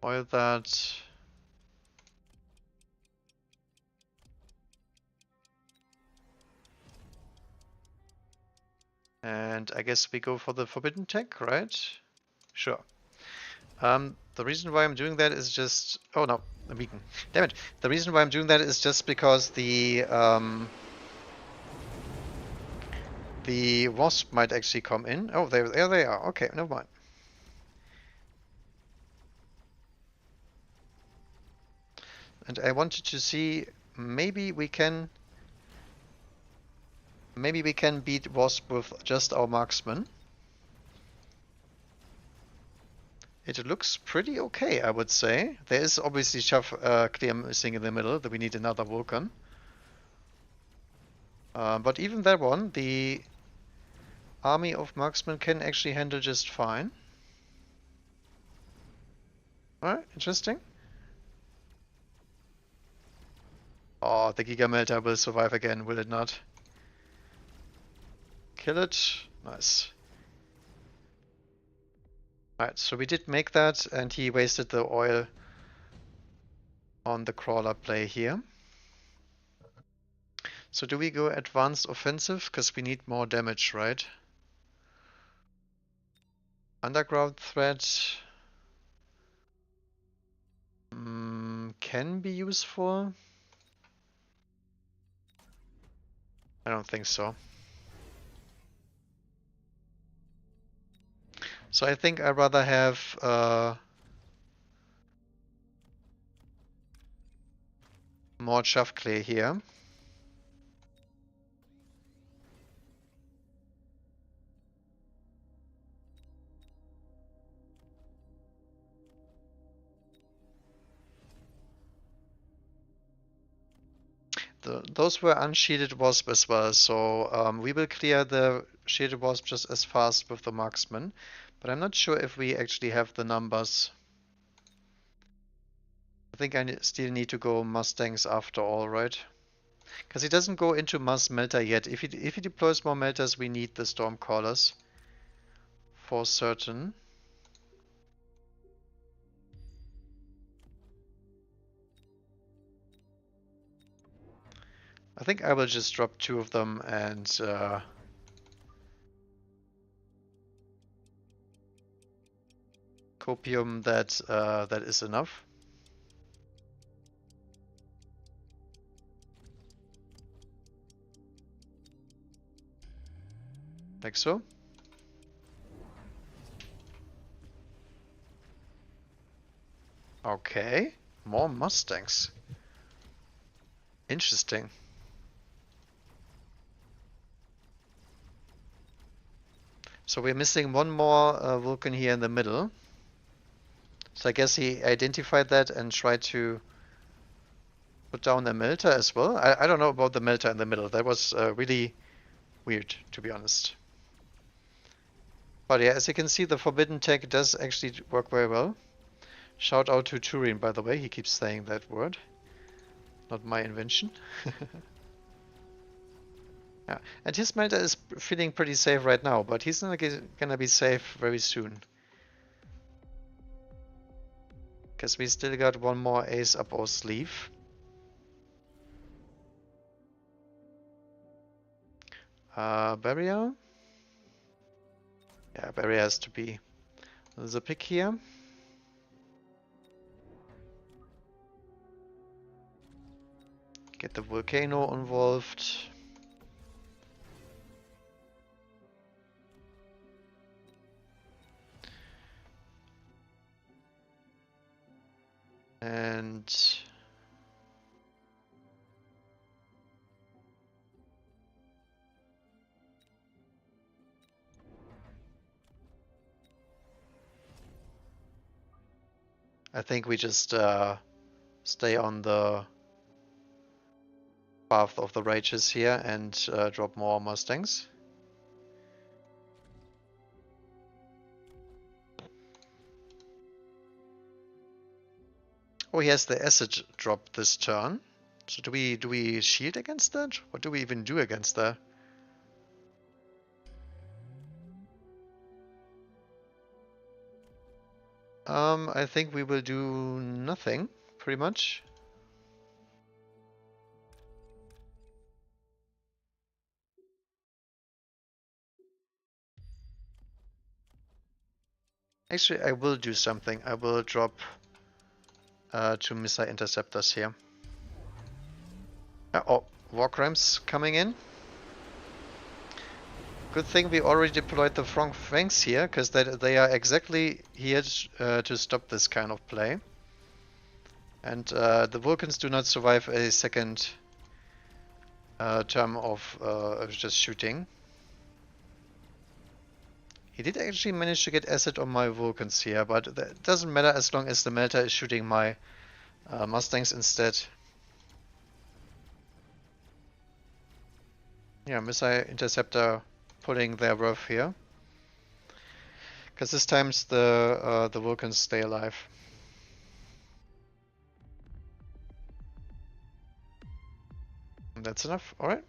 Oil that. And I guess we go for the forbidden tech, right? Sure. The reason why I'm doing that is just... Oh no, a beacon. Damn it. The reason why I'm doing that is just because the wasp might actually come in. Oh, there they are. Okay, never mind. And I wanted to see, maybe we can Maybe we can beat Wasp with just our marksman. It looks pretty okay, I would say. There is obviously Chaff clear missing in the middle, that we need another Vulcan. But even that one, the army of marksmen can actually handle just fine. Alright, interesting. Oh, the Giga Melter will survive again, will it not? Kill it. Nice. Alright, so we did make that, and he wasted the oil on the crawler play here. So do we go advanced offensive? Because we need more damage, right? Underground threat can be useful. I don't think so. So I think I'd rather have more chaff clay here. Those were unsheeted wasp as well, so we will clear the shielded wasp just as fast with the marksman. But I'm not sure if we actually have the numbers. I think I still need to go Mustangs after all, right? Because he doesn't go into mass melter yet. If he deploys more melters, we need the Stormcallers for certain. I think I will just drop 2 of them and copium that that is enough. Like so. Okay, more Mustangs. Interesting. So we're missing one more Vulcan here in the middle. So I guess he identified that and tried to put down a melter as well. I don't know about the melter in the middle. That was really weird, to be honest. But yeah, as you can see, the Forbidden Tech does actually work very well. Shout out to Turin, by the way. He keeps saying that word. Not my invention. Yeah, and his melter is feeling pretty safe right now, but he's not gonna be safe very soon. Because we still got one more ace up our sleeve. Barrier? Yeah, barrier has to be the pick here. Get the volcano involved. And I think we just stay on the path of the Rages here and drop more Mustangs. Oh, he has the acid drop this turn. So do we shield against that? What do we even do against that? I think we will do nothing, pretty much. Actually, I will do something. I will drop 2 missile interceptors here. Oh, war crimes coming in. Good thing we already deployed the front flanks here, because they are exactly here to stop this kind of play. And the Vulcans do not survive a second term of just shooting. He did actually manage to get acid on my Vulcans here, but that doesn't matter as long as the Melter is shooting my Mustangs instead. Yeah, Missile Interceptor pulling their worth here. Because this times the Vulcans stay alive. And that's enough, alright.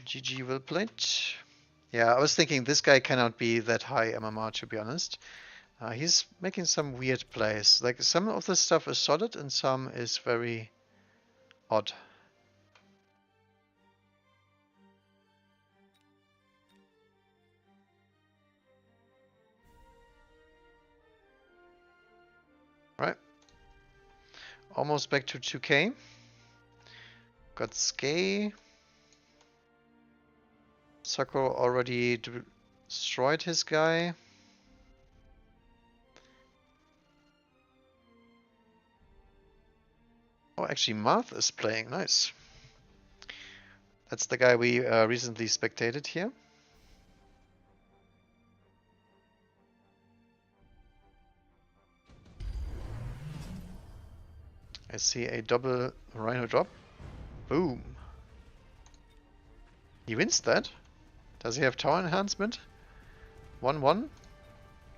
GG well played. Yeah, I was thinking this guy cannot be that high MMR, to be honest. He's making some weird plays. Like, some of the stuff is solid and some is very odd. Right. Almost back to 2k. Got Skay. Sako already destroyed his guy. Oh, actually Marth is playing. Nice. That's the guy we recently spectated here. I see a double Rhino drop. Boom. He wins that. Does he have tower enhancement? 1-1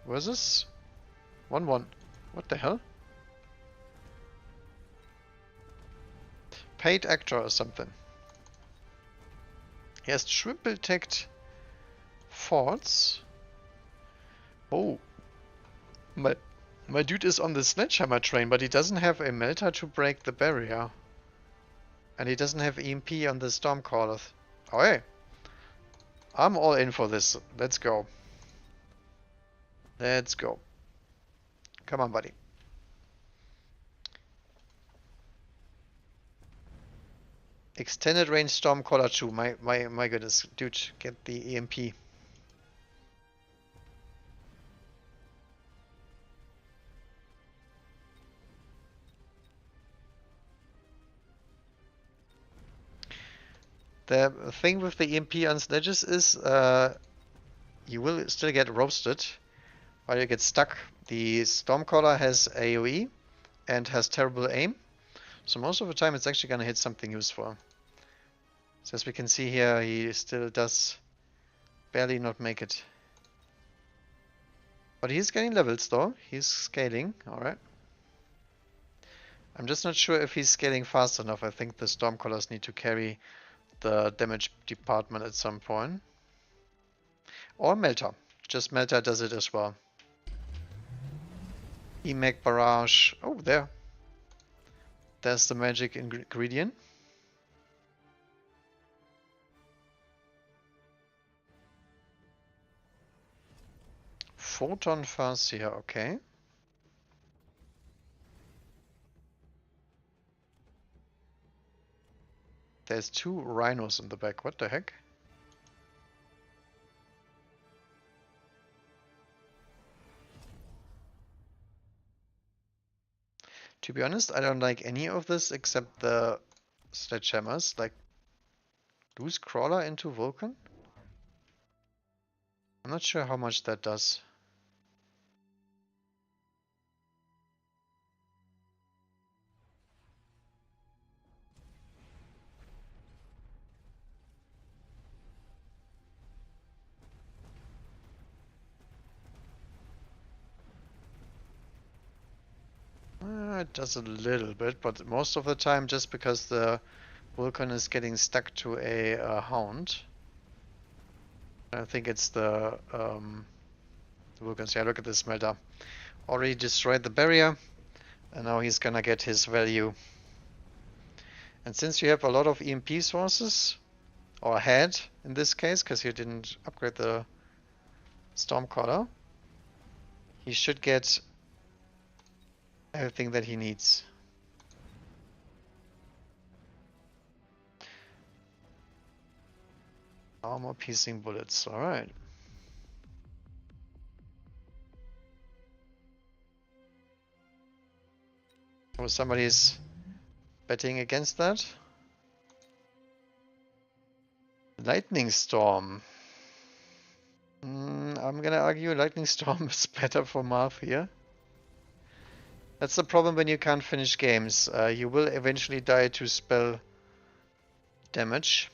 versus 1-1. What the hell? Paid actor or something. He has triple teched forts. Oh. My dude is on the sledgehammer train, but he doesn't have a melter to break the barrier. And he doesn't have EMP on the Stormcaller. Oh hey. I'm all in for this. Let's go. Let's go. Come on, buddy. Extended range Stormcaller 2. My goodness. Dude, get the EMP. The thing with the EMP on Sledges is you will still get roasted while you get stuck. The Stormcaller has AoE and has terrible aim, so most of the time it's actually gonna hit something useful. So as we can see here, he still does barely not make it. But he's getting levels though, he's scaling, alright. I'm just not sure if he's scaling fast enough. I think the Stormcallers need to carry the damage department at some point. Or Melter. Just Melter does it as well. EMAG Barrage. Oh, there. There's the magic ingredient. Photon Fast here, okay. There's 2 rhinos in the back. What the heck? To be honest, I don't like any of this except the sledgehammers. Like, lose Crawler into Vulcan? I'm not sure how much that does. It does a little bit, but most of the time just because the Vulcan is getting stuck to a Hound. I think it's the Vulcans. Yeah, look at this Melter. Already destroyed the barrier, and now he's gonna get his value. And since you have a lot of EMP sources, or had in this case, because you didn't upgrade the Stormcaller, he should get everything that he needs. Armor piercing bullets, alright. Oh, somebody's betting against that. Lightning Storm. I'm gonna argue Lightning Storm is better for Marth here. That's the problem when you can't finish games. You will eventually die to spell damage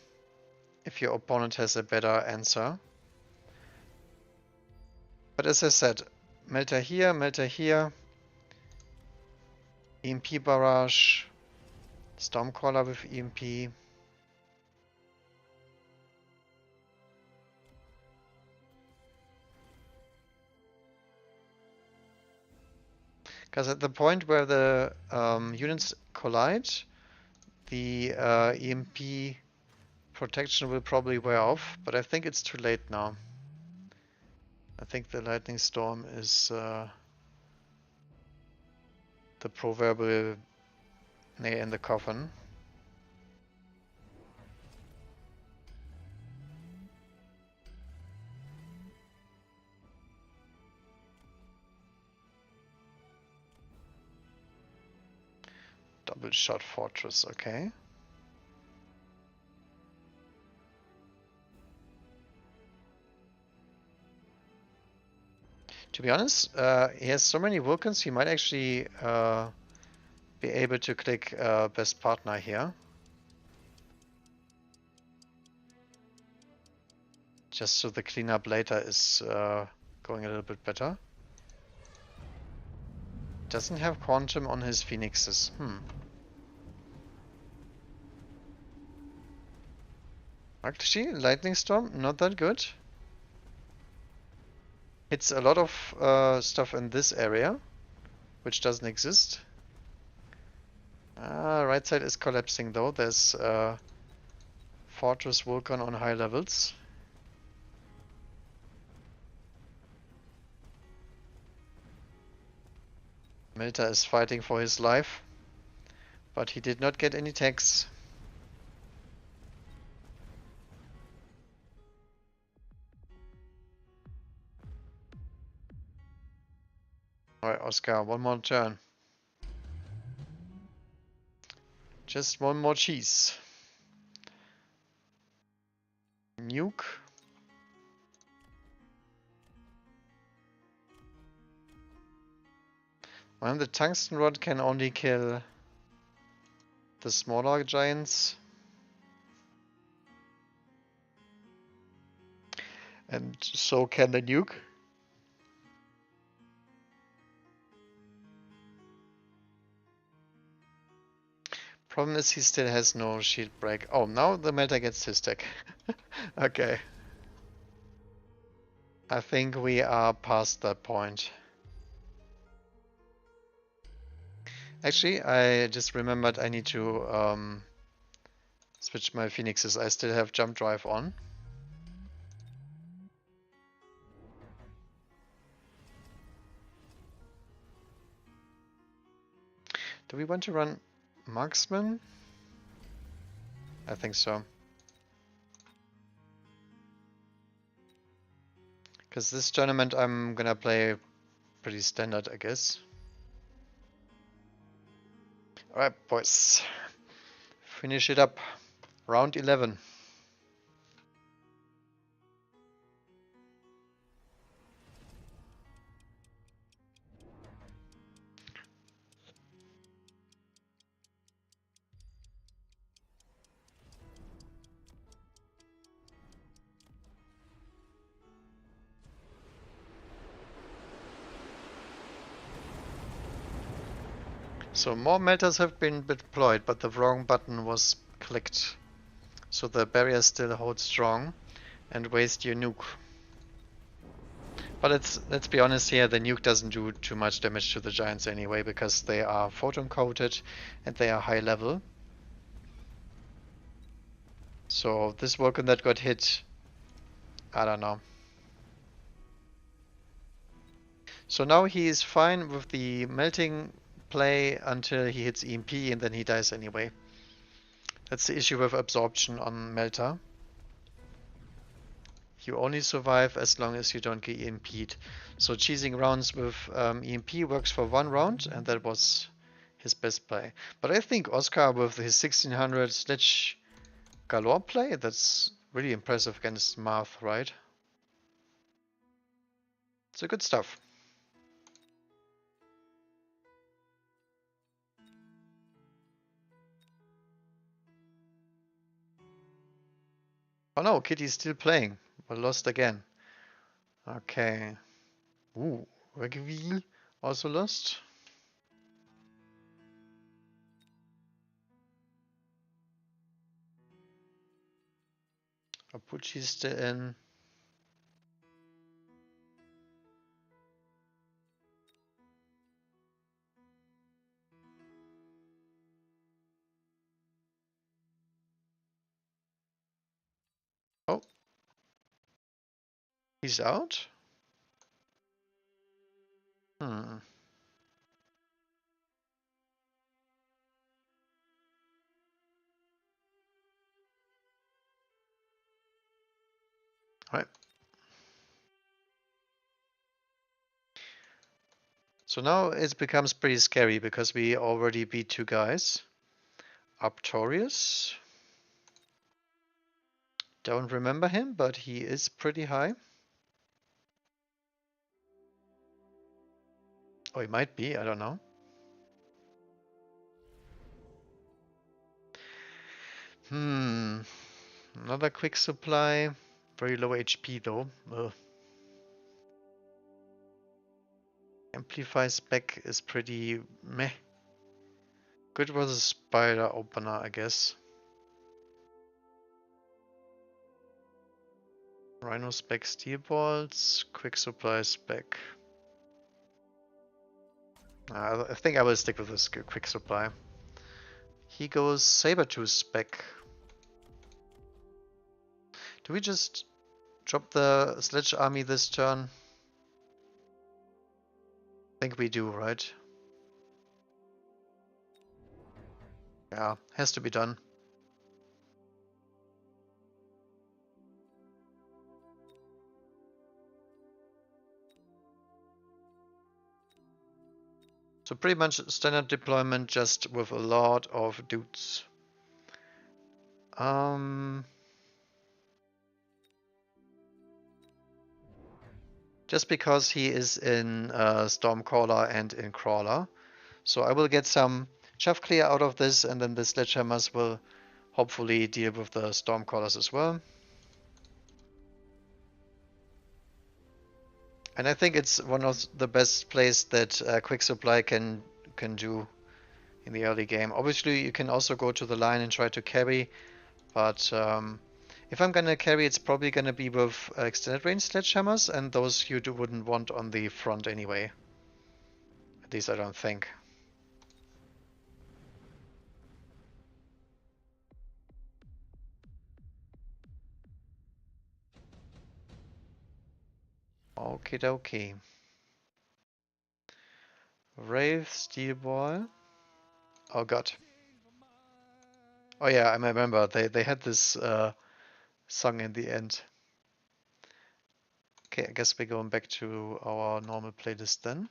if your opponent has a better answer. But as I said, Melter here, EMP Barrage, Stormcaller with EMP. Because at the point where the units collide, the EMP protection will probably wear off, but I think it's too late now. I think the Lightning Storm is the proverbial nail in the coffin. Double shot fortress, okay. To be honest, he has so many Vulcans, he might actually be able to click best partner here. Just so the cleanup later is going a little bit better. Doesn't have quantum on his phoenixes. Actually, Lightning Storm, not that good. Hits a lot of stuff in this area, which doesn't exist. Right side is collapsing though. There's Fortress Vulcan on high levels. Milta is fighting for his life, but he did not get any tags. Alright, Oscar, one more turn. Just one more cheese. Nuke. Well, the tungsten rod can only kill the smaller giants. And so can the nuke. Problem is he still has no shield break. Oh, now the meta gets his tech. Okay. I think we are past that point. Actually, I just remembered I need to switch my phoenixes. I still have jump drive on. Do we want to run marksman? I think so. Because this tournament I'm gonna play pretty standard, I guess. Alright, boys. Finish it up. Round 11. So more melters have been deployed, but the wrong button was clicked. So the barrier still holds strong and waste your nuke. But let's be honest here, the nuke doesn't do too much damage to the giants anyway, because they are photon coated and they are high level. So this Vulcan that got hit, I don't know. So now he is fine with the melting play until he hits EMP and then he dies anyway. That's the issue with absorption on Melta. You only survive as long as you don't get EMP'd. So cheesing rounds with EMP works for one round, and that was his best play. But I think Oscar with his 1600 sledge galore play, that's really impressive against Marth, right? So good stuff. Oh no, Kitty's still playing, but lost again. Okay. Ooh, Reggie also lost. Apuchi's still in. Oh, he's out? Hmm. Alright. So now it becomes pretty scary because we already beat 2 guys. Arctorius. Don't remember him, but he is pretty high. Oh, he might be, I don't know. Another quick supply. Very low HP though. Ugh. Amplify spec is pretty meh. Good was a spider opener, I guess. Rhino spec Steelballs, quick supply spec. I think I will stick with this quick supply. He goes Sabertooth spec. Do we just drop the Sledge army this turn? I think we do, right? Yeah, has to be done. So pretty much standard deployment, just with a lot of dudes. Just because he is in Stormcaller and in Crawler. So I will get some chaff clear out of this, and then the Sledgehammers will hopefully deal with the Stormcallers as well. And I think it's one of the best plays that Quick Supply can do in the early game. Obviously, you can also go to the line and try to carry, but if I'm gonna carry, it's probably gonna be with extended range Sledgehammers, and those you wouldn't want on the front anyway. At least I don't think. Okie dokie. Wraith, Steel Ball. Oh god. Oh yeah, I remember. They had this song in the end. Okay, I guess we're going back to our normal playlist then.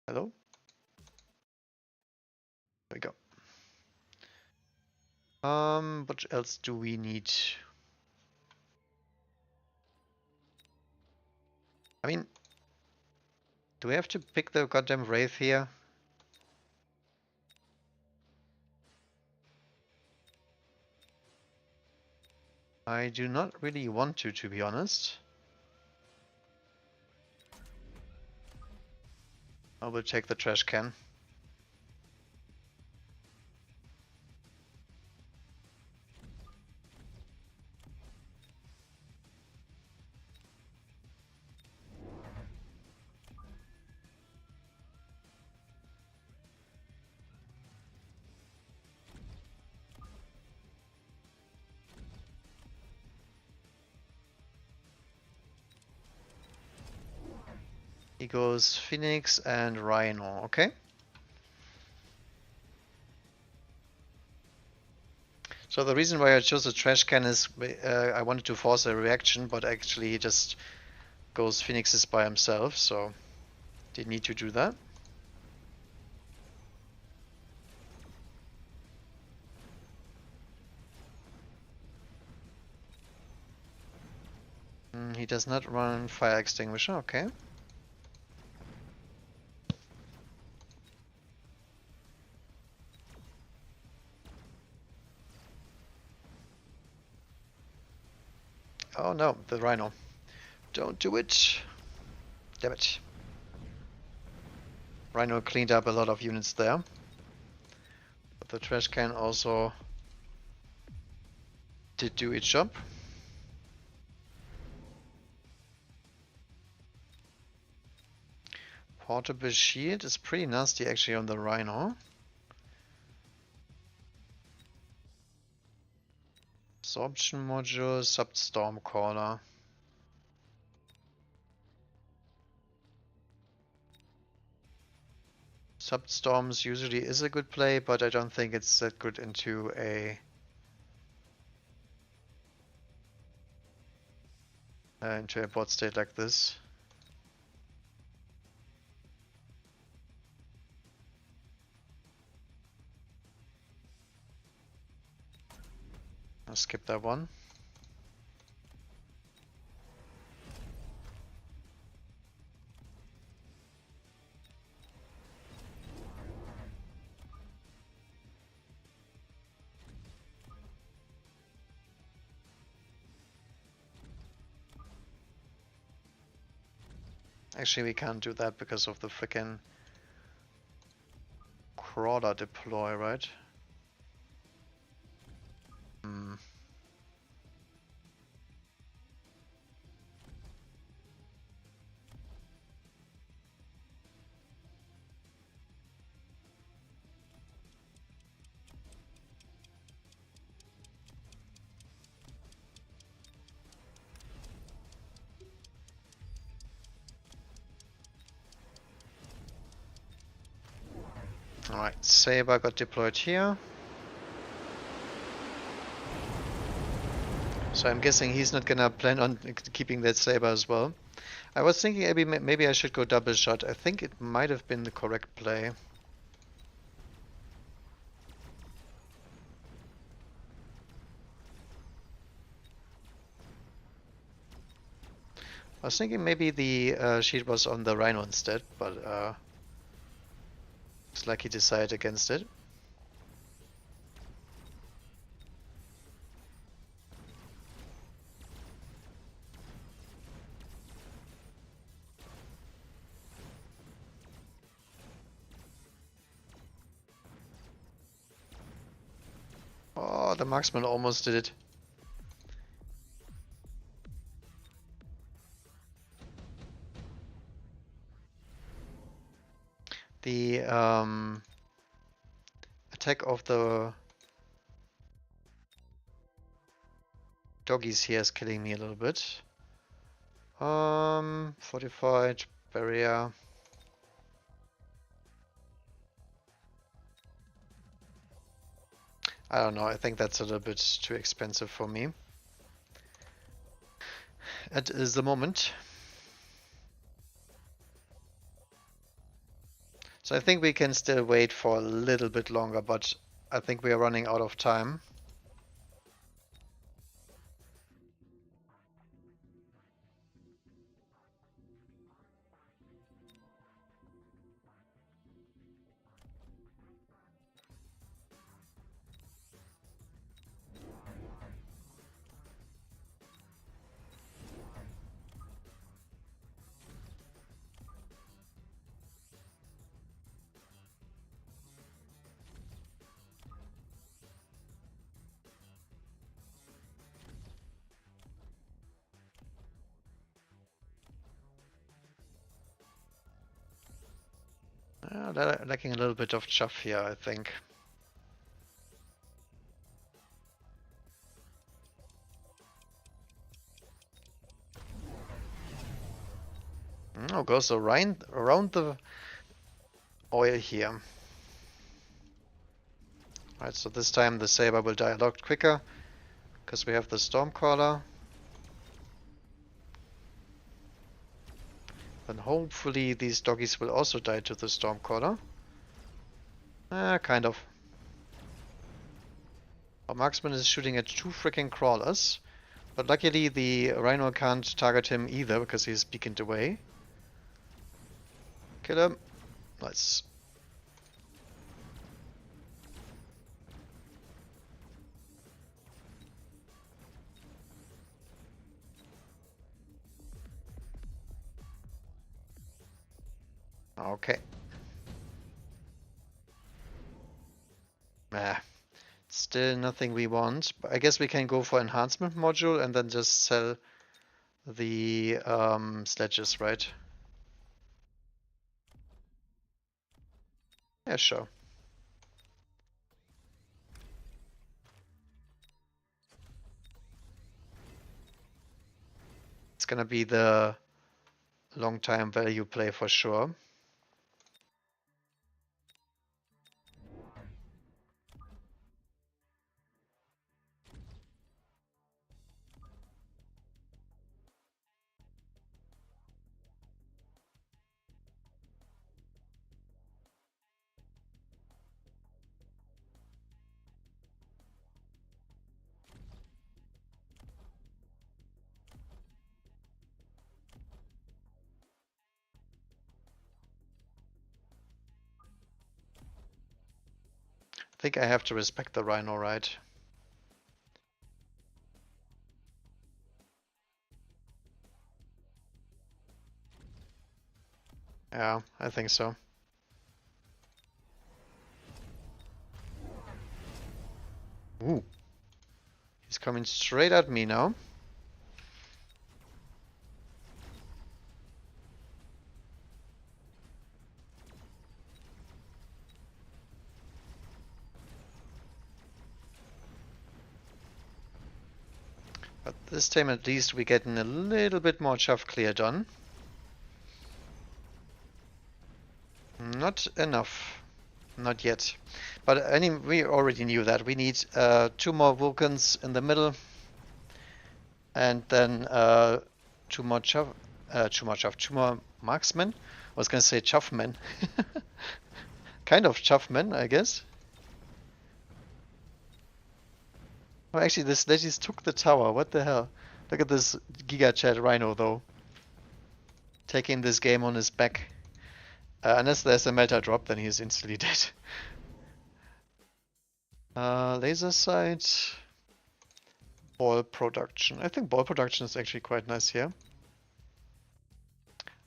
Hello? There we go. What else do we need? I mean, do we have to pick the goddamn Wraith here? I do not really want to be honest. I will take the trash can. He goes Phoenix and Rhino, okay? So the reason why I chose the trash can is I wanted to force a reaction, but actually he just goes Phoenixes by himself, so Did need to do that. He does not run fire extinguisher, okay. Oh no, the rhino. Don't do it. Damn it. Rhino cleaned up a lot of units there. But the trash can also did do its job. Portable shield is pretty nasty actually on the rhino. Absorption module, Storm caller. Storms usually is a good play, but I don't think it's that good into a board state like this. I'll skip that one. Actually, we can't do that because of the frickin' crawler deploy, right? Alright, Saber got deployed here. So I'm guessing he's not gonna plan on keeping that Saber as well. I was thinking maybe I should go double shot. I think it might have been the correct play. I was thinking maybe the shield was on the Rhino instead, but looks like he decided against it. Oh, the marksman almost did it. The attack of the doggies here is killing me a little bit. Fortified barrier. I don't know, I think that's a little bit too expensive for me at the moment. So I think we can still wait for a little bit longer, but I think we are running out of time. Lacking a little bit of chuff here, I think. Oh, goes around the oil here. Alright, so this time the Saber will die a lot quicker, because we have the Stormcaller. Then hopefully these doggies will also die to the Stormcaller. Kind of. Our marksman is shooting at 2 freaking crawlers. But luckily the Rhino can't target him either because he's beaconed away. Kill him. Nice. Okay. Still nothing we want. But I guess we can go for enhancement module and then just sell the sledges, right? Yeah, sure. It's gonna be the long-time value play for sure. I think I have to respect the Rhino, right? Yeah, I think so. Ooh. He's coming straight at me now. But this time at least we're getting a little bit more chaff clear done. Not enough. Not yet. But anyway, we already knew that. We need 2 more Vulcans in the middle. And then 2 more chaff... 2 more marksmen. I was gonna say chaffmen. Kind of chaffmen, I guess. Oh, actually, the Sledges took the tower. What the hell? Look at this Giga Chat Rhino, though. Taking this game on his back. Unless there's a meta drop, then he's instantly dead. Laser sight. Ball production. I think ball production is actually quite nice here.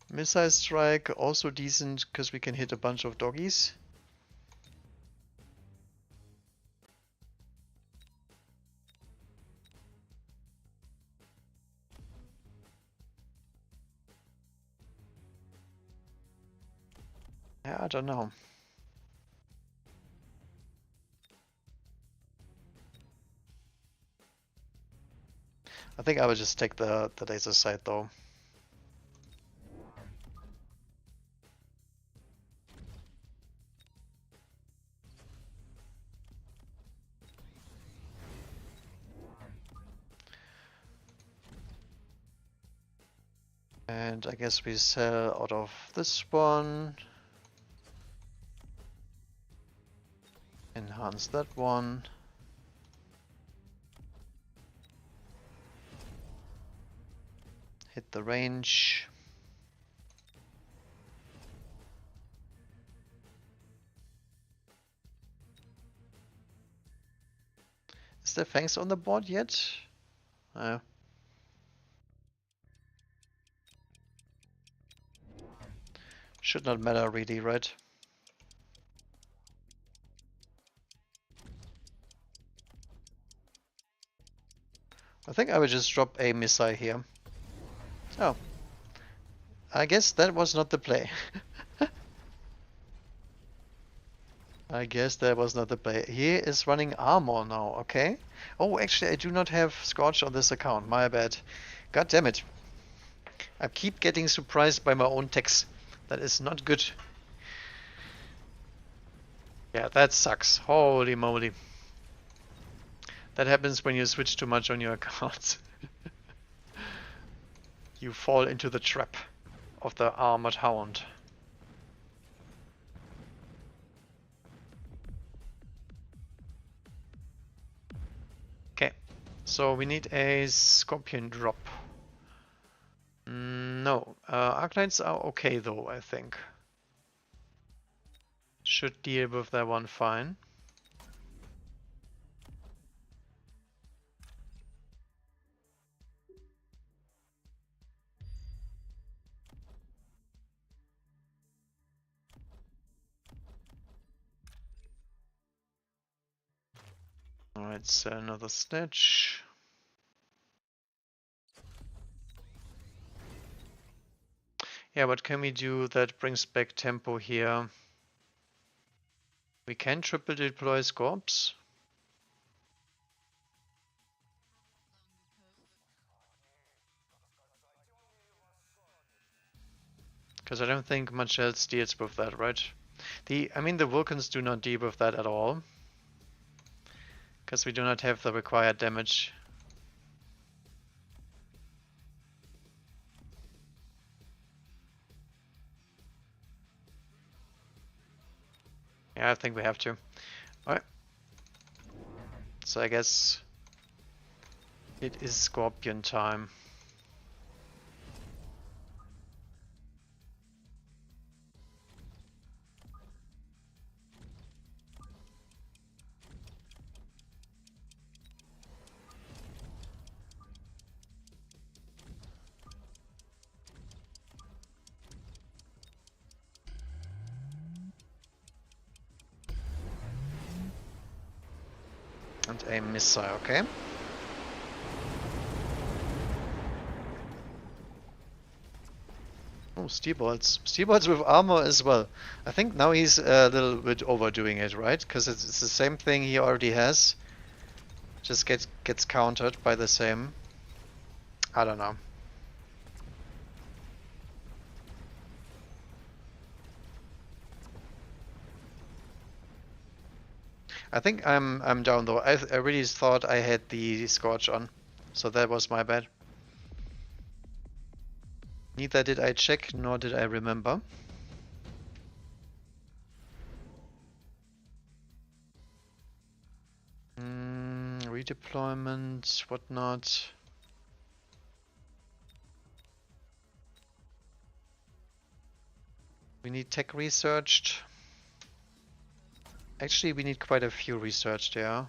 Missile strike, also decent, because we can hit a bunch of doggies. Yeah, I don't know. I think I will just take the laser sight though. And I guess we sell out of this one. Enhance that one. Hit the range. Is there Fangs on the board yet? Should not matter really, right? I think I will just drop a missile here. Oh. I guess that was not the play. I guess that was not the play. He is running armor now, okay. Oh, actually I do not have Scorch on this account, my bad. God damn it. I keep getting surprised by my own text. That is not good. Yeah, that sucks. Holy moly. That happens when you switch too much on your account. You fall into the trap. of the armored hound. Okay, so we need a scorpion drop. No, Arclights are okay though, I think. Should deal with that one fine. Alright, so another Sledge. Yeah, what can we do that brings back tempo here? We can triple deploy Scorps. Because I don't think much else deals with that, right? I mean, the Vulcans do not deal with that at all. Because we do not have the required damage. Yeah, I think we have to. Alright. So I guess it is Scorpion time. And a missile, okay. Oh, Steelballs. Steelballs with armor as well. I think now he's a little bit overdoing it, right? Because it's the same thing he already has. Just gets countered by the same. I don't know. I think I'm down though. I really thought I had the Scorch on, so that was my bad. Neither did I check, nor did I remember. Redeployment, whatnot. We need tech researched. Actually, we need quite a few researched, yeah.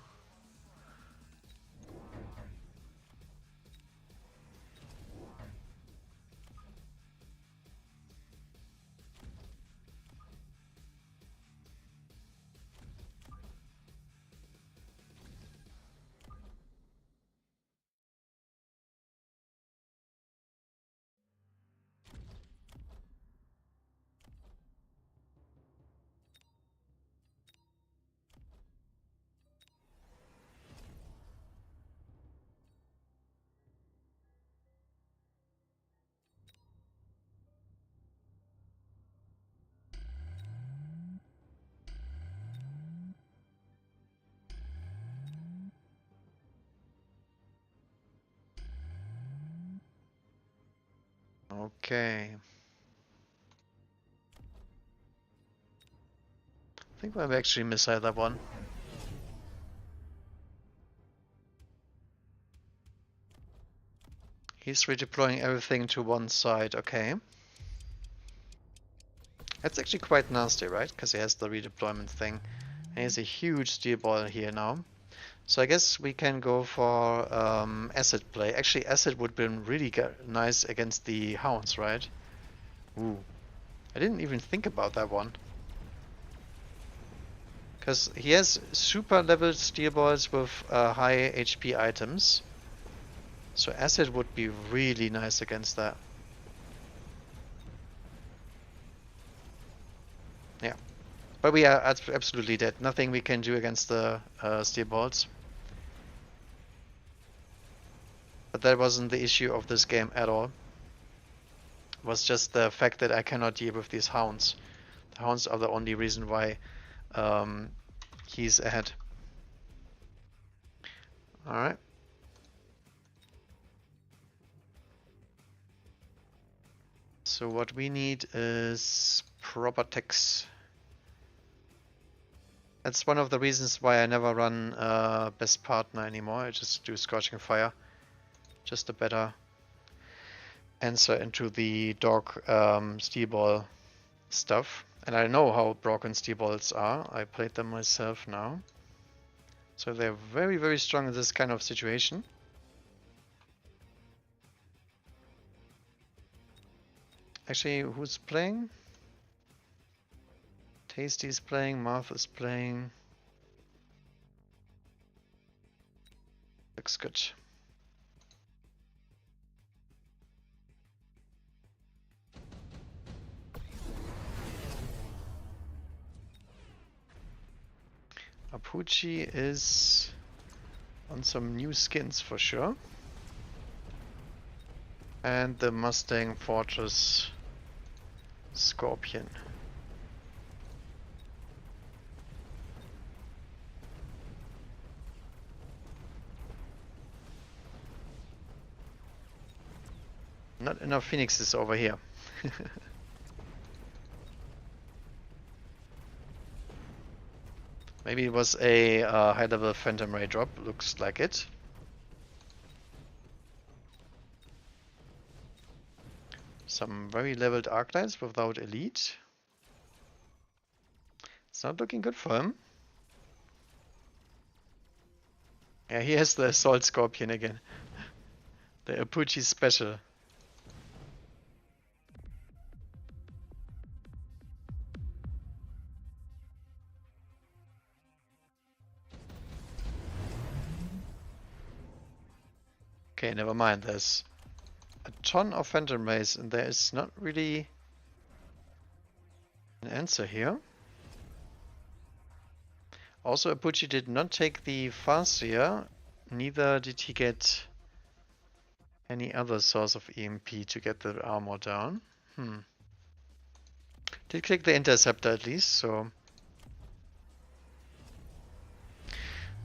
Okay. I think I've actually missed that one. He's redeploying everything to one side, okay. That's actually quite nasty, right? Because he has the redeployment thing. And he has a huge steel ball here now. So I guess we can go for acid play. Actually, acid would have been really nice against the hounds, right? Ooh. I didn't even think about that one. Because he has super leveled steel balls with high HP items. So acid would be really nice against that. Yeah. But we are absolutely dead. Nothing we can do against the steel balls. But that wasn't the issue of this game at all. It was just the fact that I cannot deal with these hounds. The hounds are the only reason why he's ahead. Alright. So what we need is proper techs. That's one of the reasons why I never run Best Partner anymore. I just do Scorching Fire. Just a better answer into the dog Steelball stuff. And I know how broken Steelballs are. I played them myself now. So they're very, very strong in this kind of situation. Actually, who's playing? Tasty's playing, Martha's playing. Looks good. Apucci is on some new skins for sure. And the Mustang Fortress Scorpion. Not enough phoenixes over here. Maybe it was a high-level Phantom Ray drop, looks like it. Some very leveled Arclights without Elite. It's not looking good for him. Yeah, he has the Assault Scorpion again. The Apucci special. Okay, never mind. There's a ton of Phantom Rays and there is not really an answer here. Also, Apucci did not take the Farseer, neither did he get any other source of EMP to get the armor down. Did click the Interceptor at least, so...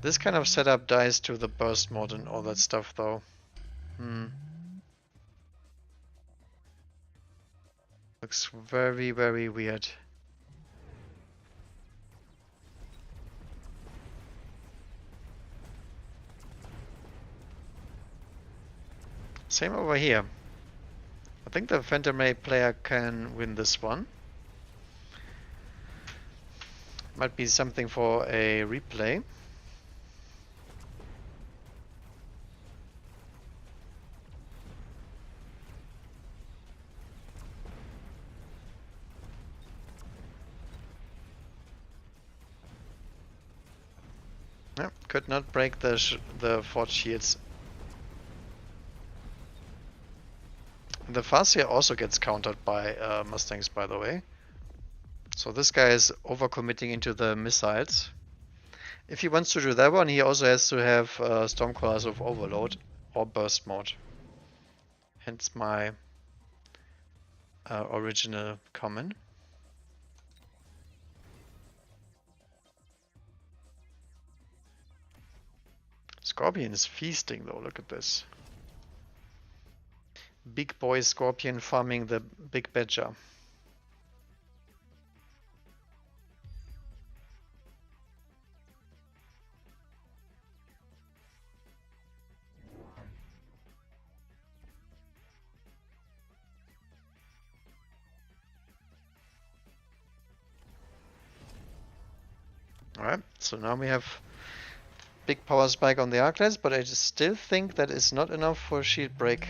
This kind of setup dies to the burst mode and all that stuff though. Looks very, very weird. Same over here. I think the Phantom Ray player can win this one. Might be something for a replay. Yeah, could not break the Forge Shields. The Farseer also gets countered by Mustangs, by the way. So this guy is overcommitting into the missiles. If he wants to do that one, he also has to have Stormcrawlers of Overload or Burst Mode. Hence my original comment. Scorpion is feasting though, look at this. Big boy Scorpion farming the big badger. Alright, so now we have big power spike on the Arclights, but I still think that is not enough for shield break.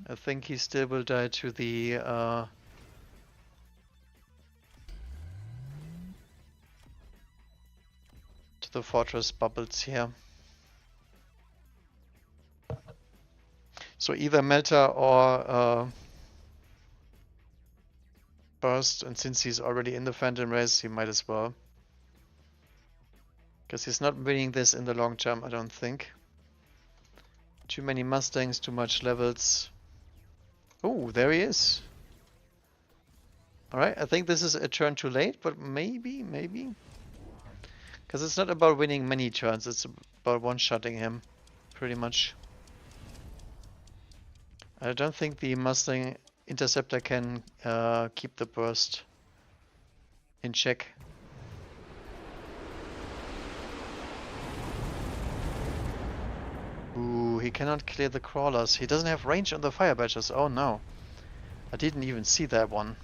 I think he still will die to the fortress bubbles here. So either Melter or Burst, and since he's already in the Phantom Race, he might as well. Because he's not winning this in the long term, I don't think. Too many Mustangs, too much levels. Oh, there he is. Alright, I think this is a turn too late, but maybe. Because it's not about winning many turns, it's about one-shotting him, pretty much. I don't think the Mustang interceptor can keep the burst in check. Ooh, he cannot clear the crawlers. He doesn't have range on the fire badgers. Oh no. I didn't even see that one.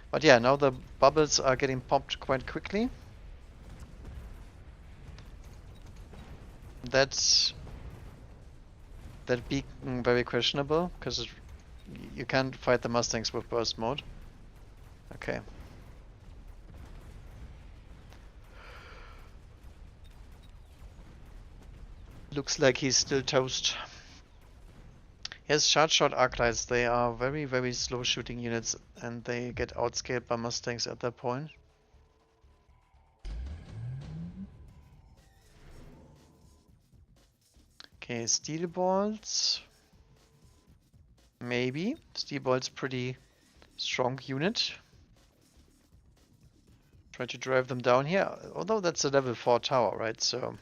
But yeah, now the bubbles are getting popped quite quickly. That's that beacon very questionable, because you can't fight the Mustangs with burst mode. Okay. Looks like he's still toast. Yes, charge shot arclights, they are very, very slow shooting units and they get outscaled by Mustangs at that point. Okay, Steelballs. Maybe. Steelballs pretty strong unit. Try to drive them down here, although that's a level 4 tower, right? So,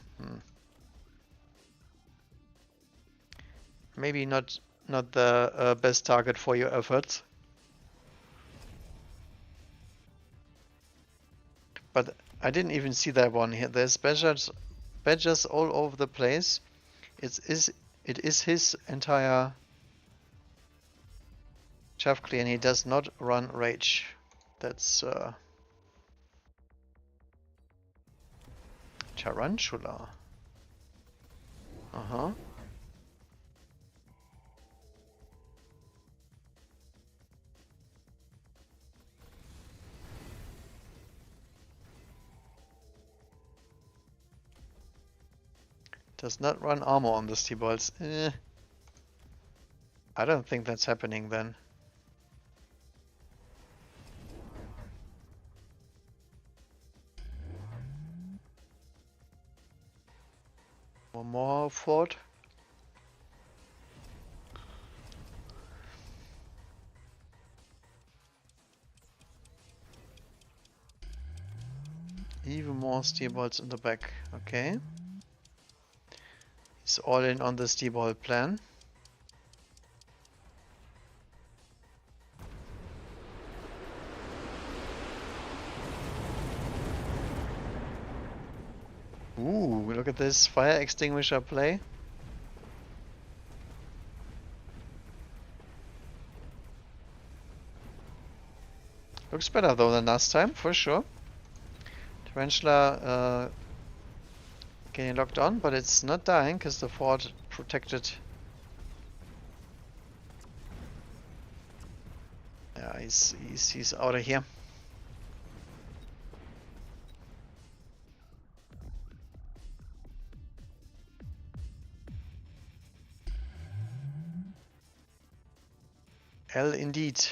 maybe not the best target for your efforts. But I didn't even see that one here. There's badgers all over the place. It is his entire chaff clear, and he does not run rage. That's tarantula. Uh-huh. Does not run armor on the Steelballs. I don't think that's happening then. One more fort. Even more Steelballs in the back. Okay. He's all in on the Steelball plan. Ooh, look at this fire extinguisher play. Looks better though than last time, for sure. Tarantula getting locked on, but it's not dying because the fort protected. Yeah, he's out of here. Hell indeed.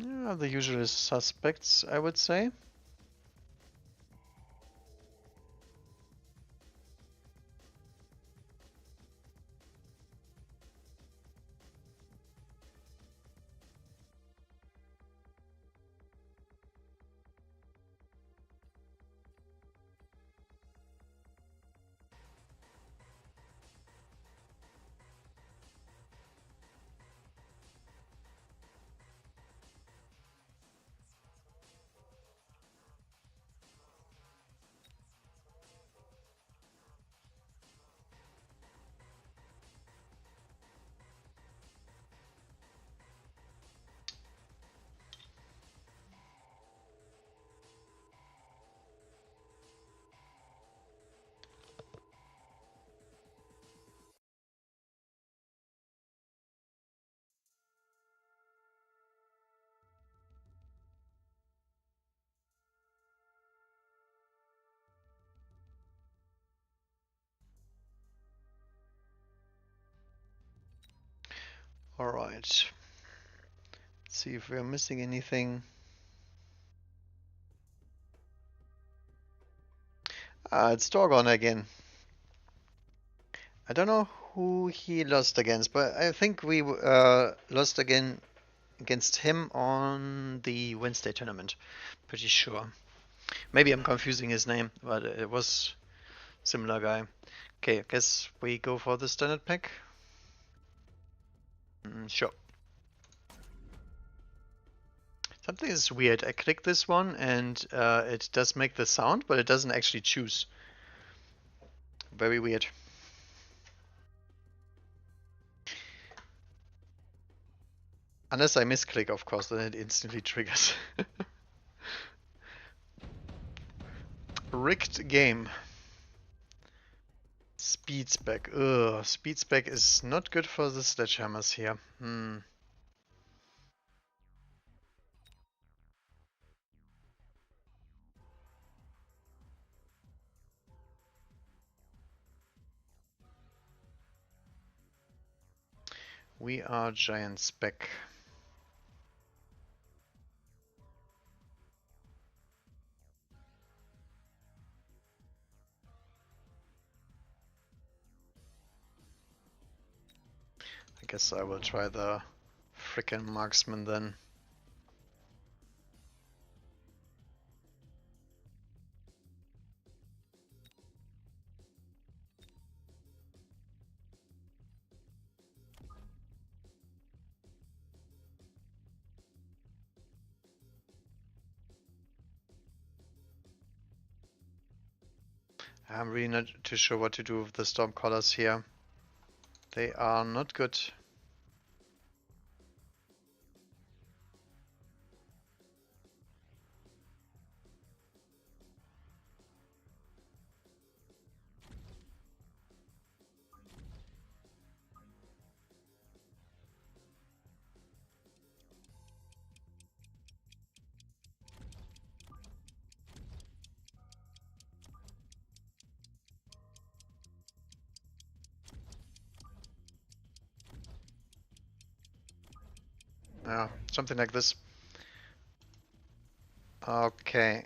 Yeah, the usual suspects, I would say. Alright. Let's see if we're missing anything. It's Dorgon again. I don't know who he lost against, but I think we lost again against him on the Wednesday tournament. Pretty sure. Maybe I'm confusing his name, but it was similar guy. Okay, I guess we go for the standard pack. Sure. Something is weird. I click this one and it does make the sound, but it doesn't actually choose. Very weird. Unless I misclick, of course, then it instantly triggers. Rigged game. Speed spec. Ugh, speed spec is not good for the sledgehammers here. We are giant spec. I guess I will try the frickin' marksman then. I'm really not too sure what to do with the storm collars here. They are not good. Yeah, something like this. Okay.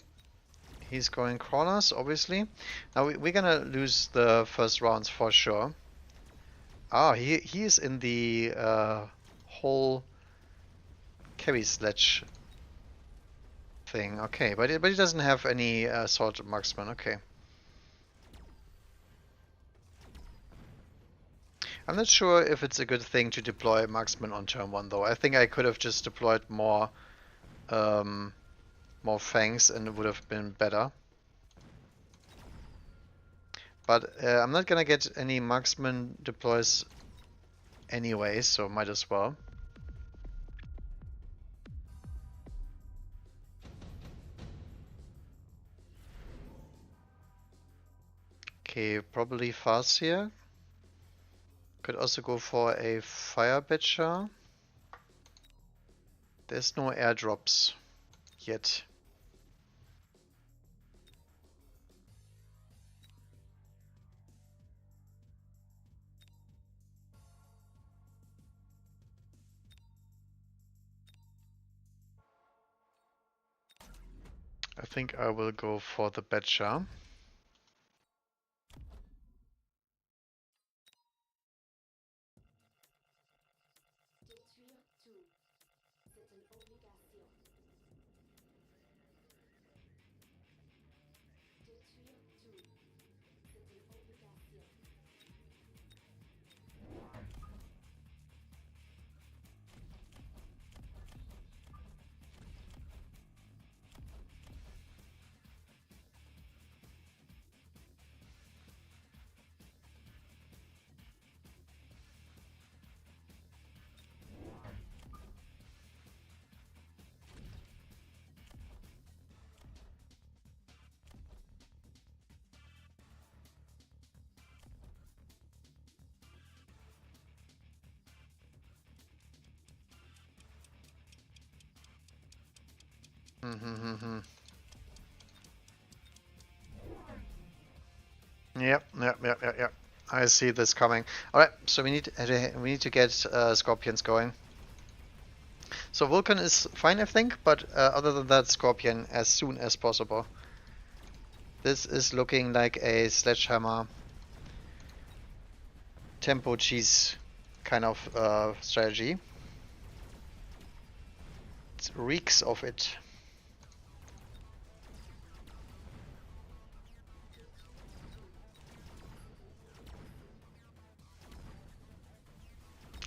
He's going crawlers, obviously. Now we're gonna lose the first rounds for sure. Ah, he is in the whole carry sledge thing. Okay, but he doesn't have any sword marksman. Okay. I'm not sure if it's a good thing to deploy marksman on turn 1 though. I think I could have just deployed more more fangs and it would have been better. But I'm not gonna get any marksman deploys anyway, so might as well. Okay, probably fast here. Could also go for a fire batcher. There's no airdrops yet. I think I will go for the batcher. Yep. I see this coming. All right, so we need to get scorpions going. So Vulcan is fine, I think, but other than that, Scorpion as soon as possible. This is looking like a sledgehammer tempo cheese kind of strategy. It reeks of it.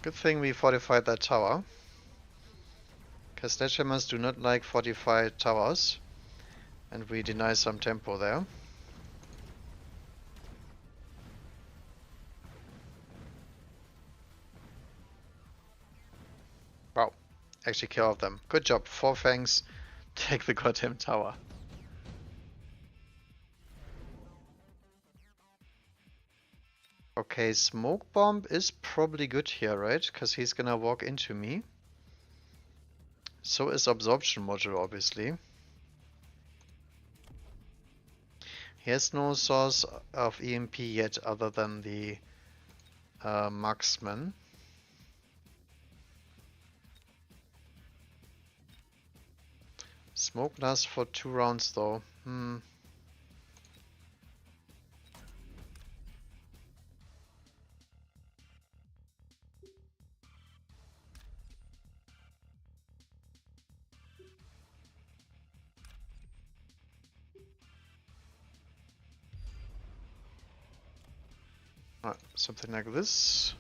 Good thing we fortified that tower. Because sledgehammers do not like fortified towers. And we deny some tempo there. Wow. Actually kill all of them. Good job. 4 fangs. Take the goddamn tower. Okay, smoke bomb is probably good here, right? Because he's gonna walk into me. So is absorption module, obviously. He has no source of EMP yet other than the marksman. Smoke lasts for 2 rounds though. Something like this.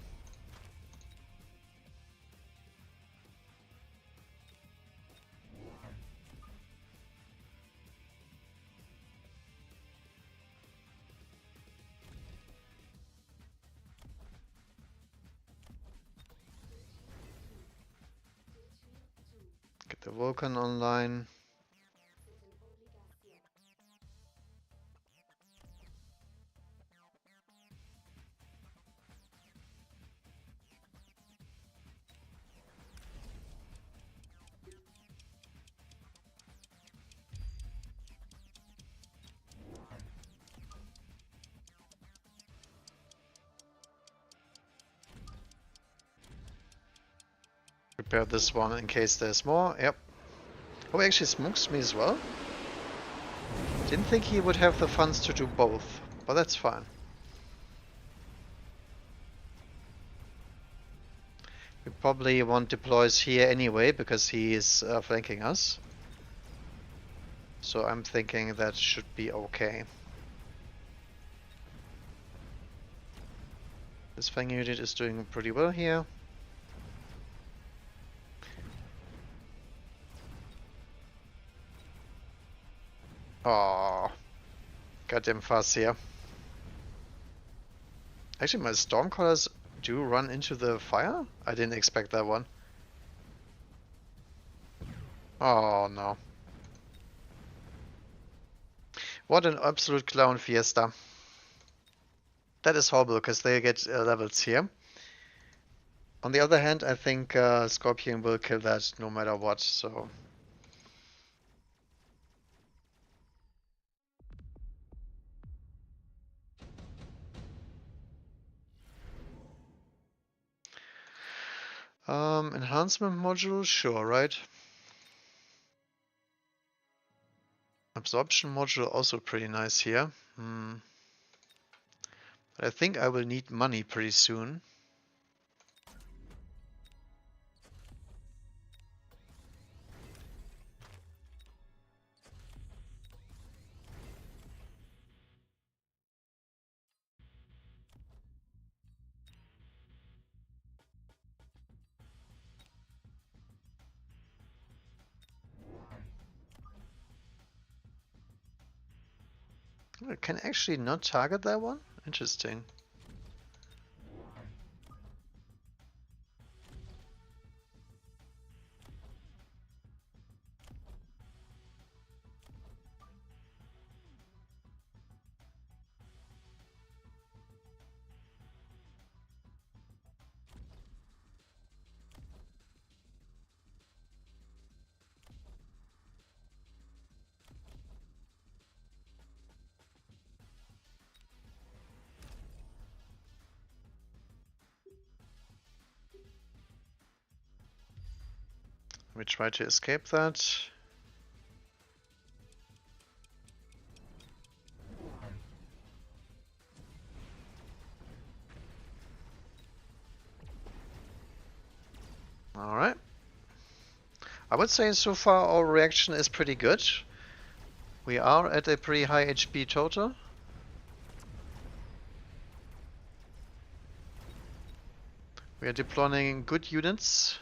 Get the Vulcan online. Prepare this one in case there's more. Yep. Oh, he actually smokes me as well. Didn't think he would have the funds to do both, but that's fine. We probably want deploys here anyway because he is flanking us. So I'm thinking that should be okay. This fang unit is doing pretty well here. Oh, goddamn fast here. Actually, my Stormcallers do run into the fire? I didn't expect that one. Oh no. What an absolute clown fiesta. That is horrible because they get levels here. On the other hand, I think Scorpion will kill that no matter what, so... enhancement module, sure, right? Absorption module also pretty nice here. But I think I will need money pretty soon. I can actually not target that one? Interesting. We try to escape that. Alright. I would say so far our reaction is pretty good. We are at a pretty high HP total. We are deploying good units.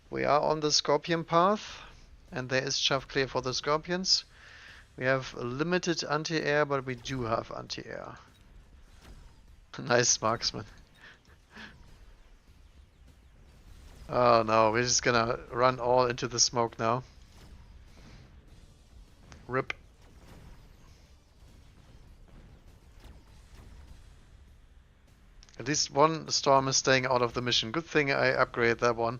We are on the Scorpion path, and there is chaff clear for the Scorpions. We have limited anti-air, but we do have anti-air. Nice marksman. Oh no, we're just gonna run all into the smoke now. Rip. At least one storm is staying out of the mission. Good thing I upgraded that one.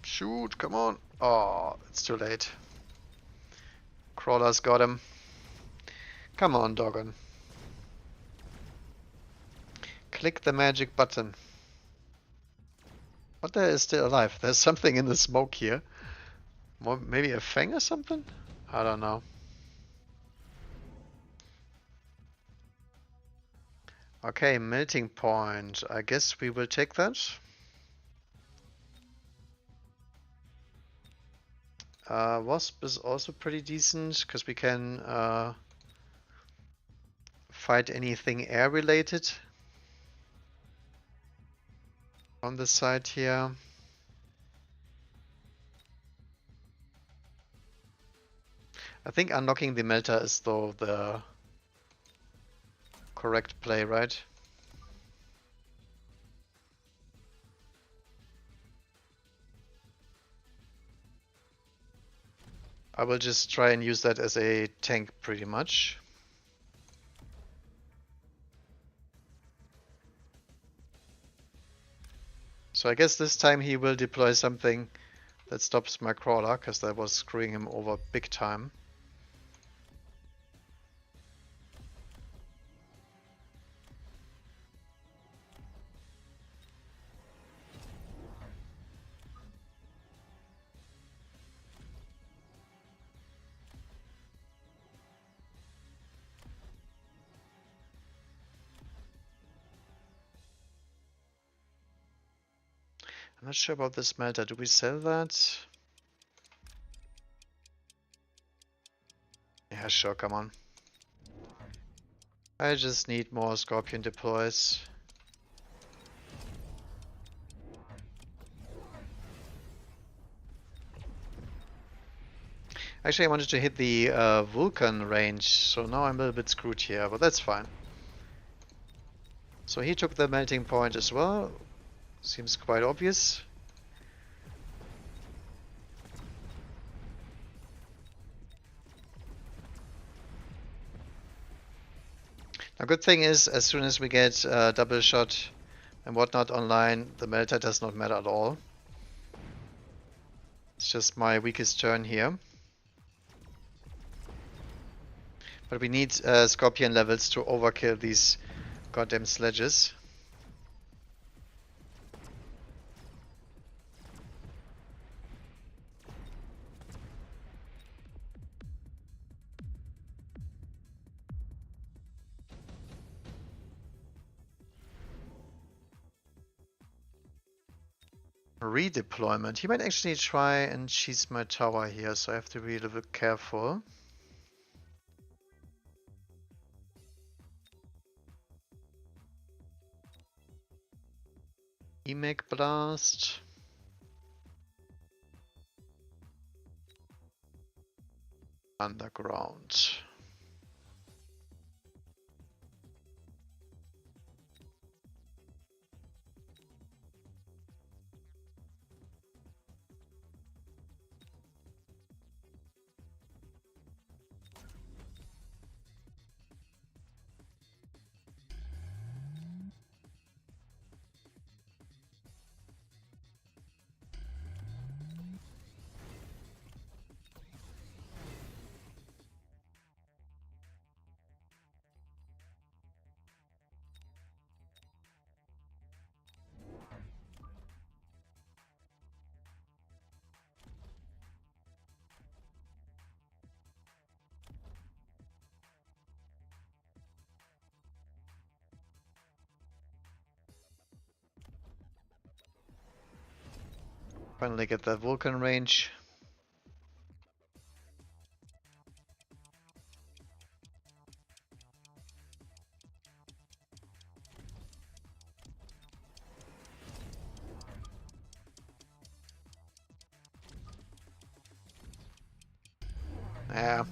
Shoot, come on. Oh, it's too late. Crawler's got him. Come on, Doggone. Click the magic button. What, there is still alive? There's something in the smoke here. Maybe a fang or something? I don't know. Okay, melting point. I guess we will take that. Wasp is also pretty decent because we can fight anything air related on the side here. I think unlocking the melter is though the correct play, right? I will just try and use that as a tank pretty much. So I guess this time he will deploy something that stops my crawler, because that was screwing him over big time. I'm not sure about this smelter. Do we sell that? Yeah, sure, come on. I just need more Scorpion deploys. Actually, I wanted to hit the Vulcan range, so now I'm a little bit screwed here, but that's fine. So he took the melting point as well. Seems quite obvious. Now, good thing is, as soon as we get double shot and whatnot online, the melter does not matter at all. It's just my weakest turn here. But we need Scorpion levels to overkill these goddamn sledges. Redeployment. He might actually try and cheese my tower here, so I have to be a little bit careful. Emec blast. Underground. Finally get that Vulcan range. Yeah,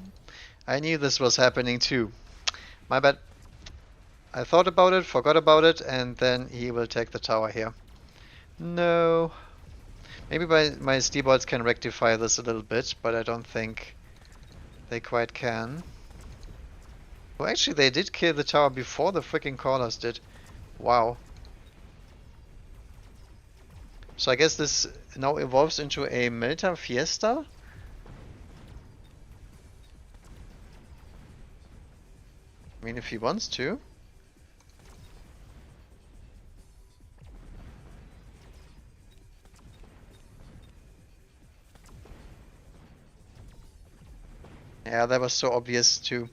I knew this was happening too. My bad. I thought about it, forgot about it, and then he will take the tower here. No. Maybe my Steelballs can rectify this a little bit, but I don't think they quite can. Well, actually, they did kill the tower before the freaking callers did. Wow. So I guess this now evolves into a Melta Fiesta? I mean, if he wants to. Yeah, that was so obvious too.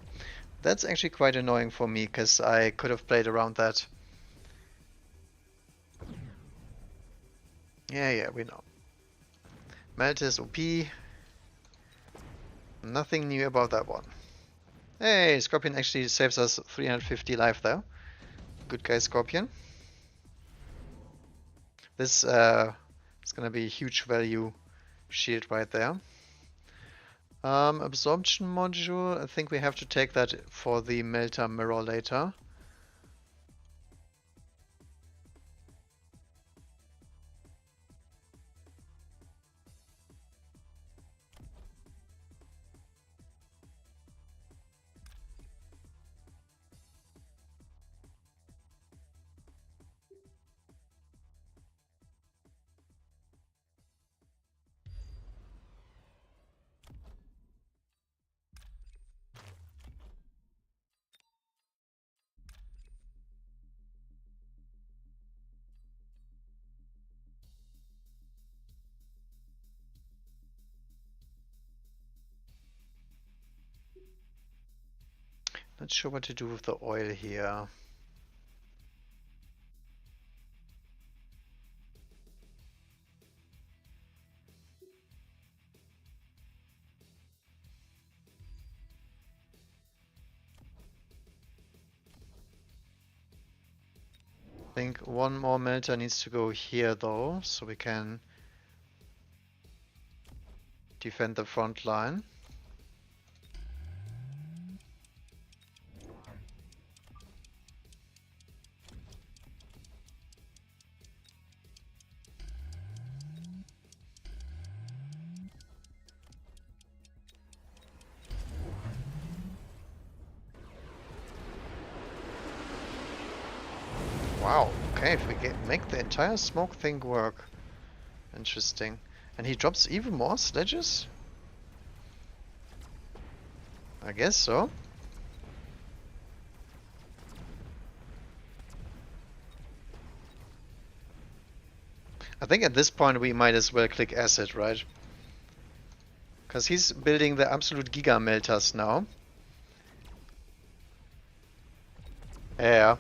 That's actually quite annoying for me, because I could have played around that. Yeah, we know. Melt is OP. Nothing new about that one. Hey, Scorpion actually saves us 350 life there. Good guy, Scorpion. This is gonna be a huge value shield right there. Absorption module, I think we have to take that for the Melta mirror later. Not sure what to do with the oil here. I think one more melter needs to go here though, so we can defend the front line. Wow, okay, if we make the entire smoke thing work. Interesting. And he drops even more sledges? I guess so. I think at this point we might as well click acid, right? Because he's building the absolute giga melters now. Yeah.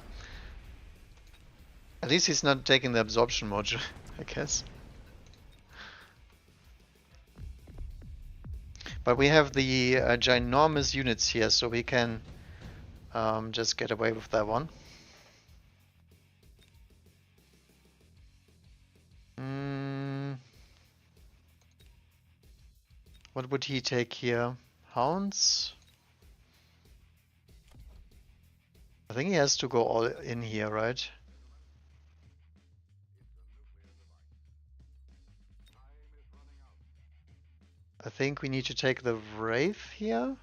At least he's not taking the absorption module, I guess. But we have the ginormous units here, so we can just get away with that one. What would he take here? Hounds? I think he has to go all in here, right? I think we need to take the Wraith here.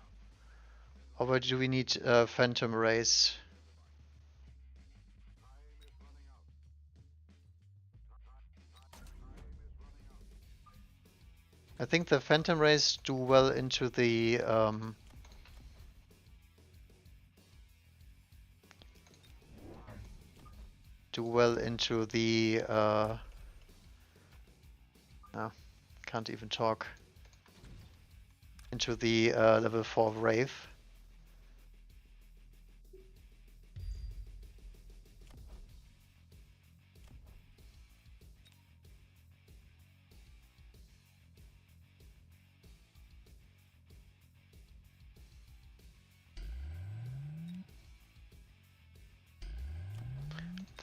Or do we need Phantom Race? I think the Phantom Rays do well into the no, can't even talk. Into the level 4 Wraith.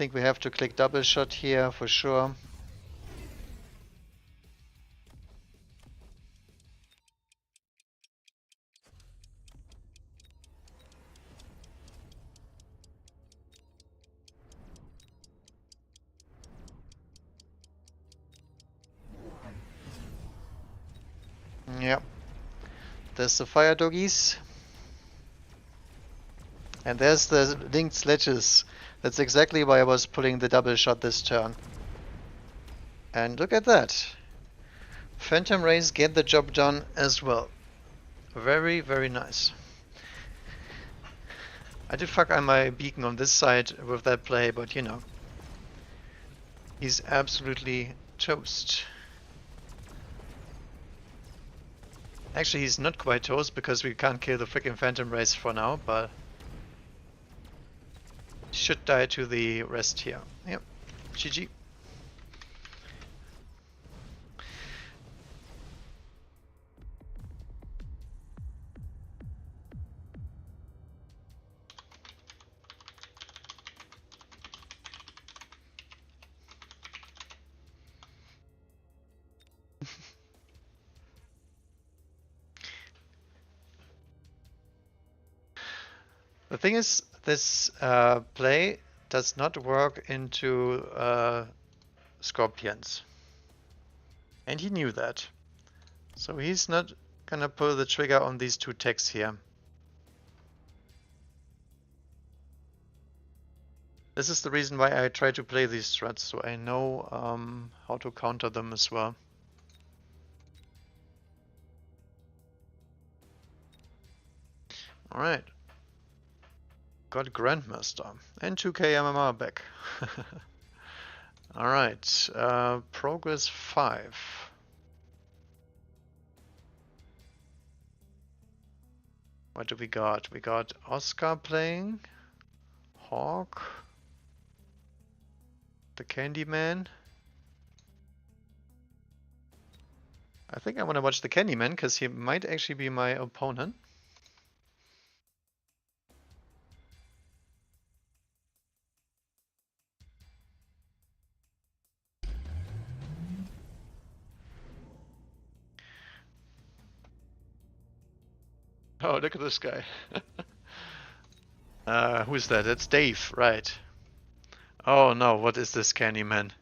think we have to click double shot here for sure. Yep. There's the fire doggies. And there's the linked sledges. That's exactly why I was pulling the double shot this turn. And look at that. Phantom Rays get the job done as well. Very, very nice. I did fuck on my beacon on this side with that play, but you know. He's absolutely toast. Actually, he's not quite toast because we can't kill the freaking Phantom Rays for now, but should die to the rest here. Yep. GG. The thing is, this play does not work into Scorpions. And he knew that. So he's not gonna pull the trigger on these two techs here. This is the reason why I try to play these strats, so I know how to counter them as well. Alright. Got Grandmaster and 2k MMR back. Alright, progress 5. What do we got? We got Oscar playing, Hawk, the Candyman. I think I want to watch the Candyman because he might actually be my opponent. Oh, look at this guy. Who's that? That's Dave, right. Oh no, what is this Candyman?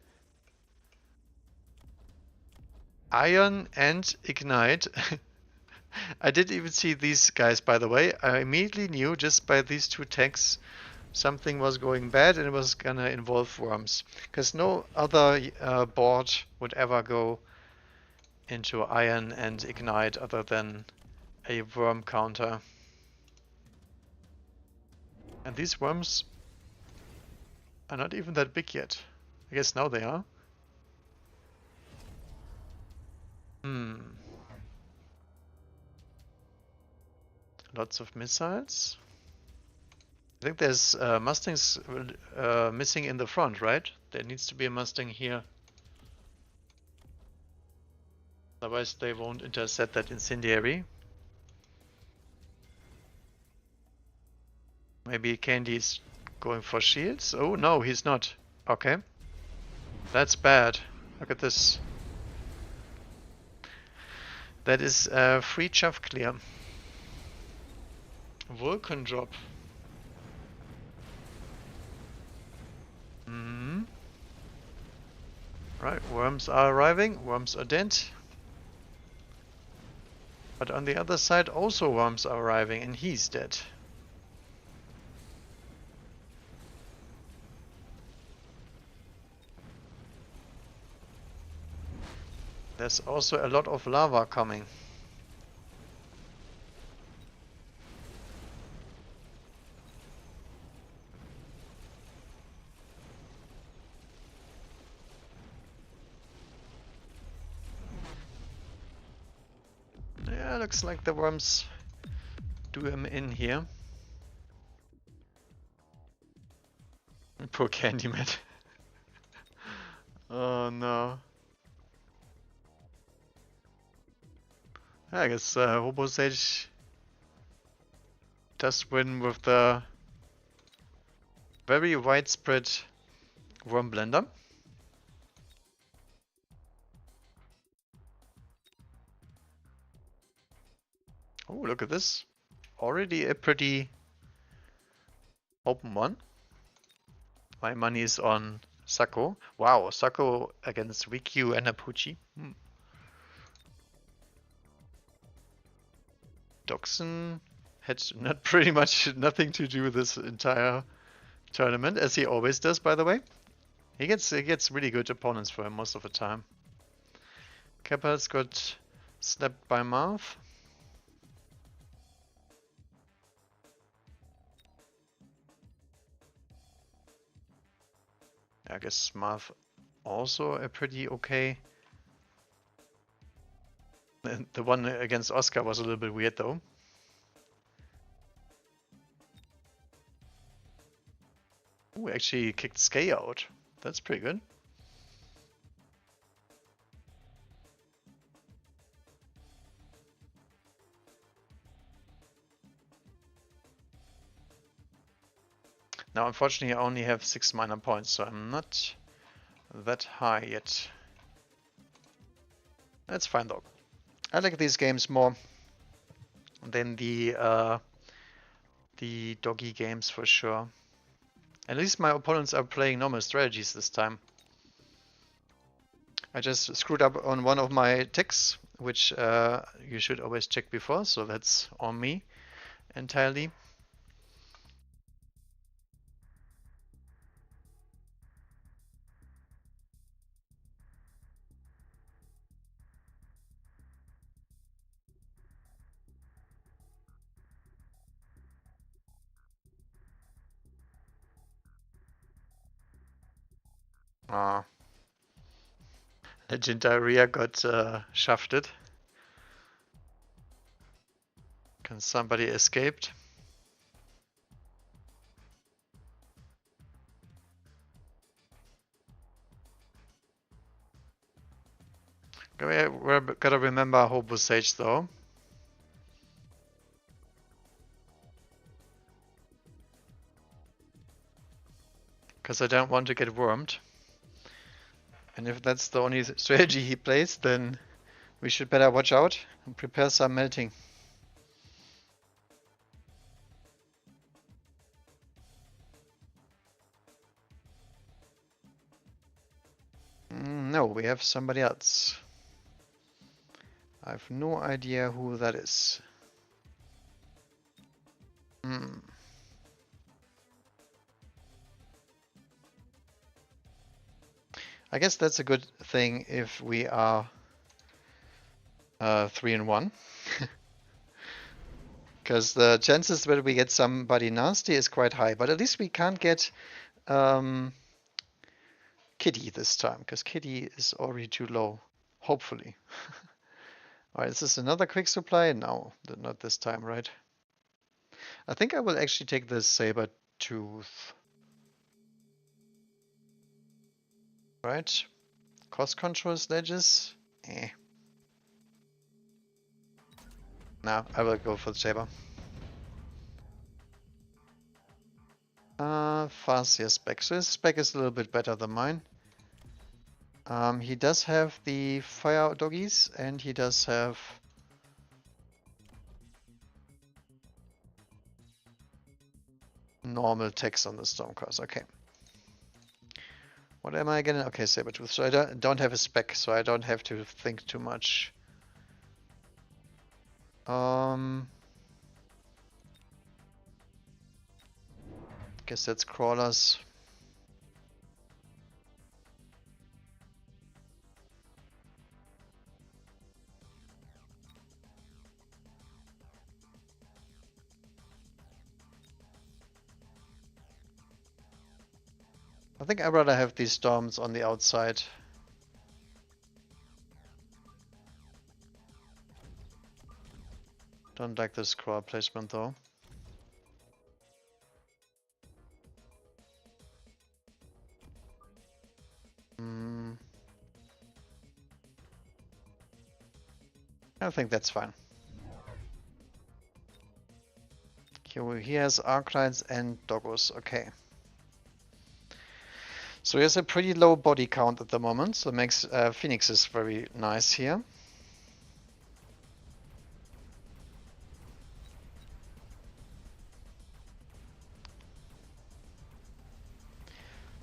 Iron and Ignite. I didn't even see these guys, by the way. I immediately knew just by these two techs something was going bad and it was gonna involve worms. Because no other board would ever go into Iron and Ignite other than a worm counter. And these worms are not even that big yet. I guess now they are. Lots of missiles. I think there's Mustangs missing in the front, right? There needs to be a Mustang here. Otherwise they won't intercept that incendiary. Maybe Candy's going for shields? Oh no, he's not. Okay. That's bad. Look at this. That is free chuff clear. Vulcan drop. Right, worms are arriving, worms are dead. But on the other side also worms are arriving and he's dead. There's also a lot of lava coming. Yeah, looks like the worms do him in here. Poor Candyman. Oh no. I guess Hobo Sage does win with the very widespread Worm Blender. Oh, look at this. Already a pretty open one. My money is on Sako. Wow, Sako against Rikyu and Apuchi. Doxon had not pretty much nothing to do with this entire tournament, as he always does, by the way. He gets really good opponents for him most of the time. Keppel's got slapped by Marth. I guess Marth also a pretty okay. The one against Oscar was a little bit weird though. Ooh, actually kicked Skay out. That's pretty good. Now unfortunately I only have 6 minor points, so I'm not that high yet. That's fine though. I like these games more than the doggy games for sure. At least my opponents are playing normal strategies this time. I just screwed up on one of my ticks, which you should always check before, so that's on me entirely. Legendaria got shafted. Can somebody escaped? We're gotta remember Hobo Sage though. Because I don't want to get wormed. And if that's the only strategy he plays, then we should better watch out and prepare some melting. No, we have somebody else. I have no idea who that is. I guess that's a good thing if we are 3-1. Because the chances that we get somebody nasty is quite high. But at least we can't get Kitty this time, because Kitty is already too low. Hopefully. Alright, is this another quick supply? No, not this time, right? I think I will actually take this saber tooth. Right? Cost control sledges? Eh. No, I will go for the saber. Farseer spec. So his spec is a little bit better than mine. He does have the fire doggies and he does have normal text on the Stormcast. Okay. What am I getting? Okay, Sabertooth. So I don't have a spec, so I don't have to think too much. Guess that's crawlers. I think I'd rather have these storms on the outside. Don't like this crawl placement though. I think that's fine. He has Arclights and Doggos, okay. So he has a pretty low body count at the moment, so it makes Phoenixes very nice here.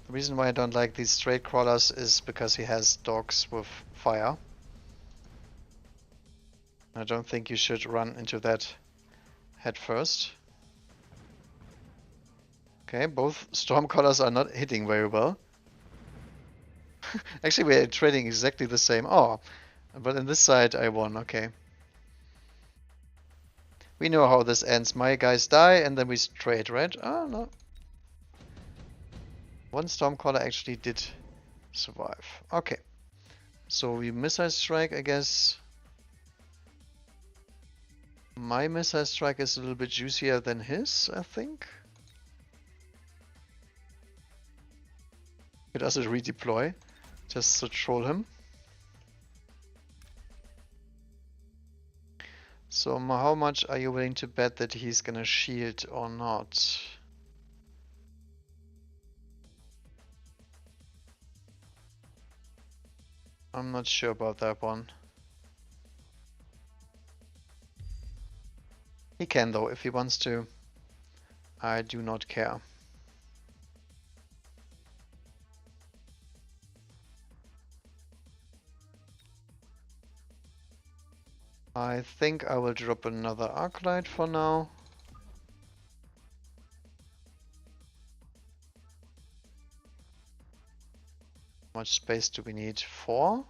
The reason why I don't like these straight crawlers is because he has dogs with fire. I don't think you should run into that head first. Okay, both Stormcallers are not hitting very well. Actually, we're trading exactly the same. Oh, but in this side I won, okay. We know how this ends. My guys die and then we trade, right? Oh, no. One Stormcaller actually did survive. Okay. So we missile strike, I guess. My missile strike is a little bit juicier than his, I think. It does a redeploy, just to troll him. So how much are you willing to bet that he's gonna shield or not? I'm not sure about that one. He can though, if he wants to. I do not care. I think I will drop another Arclight for now. How much space do we need? 4?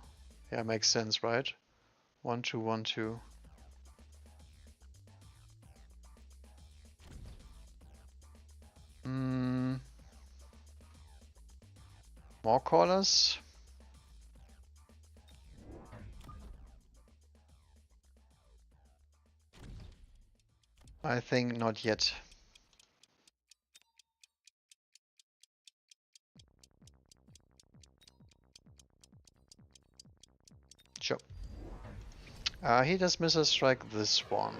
Yeah, makes sense, right? 1, 2, 1, 2. More callers? I think not yet. Sure. He does missile strike this one.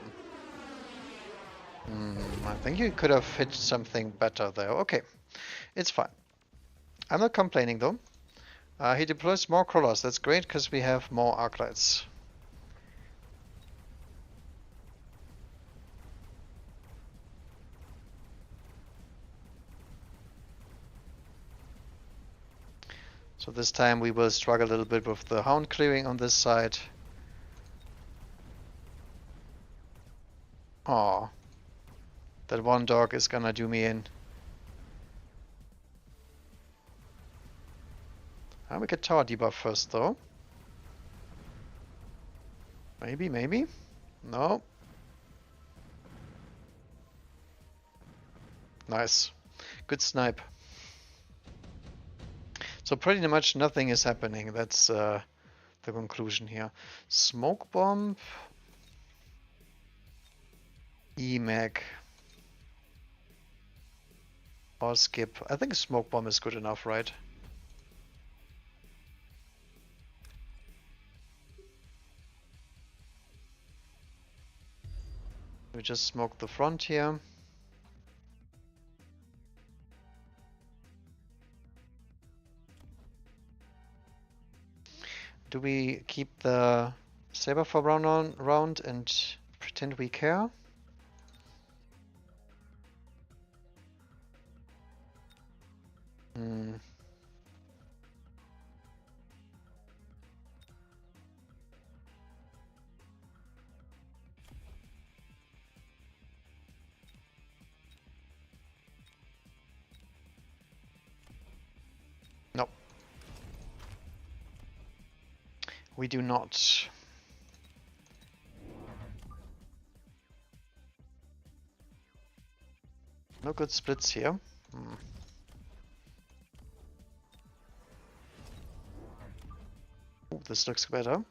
I think you could have hit something better there. Okay, it's fine. I'm not complaining though. He deploys more crawlers. That's great because we have more Arclights. So this time we will struggle a little bit with the hound clearing on this side. Oh, that one dog is gonna do me in. I'll make a tower debuff first though. Maybe, maybe? No. Nice. Good snipe. So pretty much nothing is happening. That's the conclusion here. Smoke bomb. E-mag. Or skip. I think smoke bomb is good enough, right? We just smoke the front here. Do we keep the saber for round and pretend we care? No. We do not. No good splits here. Ooh, this looks better.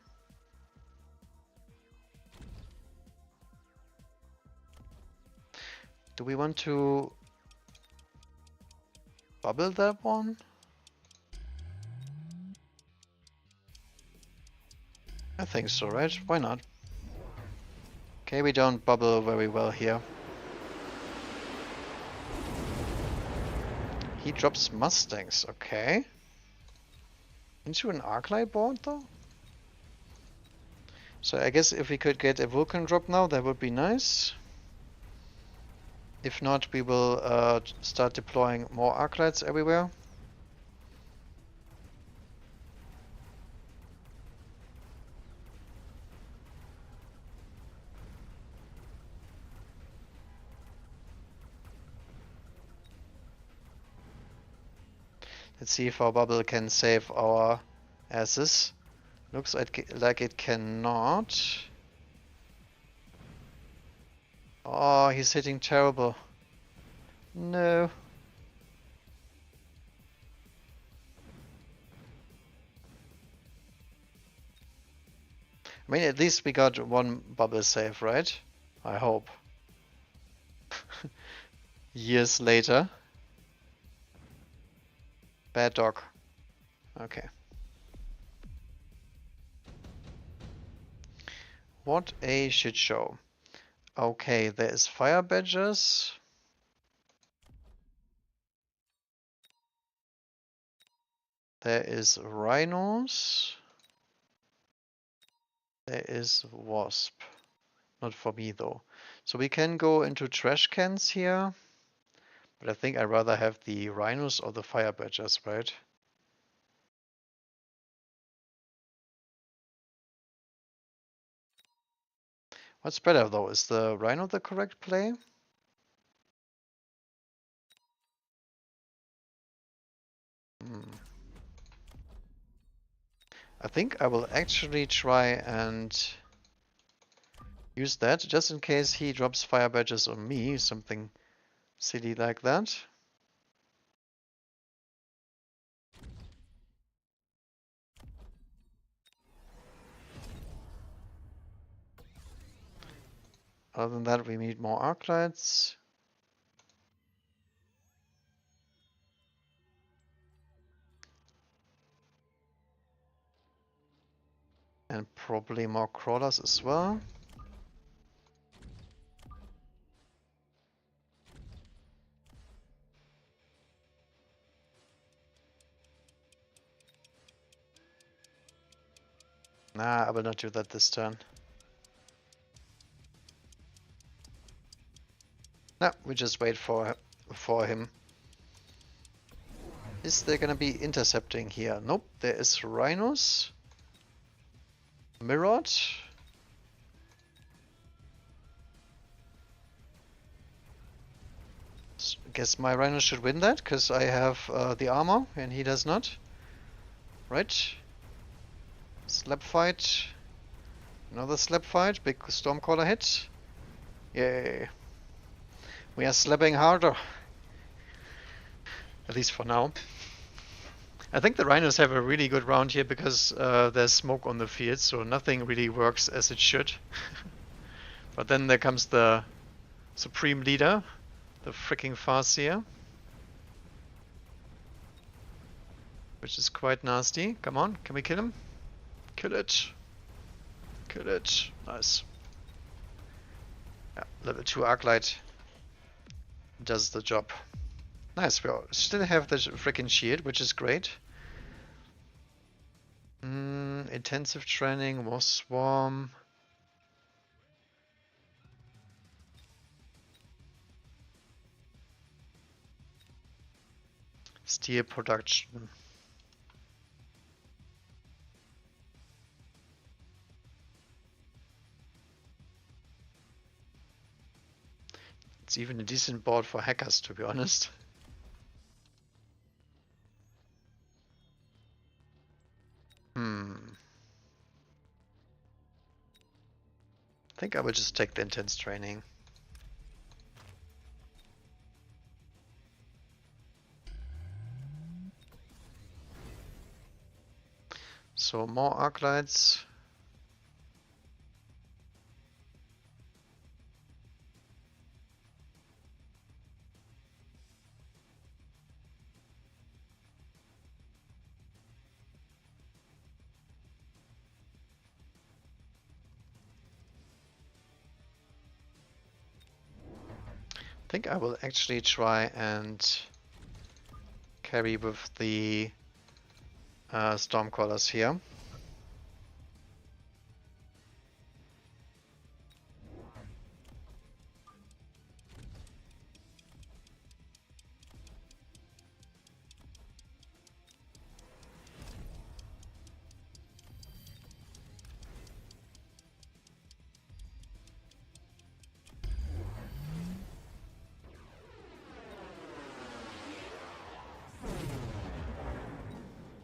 Do we want to bubble that one? I think so, right? Why not? Okay, we don't bubble very well here. He drops Mustangs, okay. into an Arclight board though? So I guess if we could get a Vulcan drop now, that would be nice. If not, we will start deploying more Arclights everywhere. Let's see if our bubble can save our asses. Looks like it cannot. Oh, he's hitting terrible. No. I mean, at least we got one bubble save, right? I hope. Years later. Bad dog. Okay. What a shit show. Okay, there is fire badgers. There is rhinos. There is wasp. Not for me though. So we can go into trash cans here. But I think I'd rather have the rhinos or the fire badgers, right? What's better though? Is the rhino the correct play? I think I will actually try and use that just in case he drops fire badges on me, something silly like that. Other than that, we need more Arclights. And probably more crawlers as well. Nah, I will not do that this turn. No, we just wait for him. Is there gonna be intercepting here? Nope, there is rhinos. Mirrored. Guess my rhino should win that, because I have the armor and he does not. Right. Slap fight. Another slap fight. Big Stormcaller hit. Yay. We are slapping harder. At least for now. I think the rhinos have a really good round here because there's smoke on the field, so nothing really works as it should. But then there comes the supreme leader, the freaking Farseer, which is quite nasty. Come on, can we kill him? Kill it. Kill it. Nice. Yeah, level 2 Arclight does the job. Nice, we still have the freaking shield, which is great. Intensive training, more swarm. Steel production. It's even a decent board for hackers, to be honest. I think I will just take the intense training. So more Arclights. I think I will actually try and carry with the Stormcrawlers here.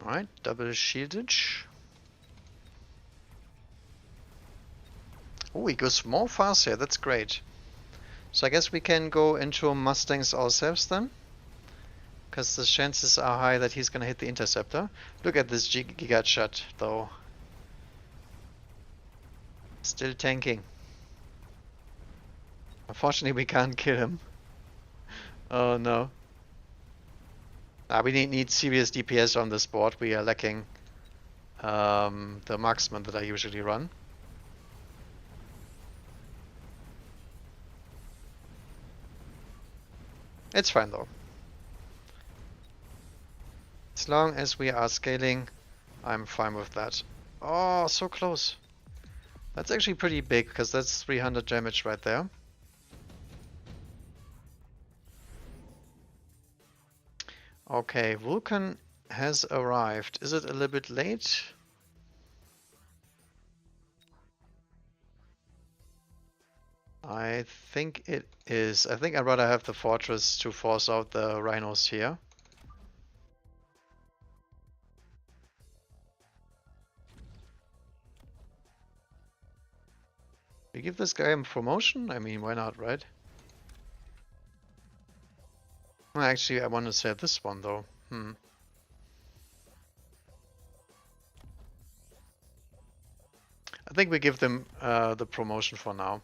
Alright, double shieldage. Oh, he goes more fast here, that's great. So I guess we can go into Mustangs ourselves then. Because the chances are high that he's gonna hit the interceptor. Look at this Giga shot though. Still tanking. Unfortunately we can't kill him. Oh no. We need serious DPS on this board. We are lacking the marksman that I usually run. It's fine though. As long as we are scaling, I'm fine with that. Oh, so close. That's actually pretty big, because that's 300 damage right there. Okay, Vulcan has arrived. Is it a little bit late? I think it is. I think I'd rather have the fortress to force out the rhinos here. We give this guy a promotion? I mean, why not, right? Well, actually, I want to say this one, though. I think we give them the promotion for now.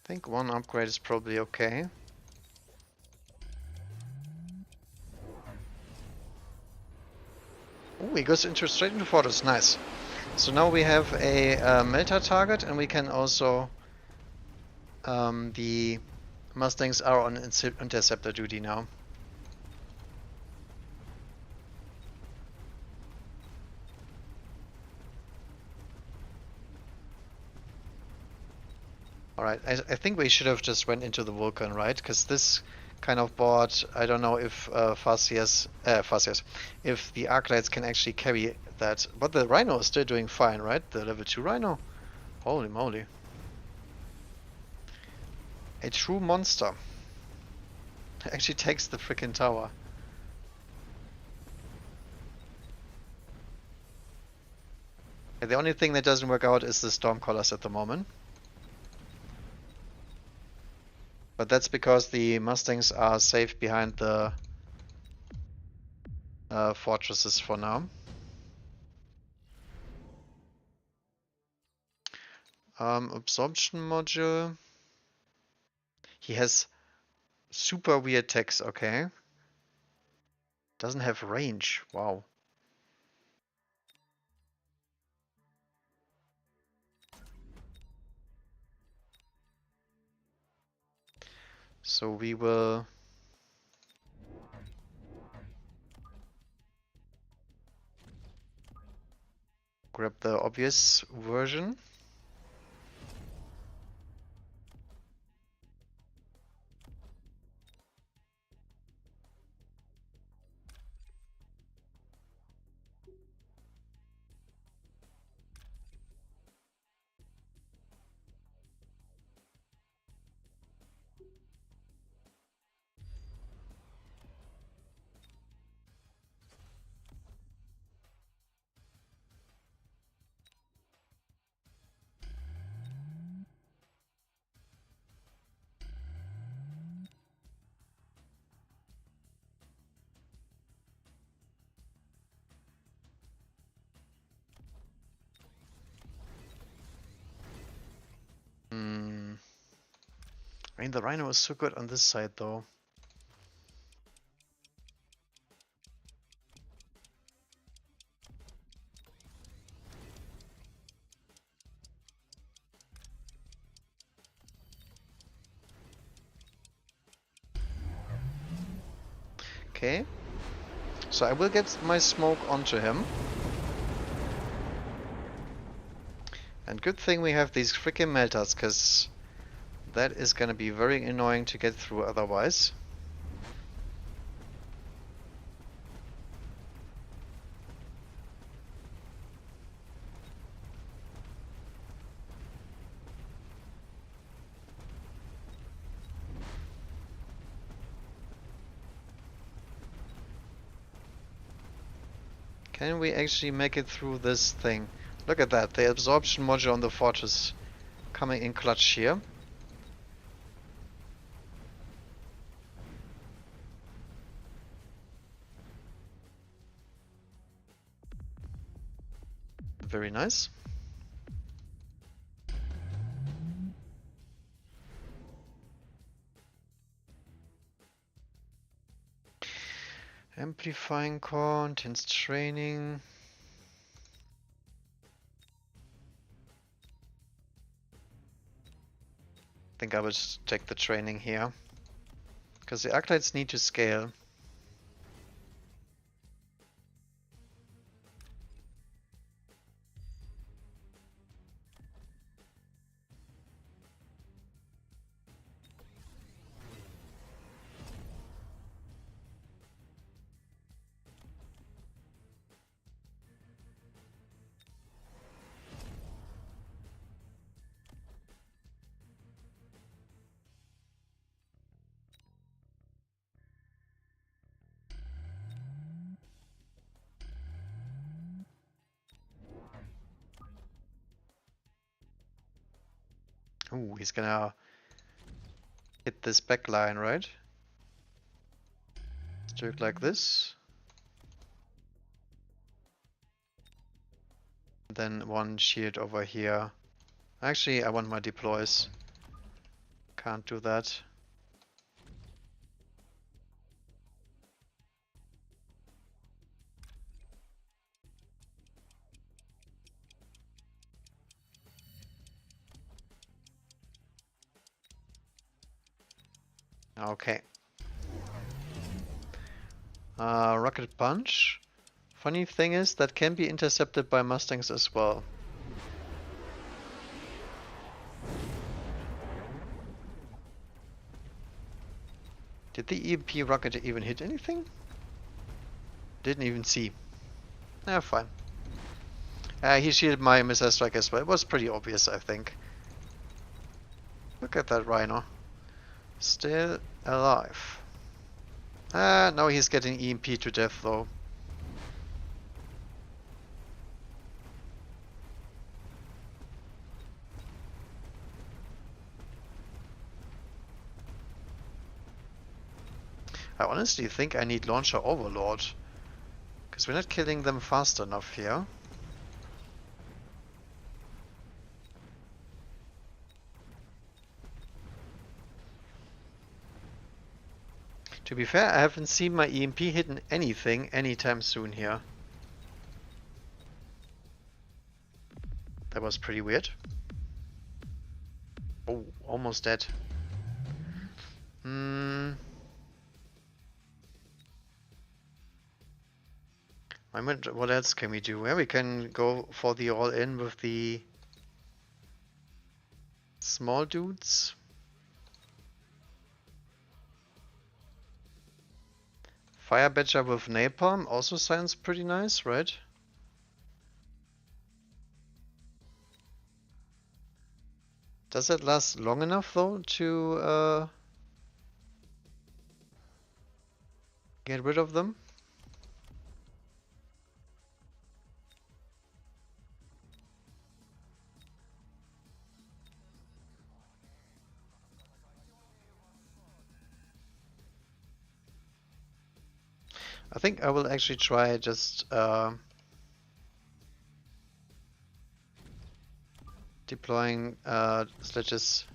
I think one upgrade is probably okay. Oh, he goes straight into fortress. Nice. So now we have a melter target, and we can also the Mustangs are on interceptor duty now. Alright, I think we should have just went into the Vulcan, right? Because this kind of board, I don't know if if the Arclights can actually carry that. But the Rhino is still doing fine, right? The level 2 Rhino? Holy moly. A true monster. Actually takes the freaking tower. The only thing that doesn't work out is the Stormcrawlers at the moment. But that's because the Mustangs are safe behind the fortresses for now. Absorption module. He has super weird techs, okay. Doesn't have range, wow. So we will grab the obvious version. I mean, the Rhino is so good on this side though. Okay. So I will get my smoke onto him. And good thing we have these freaking melters, because that is gonna be very annoying to get through otherwise. Can we actually make it through this thing? Look at that, the absorption module on the fortress coming in clutch here. Very nice. Amplifying core, intense training. I think I would check the training here. Because the Arclights need to scale. Ooh, he's gonna hit this back line, right? Let's do it like this. Then one shield over here. Actually, I want my deploys. Can't do that. Okay. Rocket punch. Funny thing is, that can be intercepted by Mustangs as well. Did the EMP rocket even hit anything? Didn't even see. Ah, fine. He shielded my missile strike as well. It was pretty obvious, I think. Look at that Rhino. Still alive. Ah, now he's getting EMP to death though. I honestly think I need Launcher Overlord. Because we're not killing them fast enough here. To be fair, I haven't seen my EMP hitting anything anytime soon here. That was pretty weird. Oh, almost dead. What else can we do? Well, we can go for the all-in with the small dudes. Fire Badger with Napalm also sounds pretty nice, right? Does that last long enough though to get rid of them? I think I will actually try just deploying Sledges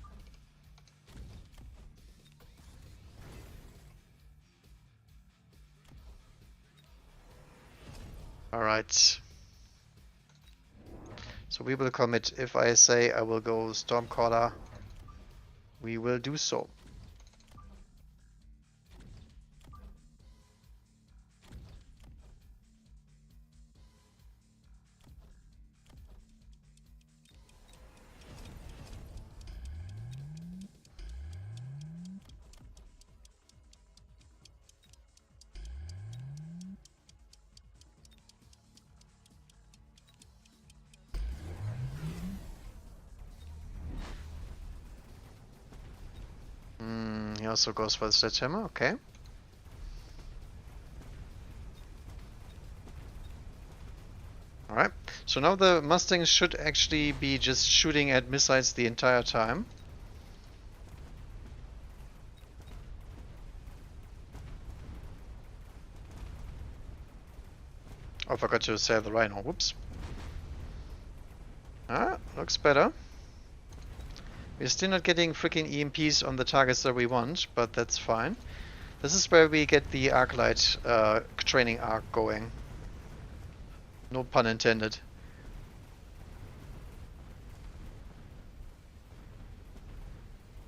Alright. So we will commit. If I say I will go Stormcaller, we will do so. He also goes for the Sledgehammer, okay. Alright, so now the Mustangs should actually be just shooting at missiles the entire time. Oh, I forgot to say the Rhino, whoops. Ah, looks better. We're still not getting freaking EMPs on the targets that we want, but that's fine. This is where we get the Arclight training arc going. No pun intended.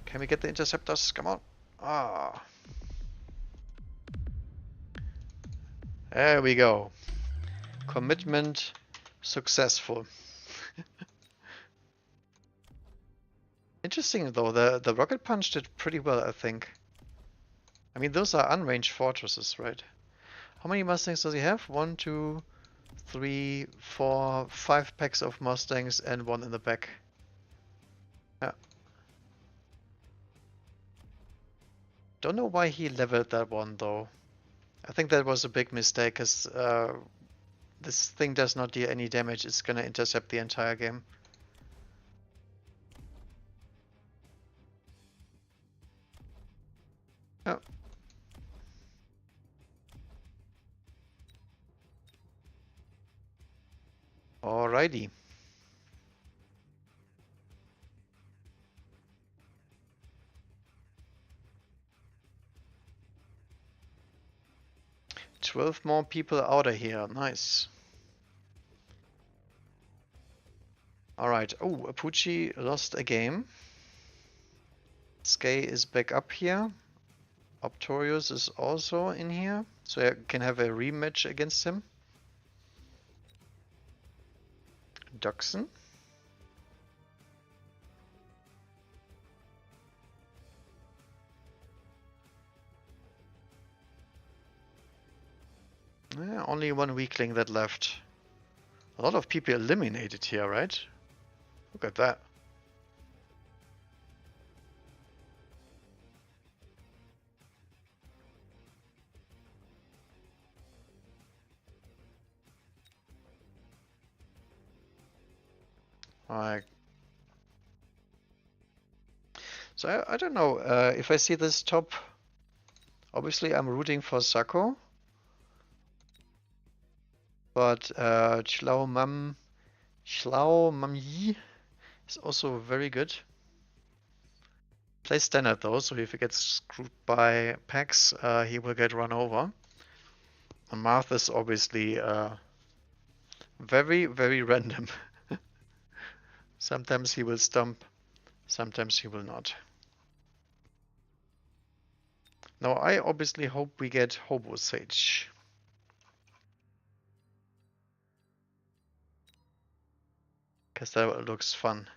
Can we get the interceptors? Come on. Ah. There we go. Commitment successful. Interesting though, the rocket punch did pretty well, I think. I mean, those are unranged fortresses, right? How many Mustangs does he have? 1, 2, 3, 4, 5 packs of Mustangs and one in the back. Yeah. Don't know why he leveled that one though. I think that was a big mistake, because this thing does not deal any damage. It's gonna intercept the entire game. Oh. Alrighty. "12 more people out of here. Nice. Alright. Oh, Apucci lost a game. Skay is back up here. Optorius is also in here, so I can have a rematch against him. Duxon. Yeah, only one weakling that left. A lot of people eliminated here, right? Look at that. Alright. So I don't know, if I see this top, obviously I'm rooting for Sako. But Schlau Mam Yi is also very good. Plays standard though, so if he gets screwed by packs, he will get run over. And Marth is obviously very, very random. Sometimes he will stump, sometimes he will not. Now I obviously hope we get Hobo Sage. Because that looks fun.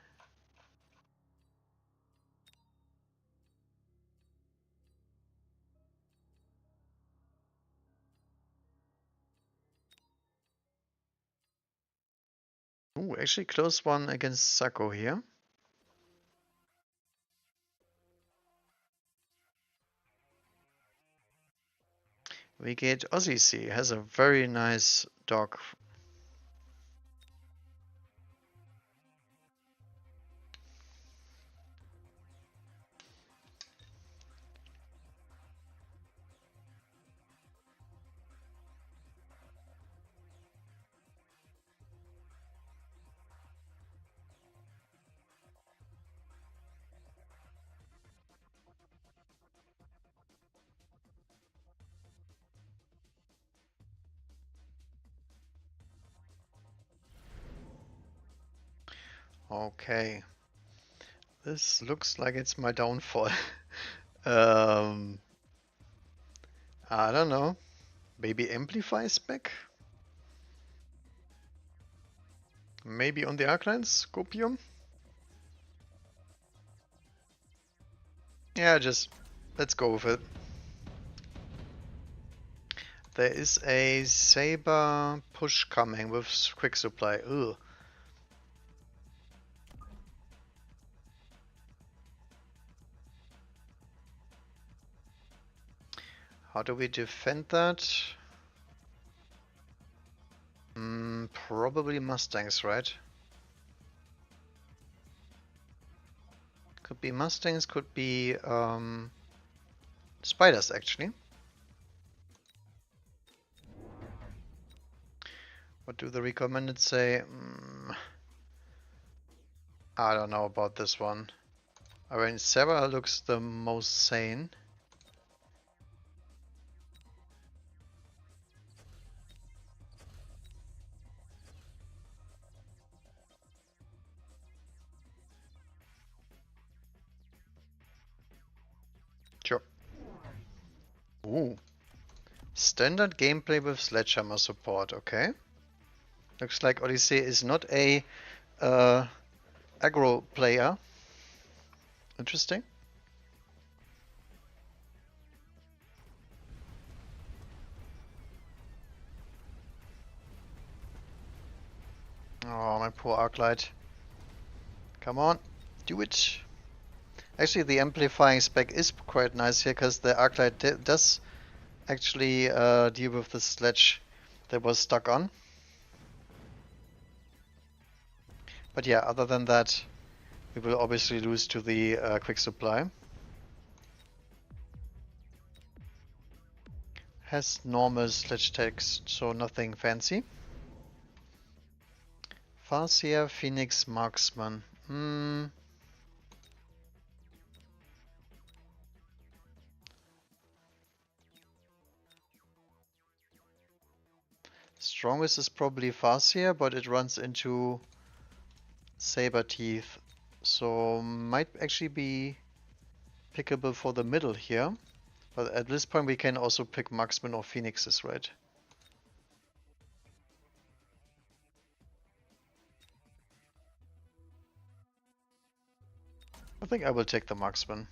Ooh, actually close one against Sako here. We get Ozzy has a very nice dog. Okay. This looks like it's my downfall. um, I don't know. Maybe Amplify spec? Maybe on the Arcline Scopium? Yeah, just let's go with it. There is a Saber push coming with quick supply. Ugh. How do we defend that? Probably Mustangs, right? Could be Mustangs, could be Spiders actually. What do the recommended say? I don't know about this one. I mean, Sarah looks the most sane. Sure. Ooh. Standard gameplay with Sledgehammer support, okay. Looks like Odyssey is not a aggro player. Interesting. Oh, my poor Arclight. Come on, do it. Actually, the amplifying spec is quite nice here because the Arclight does actually deal with the sledge that was stuck on. But yeah, other than that, we will obviously lose to the quick supply. Has normal sledge text, so nothing fancy. Farseer, Phoenix, Marksman. Strongest is probably Farseer, but it runs into Saber Teeth, so might actually be pickable for the middle here. But at this point we can also pick Marksman or Phoenixes, right? I think I will take the Marksman.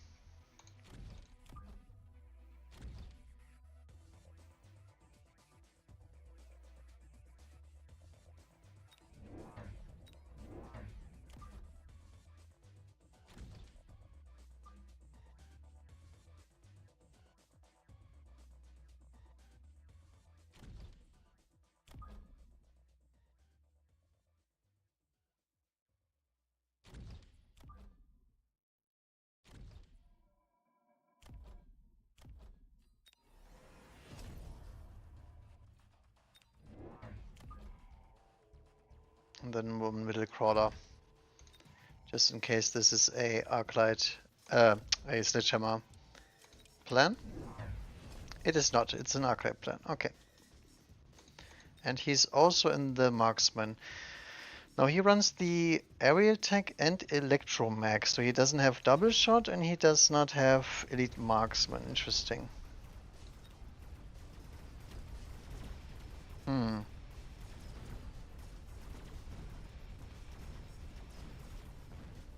And then one middle crawler. Just in case this is a Arclight, a Sledgehammer plan. It is not, it's an Arclight plan, okay. And he's also in the Marksman. Now he runs the area attack and electromag, so he doesn't have double shot and he does not have elite marksman. Interesting.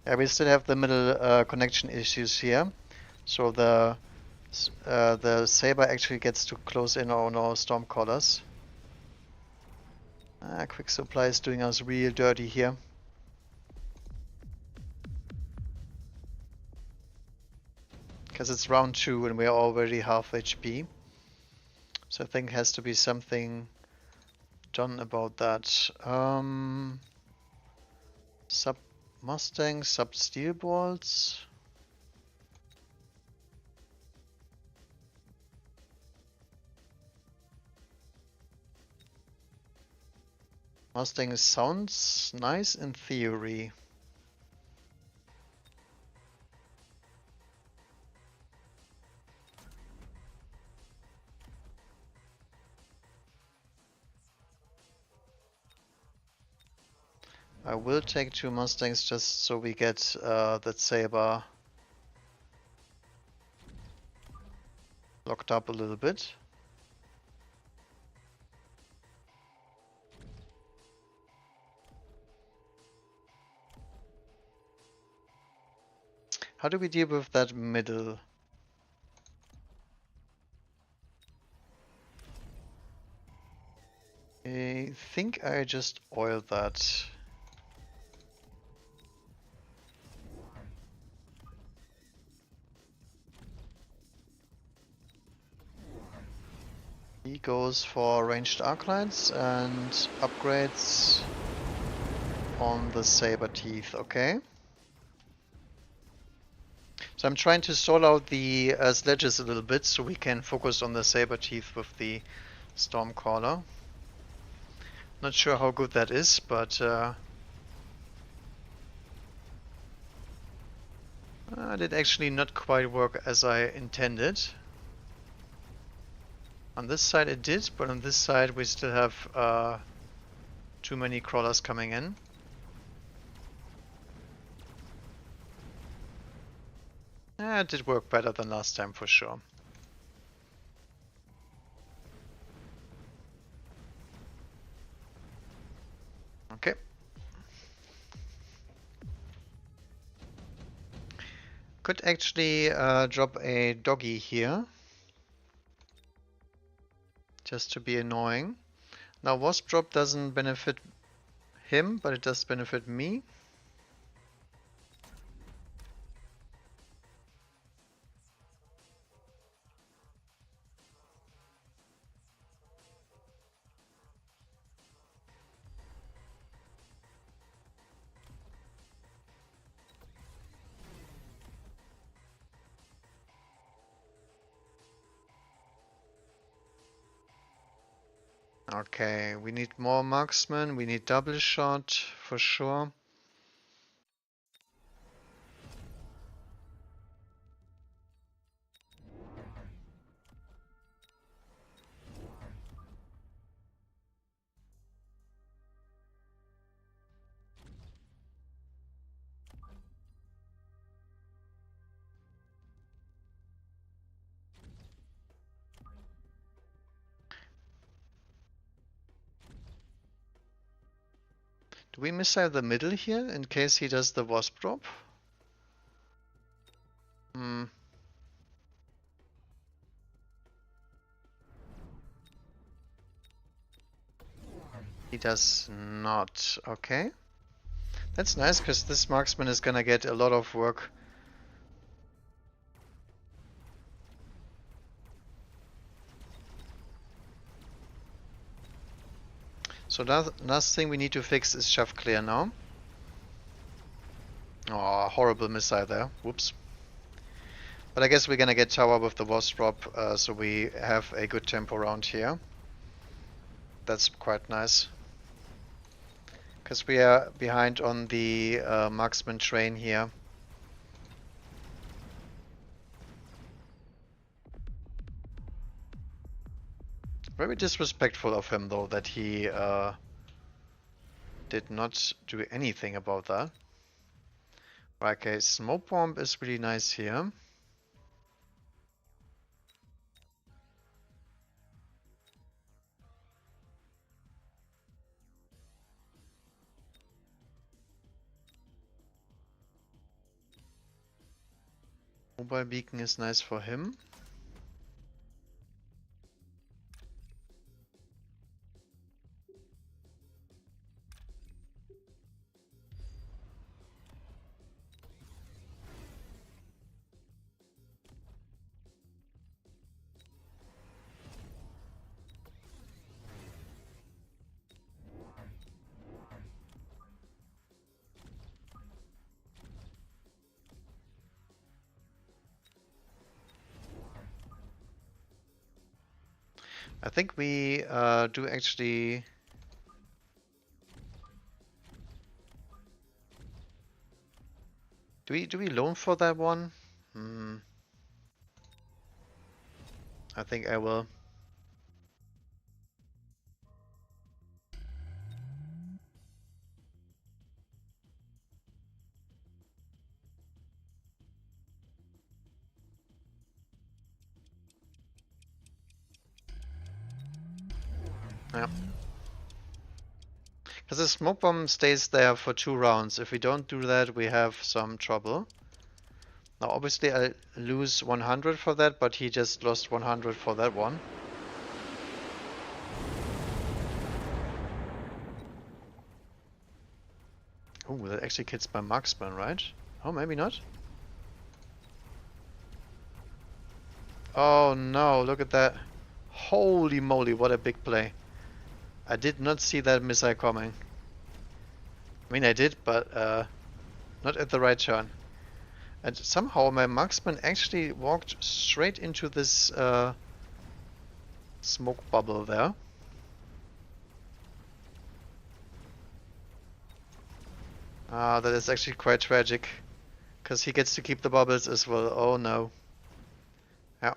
Yeah, we still have the middle connection issues here. So the Saber actually gets to close in on our Stormcallers. Quick supply is doing us real dirty here. Because it's round 2 and we're already half HP. So I think has to be something done about that. Sub Mustang, sub Steelballs. Mustang sounds nice in theory. I will take 2 Mustangs just so we get that Saber locked up a little bit. How do we deal with that middle? I think I just oiled that. He goes for ranged arc lights and upgrades on the saber teeth, okay? So I'm trying to sort out the sledges a little bit so we can focus on the saber teeth with the Stormcaller. Not sure how good that is, but did actually not quite work as I intended. On this side it did, but on this side we still have too many crawlers coming in. It did work better than last time for sure. Okay. Could actually drop a doggy here. Just to be annoying. Now Wasp drop doesn't benefit him, but it does benefit me. Okay, we need more marksmen, we need double shot for sure. Do we missile the middle here in case he does the Wasp drop? Hmm. He does not. Okay. That's nice because this marksman is gonna get a lot of work. So last thing we need to fix is shove clear now. Oh, horrible missile there. Whoops. But I guess we're gonna get tower with the Wasp drop, so we have a good tempo around here. That's quite nice. Because we are behind on the marksman train here. Very disrespectful of him though that he did not do anything about that. Okay, smoke bomb is really nice here. Mobile beacon is nice for him. I think we do actually... Do we loan for that one? I think I will. Yeah. Because the smoke bomb stays there for 2 rounds. If we don't do that, we have some trouble. Now, obviously, I lose 100 for that, but he just lost 100 for that one. Oh, that actually hits my marksman, right? Oh, maybe not. Oh no, look at that. Holy moly, what a big play. I did not see that missile coming. I mean, I did, but not at the right turn. And somehow my marksman actually walked straight into this smoke bubble there. Ah, that is actually quite tragic. Because he gets to keep the bubbles as well. Oh no. Yeah.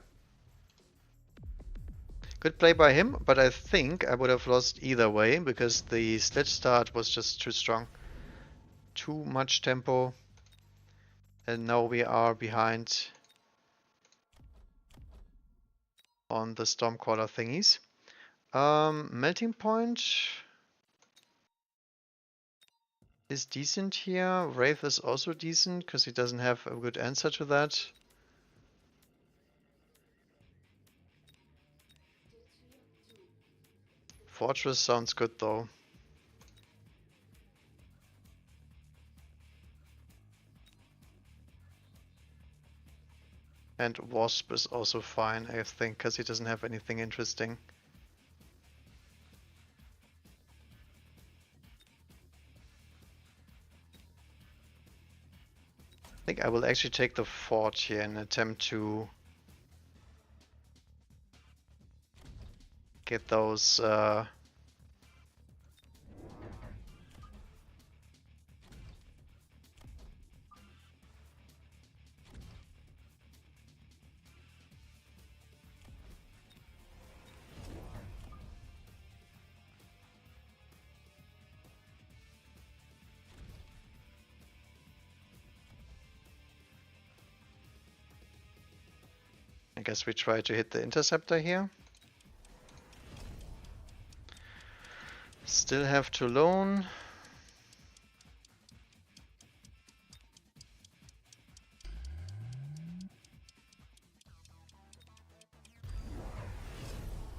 Good play by him, but I think I would have lost either way because the sledge start was just too strong. Too much tempo. And now we are behind on the Stormcaller thingies. Melting Point is decent here. Wraith is also decent because he doesn't have a good answer to that. Fortress sounds good though. And Wasp is also fine, I think, because he doesn't have anything interesting. I think I will actually take the fort here and attempt to get those I guess we try to hit the interceptor here. Still have to loan.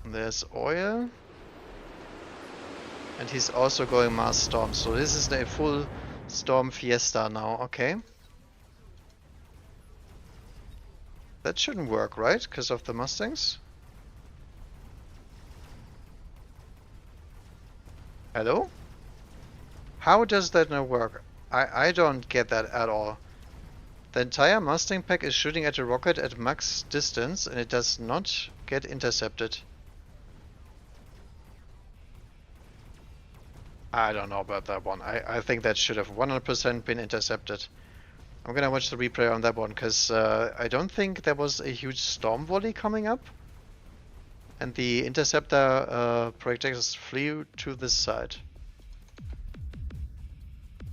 There's oil. And he's also going Mars Storm, so this is a full Storm Fiesta now, okay. That shouldn't work, right? Because of the Mustangs? Hello? How does that not work? I don't get that at all. The entire Mustang pack is shooting at a rocket at max distance and it does not get intercepted. I don't know about that one. I think that should have 100% been intercepted. I'm gonna watch the replay on that one, because I don't think there was a huge storm volley coming up. And the interceptor projectiles flew to this side.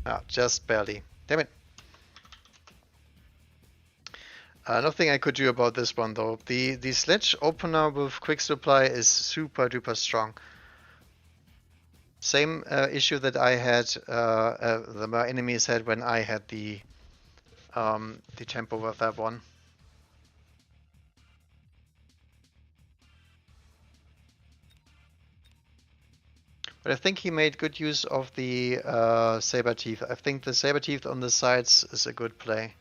Ah, just barely. Damn it. Nothing I could do about this one though. The sledge opener with quick supply is super duper strong. Same issue that I had, my enemies had when I had the tempo with that one. But I think he made good use of the saber teeth. I think the saber teeth on the sides is a good play.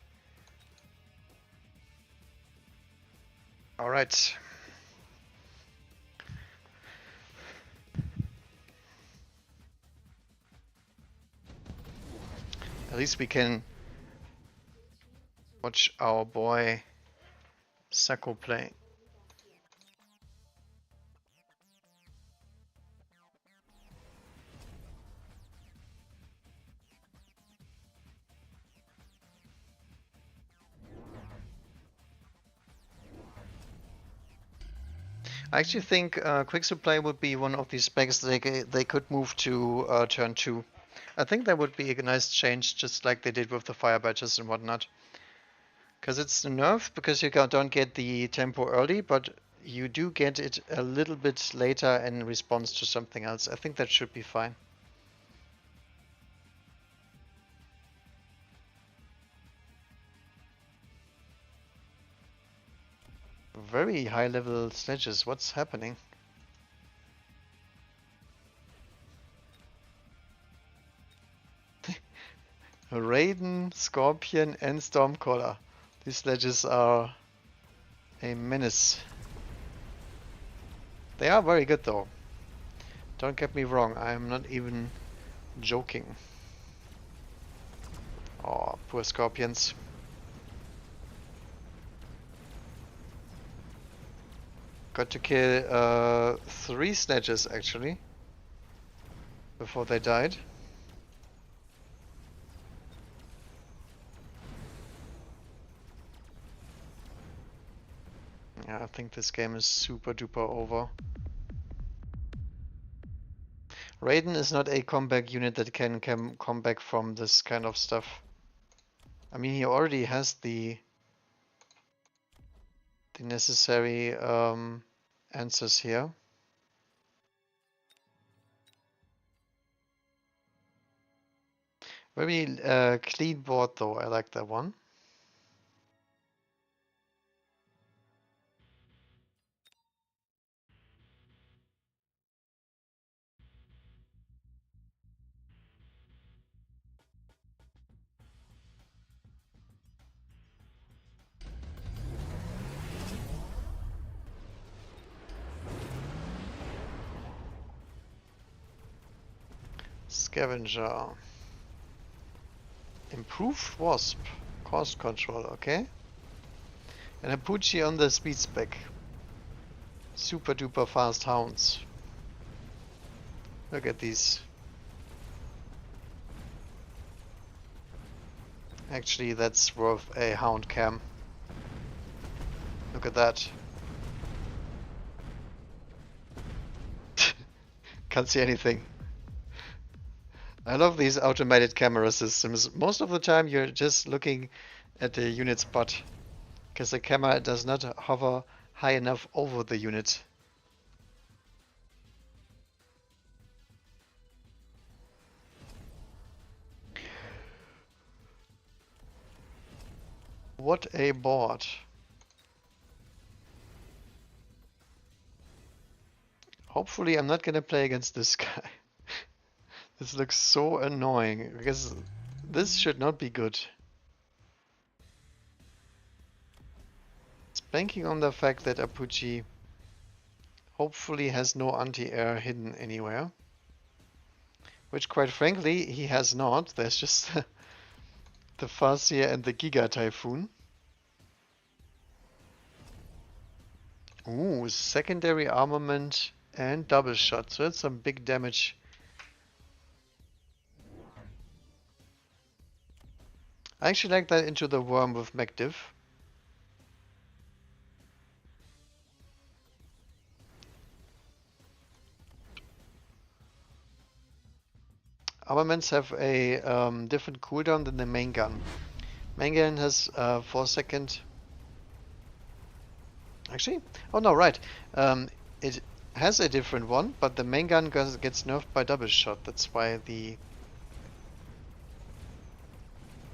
All right. At least we can watch our boy Sacco play. I actually think quick supply would be one of these specs they could move to turn 2. I think that would be a nice change, just like they did with the fire badges and whatnot. Because it's a nerf, because you don't get the tempo early, but you do get it a little bit later in response to something else. I think that should be fine. Very high level sledges. What's happening? Raiden, Scorpion, and Stormcaller. These sledges are a menace. They are very good though. Don't get me wrong, I'm not even joking. Oh, poor Scorpions. Got to kill 3 Sledges actually before they died. Yeah, I think this game is super duper over. Raiden is not a comeback unit that can come back from this kind of stuff. I mean, he already has the necessary answers here. Very clean board though, I like that one. Scavenger. Improved Wasp. Cost control, okay. And a Poochie on the speed spec. Super duper fast hounds. Look at these. Actually, that's worth a hound cam. Look at that. Can't see anything. I love these automated camera systems. Most of the time you're just looking at the unit spot, because the camera does not hover high enough over the unit. What a board. Hopefully I'm not gonna play against this guy. This looks so annoying, because this should not be good. It's banking on the fact that Apuchi hopefully has no anti-air hidden anywhere. Which quite frankly, he has not. There's just the Farseer and the Giga Typhoon. Ooh, secondary armament and double shot. So that's some big damage. I actually like that into the worm with MacDiv. Armaments have a different cooldown than the main gun. Main gun has 4-second. Actually, oh no, right. It has a different one, but the main gun gets nerfed by double shot. That's why the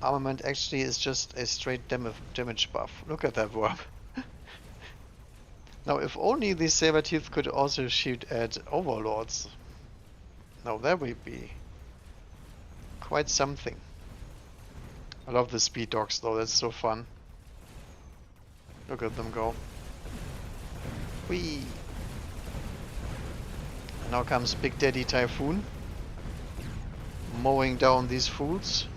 armament actually is just a straight damage buff. Look at that worm. Now, if only the Sabertooth could also shoot at overlords. Now that would be quite something. I love the speed dogs though, that's so fun. Look at them go. Whee! And now comes Big Daddy Typhoon, mowing down these fools.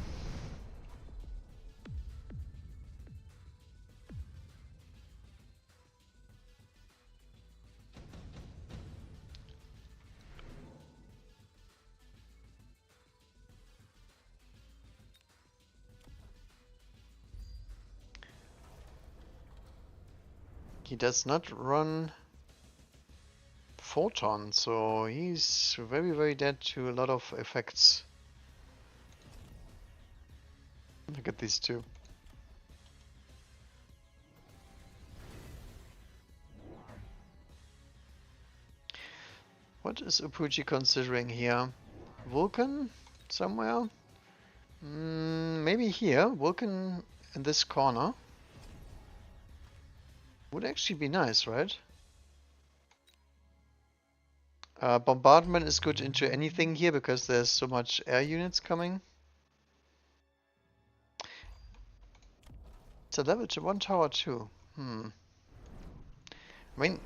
He does not run Photon, so he's very, very dead to a lot of effects. Look at these two. What is Upuji considering here? Vulcan? Somewhere? Maybe here. Vulcan in this corner. Would actually be nice, right? Bombardment is good into anything here because there's so much air units coming. It's a level 1 tower too. I mean,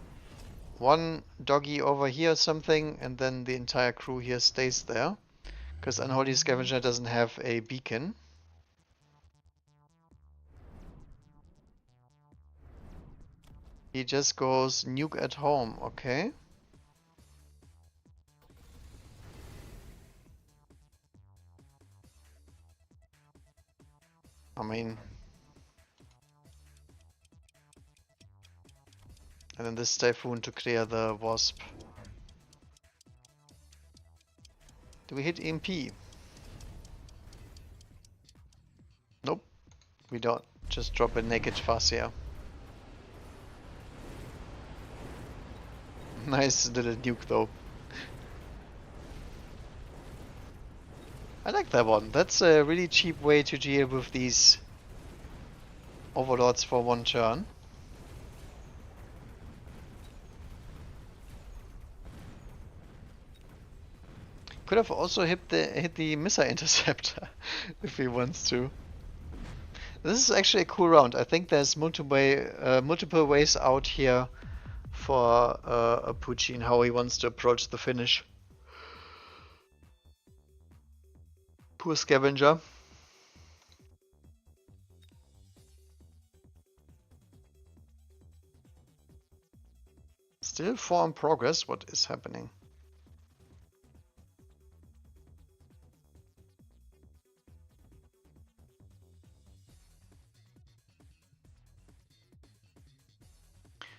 one doggy over here or something, and then the entire crew here stays there. Because Unholy Scavenger doesn't have a beacon. He just goes nuke at home, okay. I mean... And then this Typhoon to clear the Wasp. Do we hit EMP? Nope, we don't. Just drop a naked Fascia. Nice little nuke though. I like that one. That's a really cheap way to deal with these overlords for one turn. Could have also hit the missile interceptor if he wants to. This is actually a cool round. I think there's multiple ways out here for Apuchi and how he wants to approach the finish. Poor Scavenger. Still 4 in progress. What is happening?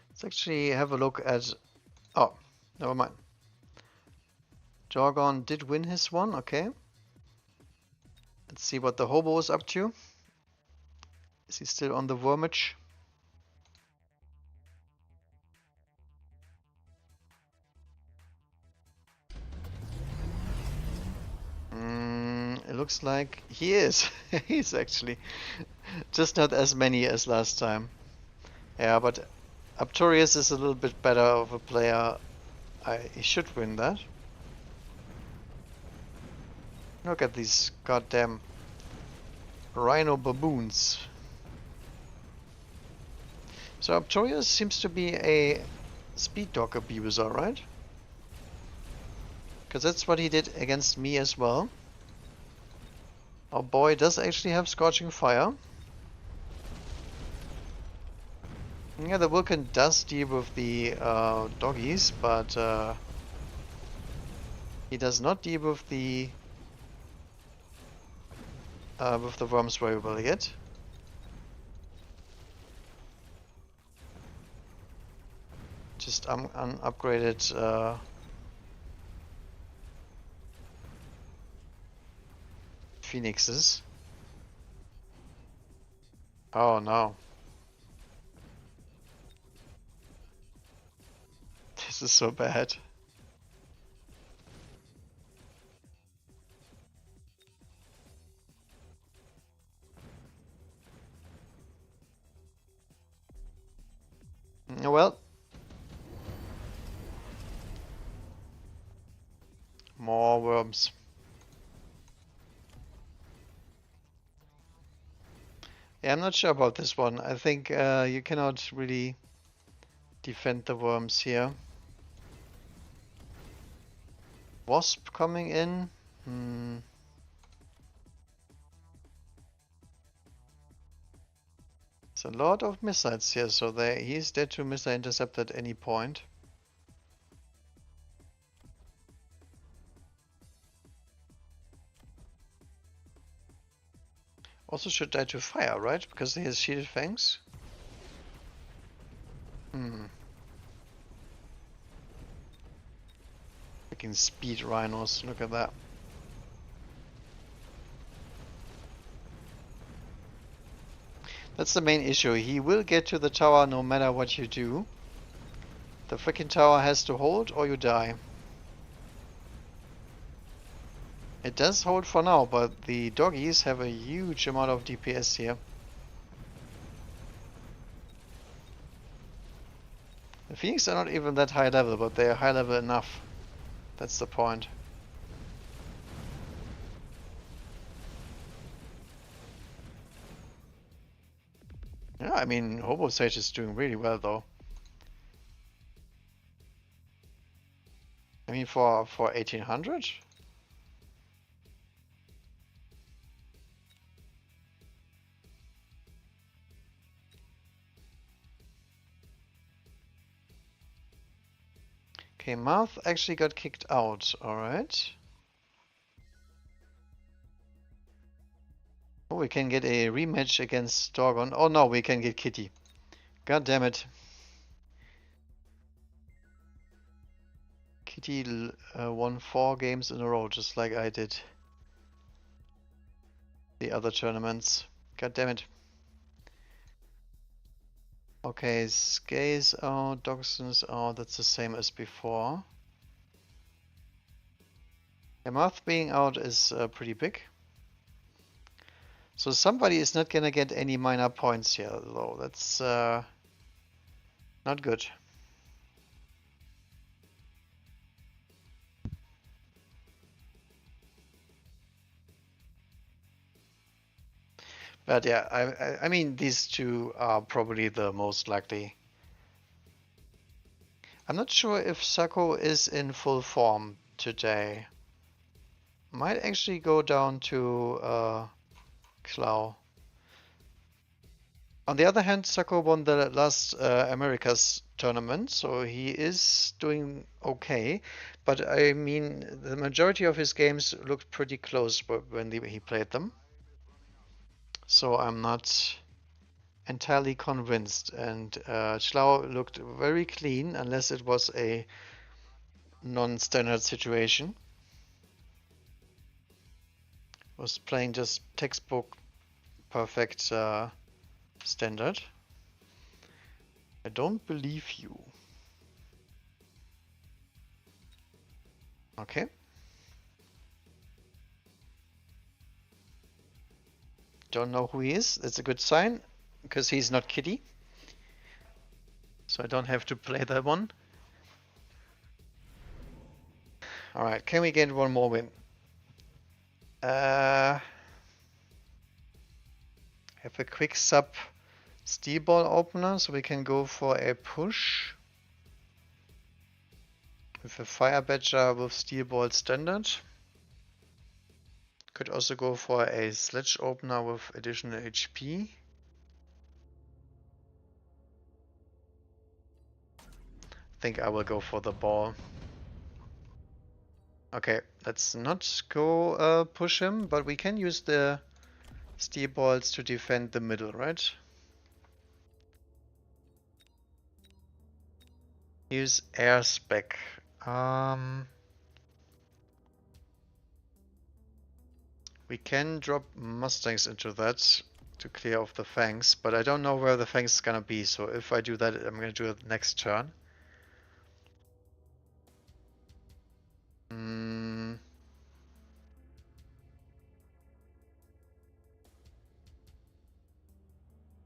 Let's actually have a look at... Oh, never mind. Jorgon did win his one, okay. Let's see what the hobo is up to. Is he still on the wormage? It looks like he is. He's actually just not as many as last time. Yeah, but Aptorius is a little bit better of a player. He should win that. Look at these goddamn rhino baboons. So Aptorius seems to be a speed dog abuser, right? Because that's what he did against me as well. Our boy does actually have Scorching Fire. Yeah, the Vulcan does deal with the doggies, but he does not deal with the worms very well yet. Just upgraded Phoenixes. Oh no. This is so bad. Well. More worms. Yeah, I'm not sure about this one. I think you cannot really defend the worms here. Wasp coming in. It's a lot of missiles here, so he's dead to missile intercept at any point. Also should die to fire, right? Because he has shielded fangs. Freaking speed rhinos, look at that. That's the main issue. He will get to the tower no matter what you do. The freaking tower has to hold or you die. It does hold for now, but the doggies have a huge amount of DPS here. The Phoenix are not even that high level, but they are high level enough. That's the point. Yeah, I mean, Hobo Sage is doing really well though. I mean, for 1800? Okay, Marth actually got kicked out, alright. Oh, we can get a rematch against Dorgon. Oh no, we can get Kitty. God damn it. Kitty won 4 games in a row, just like I did the other tournaments. God damn it. Okay, Skays out, Dogson's out, that's the same as before. The Marth being out is pretty big. So somebody is not gonna get any minor points here, though. That's not good. But yeah, I mean, these two are probably the most likely. I'm not sure if Sako is in full form today. Might actually go down to Clow. On the other hand, Sako won the last Americas tournament, so he is doing okay. But I mean, the majority of his games looked pretty close when he played them. So I'm not entirely convinced. And Schlau looked very clean, unless it was a non-standard situation. Was playing just textbook perfect standard. I don't believe you. Okay. Don't know who he is. That's a good sign, because he's not Kitty. So I don't have to play that one. Alright, can we get one more win? Have a quick sub Steelball opener, so we can go for a push. With a Fire Badger with Steelball standard. Could also go for a Sledge opener with additional HP. I think I will go for the ball. Okay, let's not go push him, but we can use the steel balls to defend the middle, right? Use air spec. We can drop Mustangs into that to clear off the fangs, but I don't know where the fangs is gonna be, so if I do that, I'm gonna do it next turn.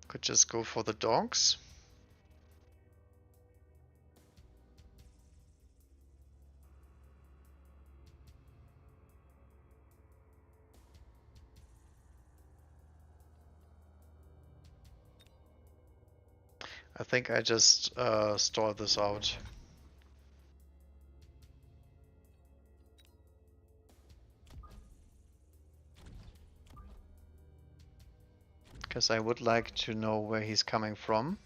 Could just go for the dogs. I think I just store this out. Because I would like to know where he's coming from.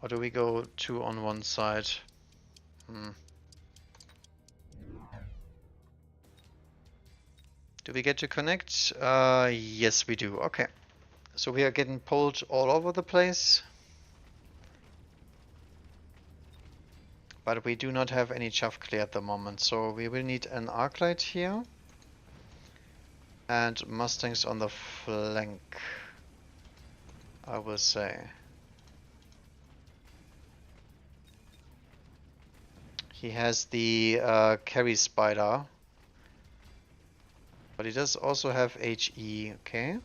Or do we go 2 on one side? Do we get to connect? Yes, we do. Okay. So we are getting pulled all over the place. But we do not have any chaff clear at the moment, so we will need an Arclight here. And Mustangs on the flank, I will say. He has the carry spider. But he does also have HE, okay.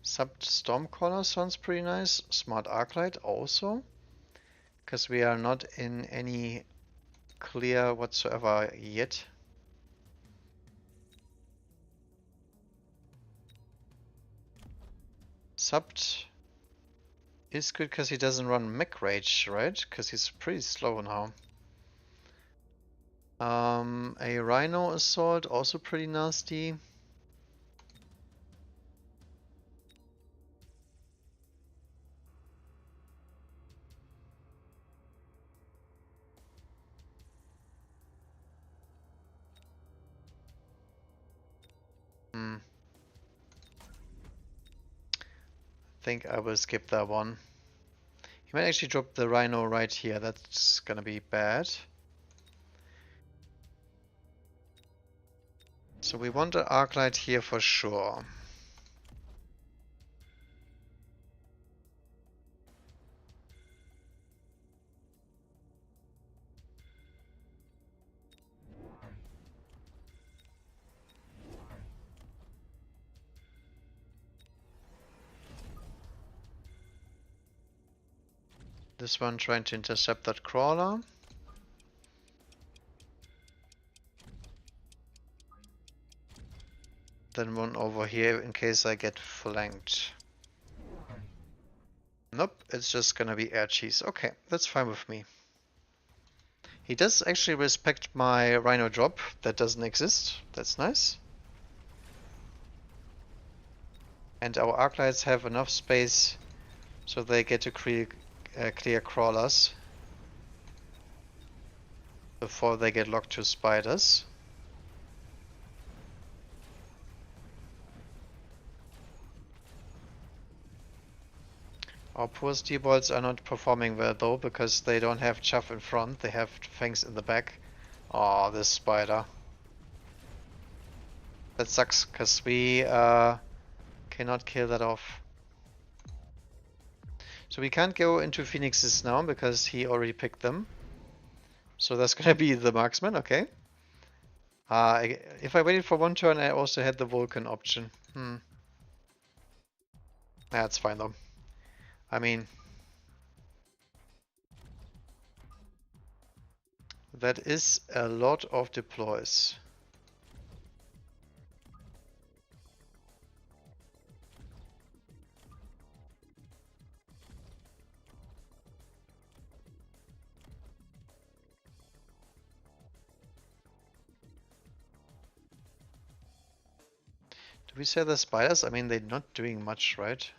Sub Stormcaller sounds pretty nice. Smart Arclight also. Because we are not in any clear whatsoever yet. Subbed is good because he doesn't run Mech Rage, right? Because he's pretty slow now. A Rhino Assault, also pretty nasty. I think I will skip that one. He might actually drop the Rhino right here. That's gonna be bad. So we want an Arclight here for sure. This one trying to intercept that crawler. Then one over here in case I get flanked. Nope, it's just gonna be air cheese. Okay, that's fine with me. He does actually respect my Rhino drop. That doesn't exist. That's nice. And our Arclights have enough space so they get to clear crawlers before they get locked to spiders. Our poor Steelballs are not performing well though, because they don't have chaff in front, they have fangs in the back. Oh, this spider. That sucks, because we cannot kill that off. So we can't go into Phoenixes now, because he already picked them. So that's gonna be the marksman, okay. If I waited for one turn, I also had the Vulcan option. That's fine though. I mean, that is a lot of deploys. Do we say the spiders? I mean, they're not doing much, right?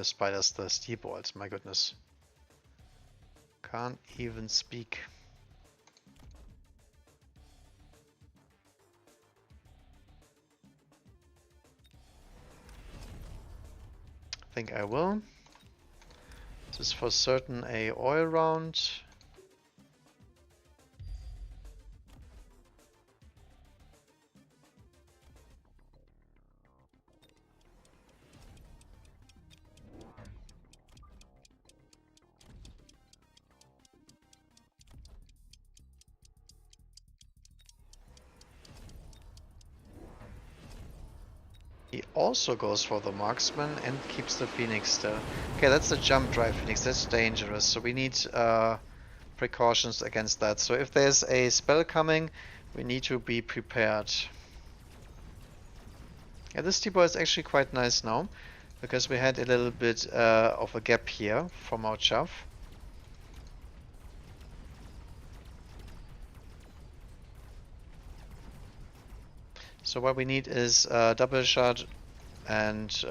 Spiders, the Steelballs, my goodness. Can't even speak. I think I will. This is for certain a oil round. He also goes for the marksman and keeps the Phoenix still. Okay, that's the jump drive Phoenix. That's dangerous. So we need precautions against that. So if there's a spell coming, we need to be prepared. Yeah, this T-ball is actually quite nice now, because we had a little bit of a gap here from our chaff. So what we need is double shot and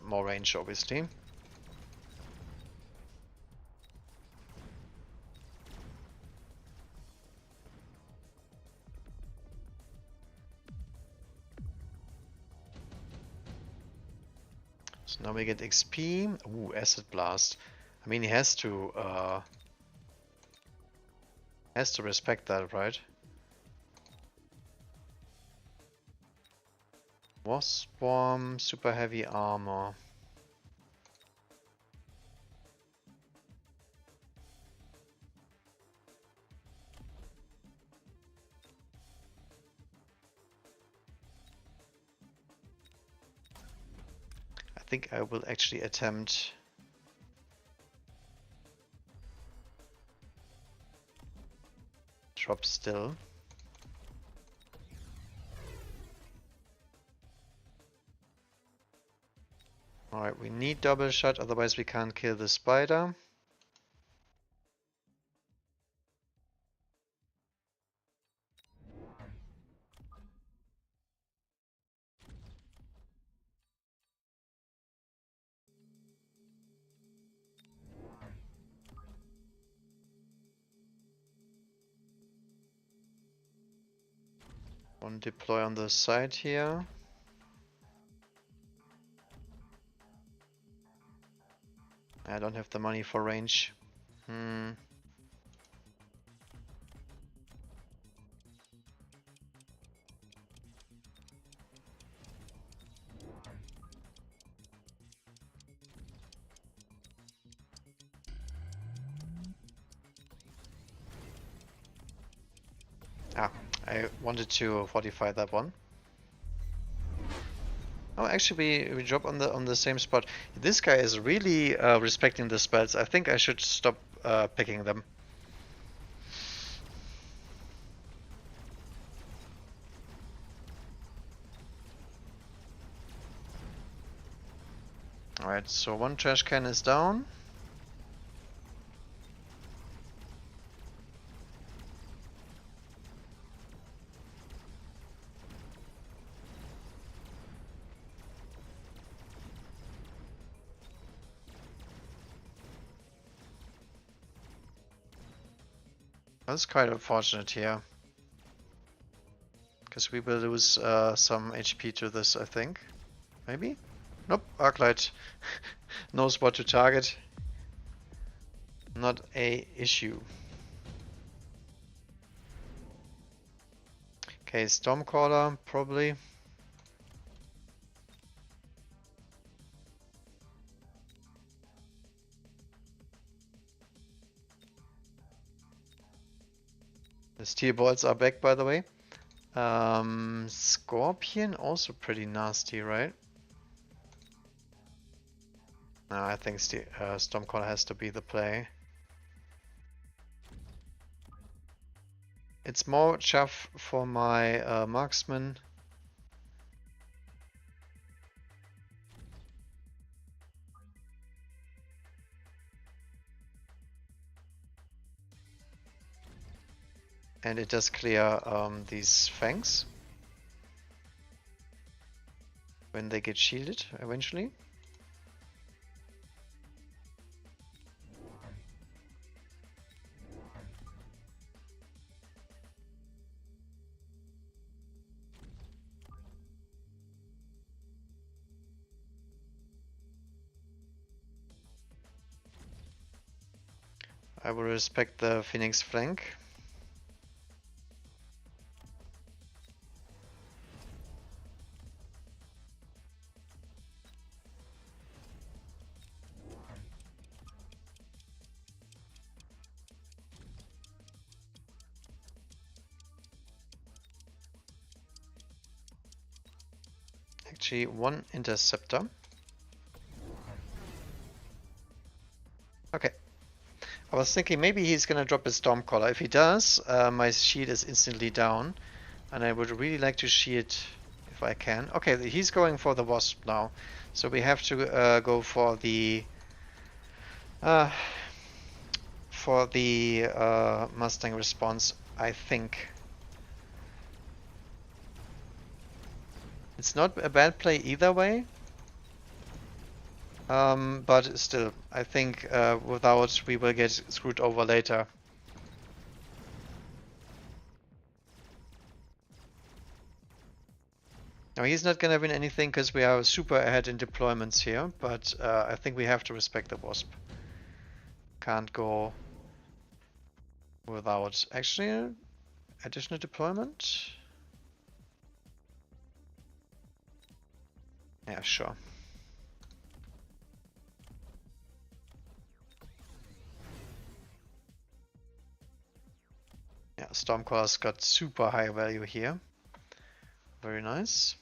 more range, obviously. So now we get XP. Ooh, Acid Blast. I mean, he has to respect that, right? Wasp Bomb, super heavy armor. I think I will actually attempt drop still. Alright, we need double shot, otherwise we can't kill the spider. One deploy on the side here. I don't have the money for range. I wanted to fortify that one. Oh, actually, we drop on the same spot. This guy is really respecting the spells. I think I should stop picking them. Alright, so one trash can is down. That's quite unfortunate here. Because we will lose some HP to this, I think. Maybe? Nope, Arclight knows what to target. Not a issue. Okay, Stormcaller, probably. The Steelballs are back, by the way. Scorpion, also pretty nasty, right? No, I think Stormcaller has to be the play. It's more chaff for my marksman. And it does clear these fangs when they get shielded eventually. I will respect the Phoenix flank. Actually, one interceptor. Okay. I was thinking maybe he's gonna drop a Stormcaller. If he does, my shield is instantly down. And I would really like to shield if I can. Okay, he's going for the Wasp now. So we have to go for the Mustang response, I think. It's not a bad play either way. But still, I think without we will get screwed over later. Now he's not gonna win anything because we are super ahead in deployments here, but I think we have to respect the Wasp. Can't go without actually additional deployment. Yeah, sure. Yeah, Stormcaller's got super high value here. Very nice.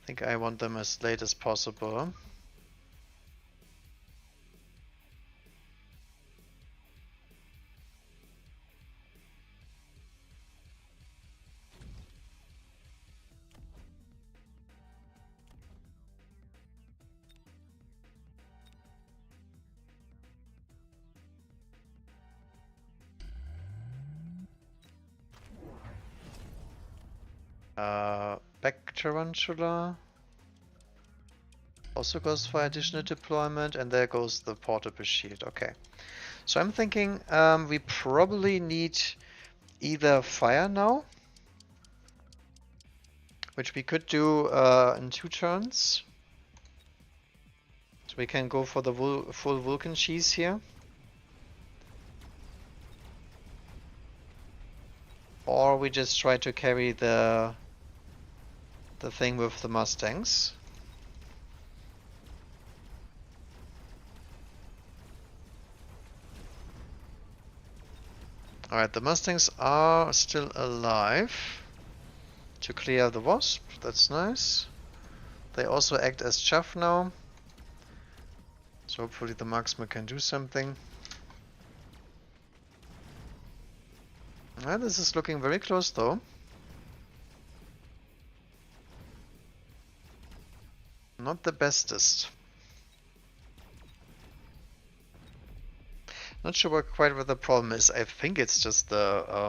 I think I want them as late as possible. Back Tarantula also goes for additional deployment, and there goes the portable shield. Okay, so I'm thinking we probably need either fire now, which we could do in 2 turns. So we can go for the full Vulcan cheese here. Or we just try to carry the thing with the Mustangs. Alright, the Mustangs are still alive to clear the Wasp. That's nice. They also act as chaff now. So hopefully the marksman can do something. This is looking very close though. Not the bestest. Not sure quite what the problem is. I think it's just the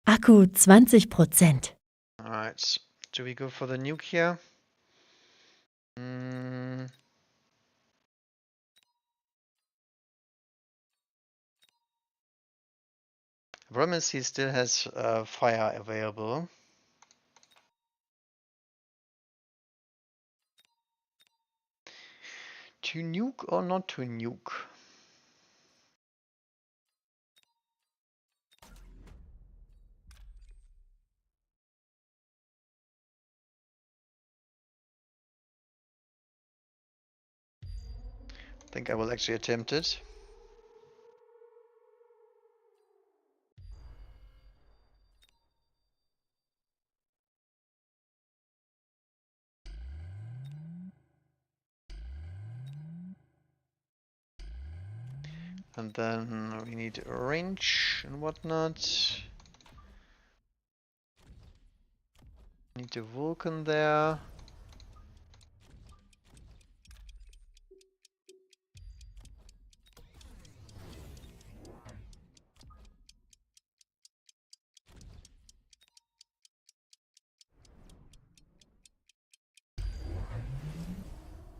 Akku 20%. Alright, do we go for the nuke here? The problem is he still has fire available. To nuke or not to nuke? I think I will actually attempt it. And then we need range and whatnot. Need a Vulcan there.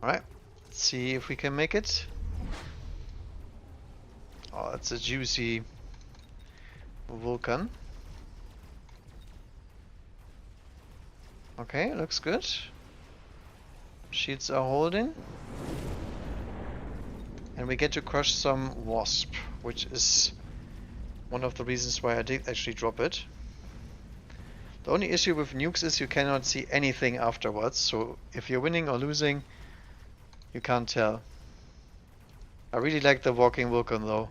Alright, let's see if we can make it. Oh, that's a juicy Vulcan. Okay, looks good. Shields are holding. And we get to crush some Wasp, which is one of the reasons why I did actually drop it. The only issue with nukes is you cannot see anything afterwards, so if you're winning or losing, you can't tell. I really like the walking Vulcan though.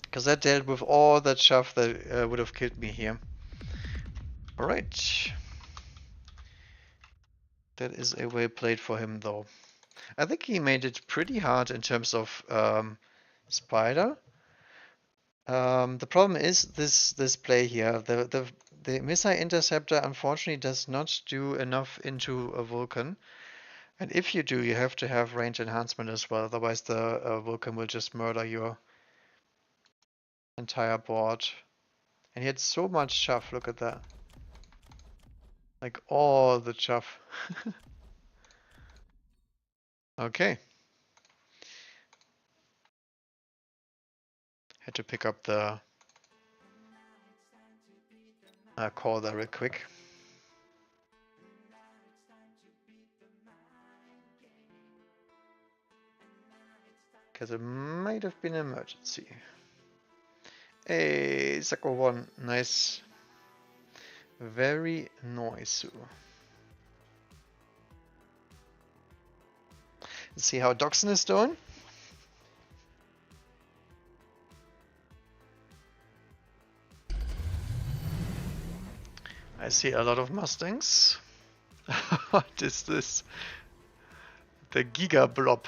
Because that dealt with all that stuff that would have killed me here. Alright. That is a well played for him though. I think he made it pretty hard in terms of Spider. The problem is this play here. The missile interceptor unfortunately does not do enough into a Vulcan. And if you do, you have to have range enhancement as well. Otherwise the Vulcan will just murder your entire board. And he had so much chuff, look at that. Like all the chuff. Okay. Had to pick up the call there real quick. Because it might have been an emergency. Hey, Sacco 1. Nice. Very nice. Let's see how Doxon is doing. I see a lot of Mustangs. What is this? The Giga Blob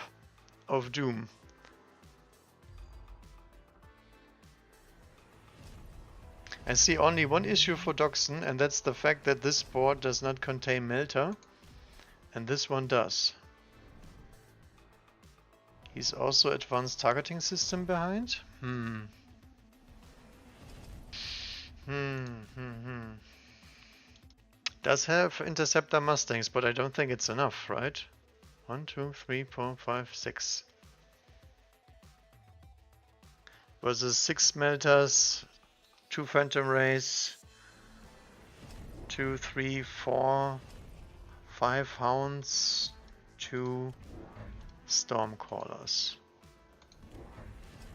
of Doom. I see only one issue for Doxon, and that's the fact that this board does not contain Melter, and this one does. He's also advanced targeting system behind. Does have interceptor Mustangs, but I don't think it's enough, right? 1, 2, 3, 4, 5, 6. Versus 6 melters, 2 phantom rays, 2, 3, 4, 5 hounds, 2 stormcallers.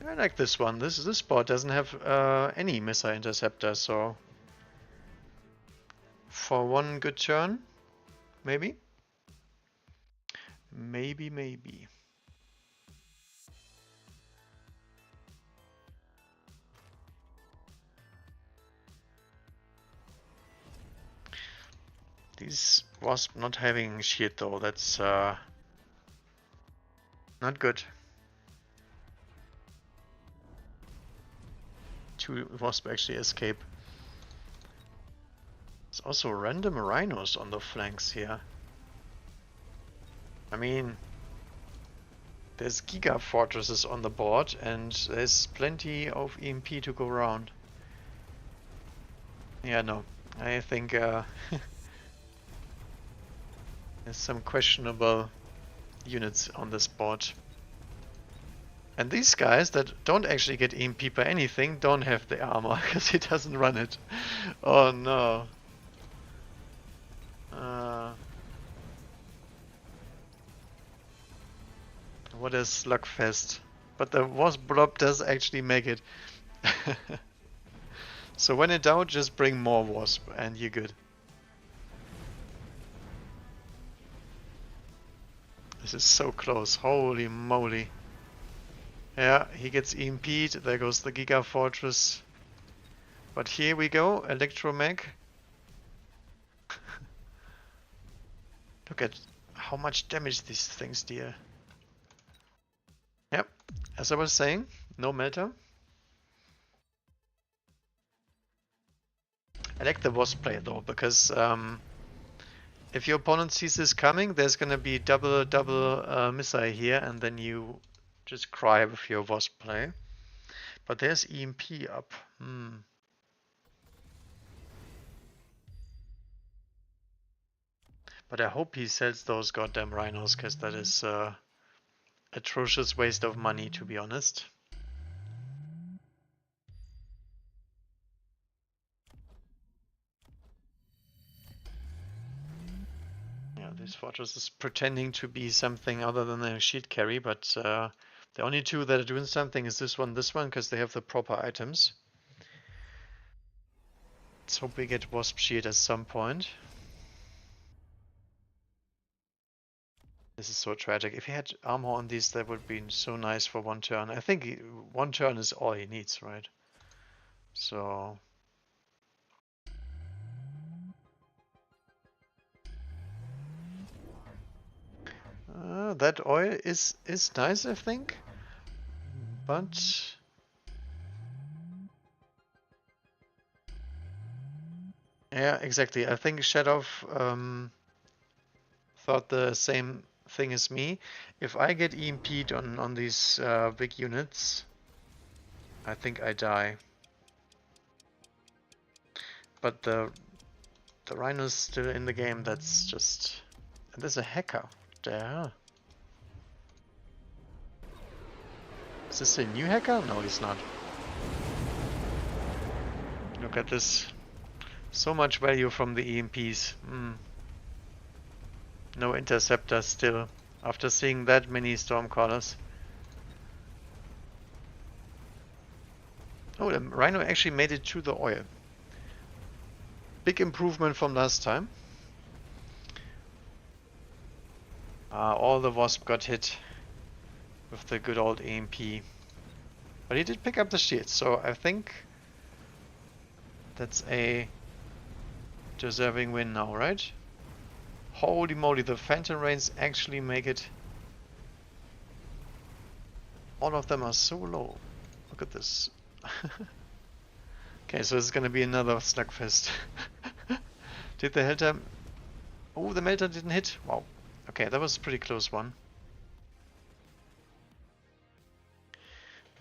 I like this one. This board doesn't have any missile interceptor, so for one good turn, maybe. Maybe. These Wasp not having shield though, that's not good. 2 Wasp actually escape. There's also random rhinos on the flanks here. I mean, There's Giga Fortresses on the board, and there's plenty of EMP to go around. Yeah, no. I think there's some questionable units on this board. And these guys that don't actually get EMP by anything don't have the armor, because he doesn't run it. Oh no. What a slugfest. But the wasp blob does actually make it. So when in doubt, just bring more wasp and you're good. This is so close, holy moly. Yeah, he gets EMP'd, there goes the Giga Fortress. But here we go, Electromech. Look at how much damage these things deal. Yep, as I was saying, no melter. I like the wasp play though, because if your opponent sees this coming, there's gonna be double missile here, and then you just cry with your wasp play. But there's EMP up. But I hope he sells those goddamn rhinos, because that is atrocious waste of money, to be honest. Yeah, this fortress is pretending to be something other than a shield carry, but the only two that are doing something is this one, because they have the proper items. Let's hope we get Wasp Shield at some point. This is so tragic. If he had armor on these, that would be so nice for one turn. I think one turn is all he needs, right? So... that oil is nice, I think. But... yeah, exactly. I think Shadow thought the same thing as me. If I get EMP'd on these big units, I think I die. But the Rhino's still in the game, that's just... And there's a hacker there. Is this a new hacker? No, he's not. Look at this. So much value from the EMPs. No interceptor still, after seeing that many Stormcallers. Oh, the Rhino actually made it to the oil. Big improvement from last time. All the Wasp got hit with the good old EMP. But he did pick up the shield, so I think that's a deserving win now, right? Holy moly, the Phantom Rains actually make it. All of them are so low. Look at this. Okay, so it's gonna be another slugfest. Did the Helter... Oh, the Melter didn't hit. Wow. Okay, that was a pretty close one.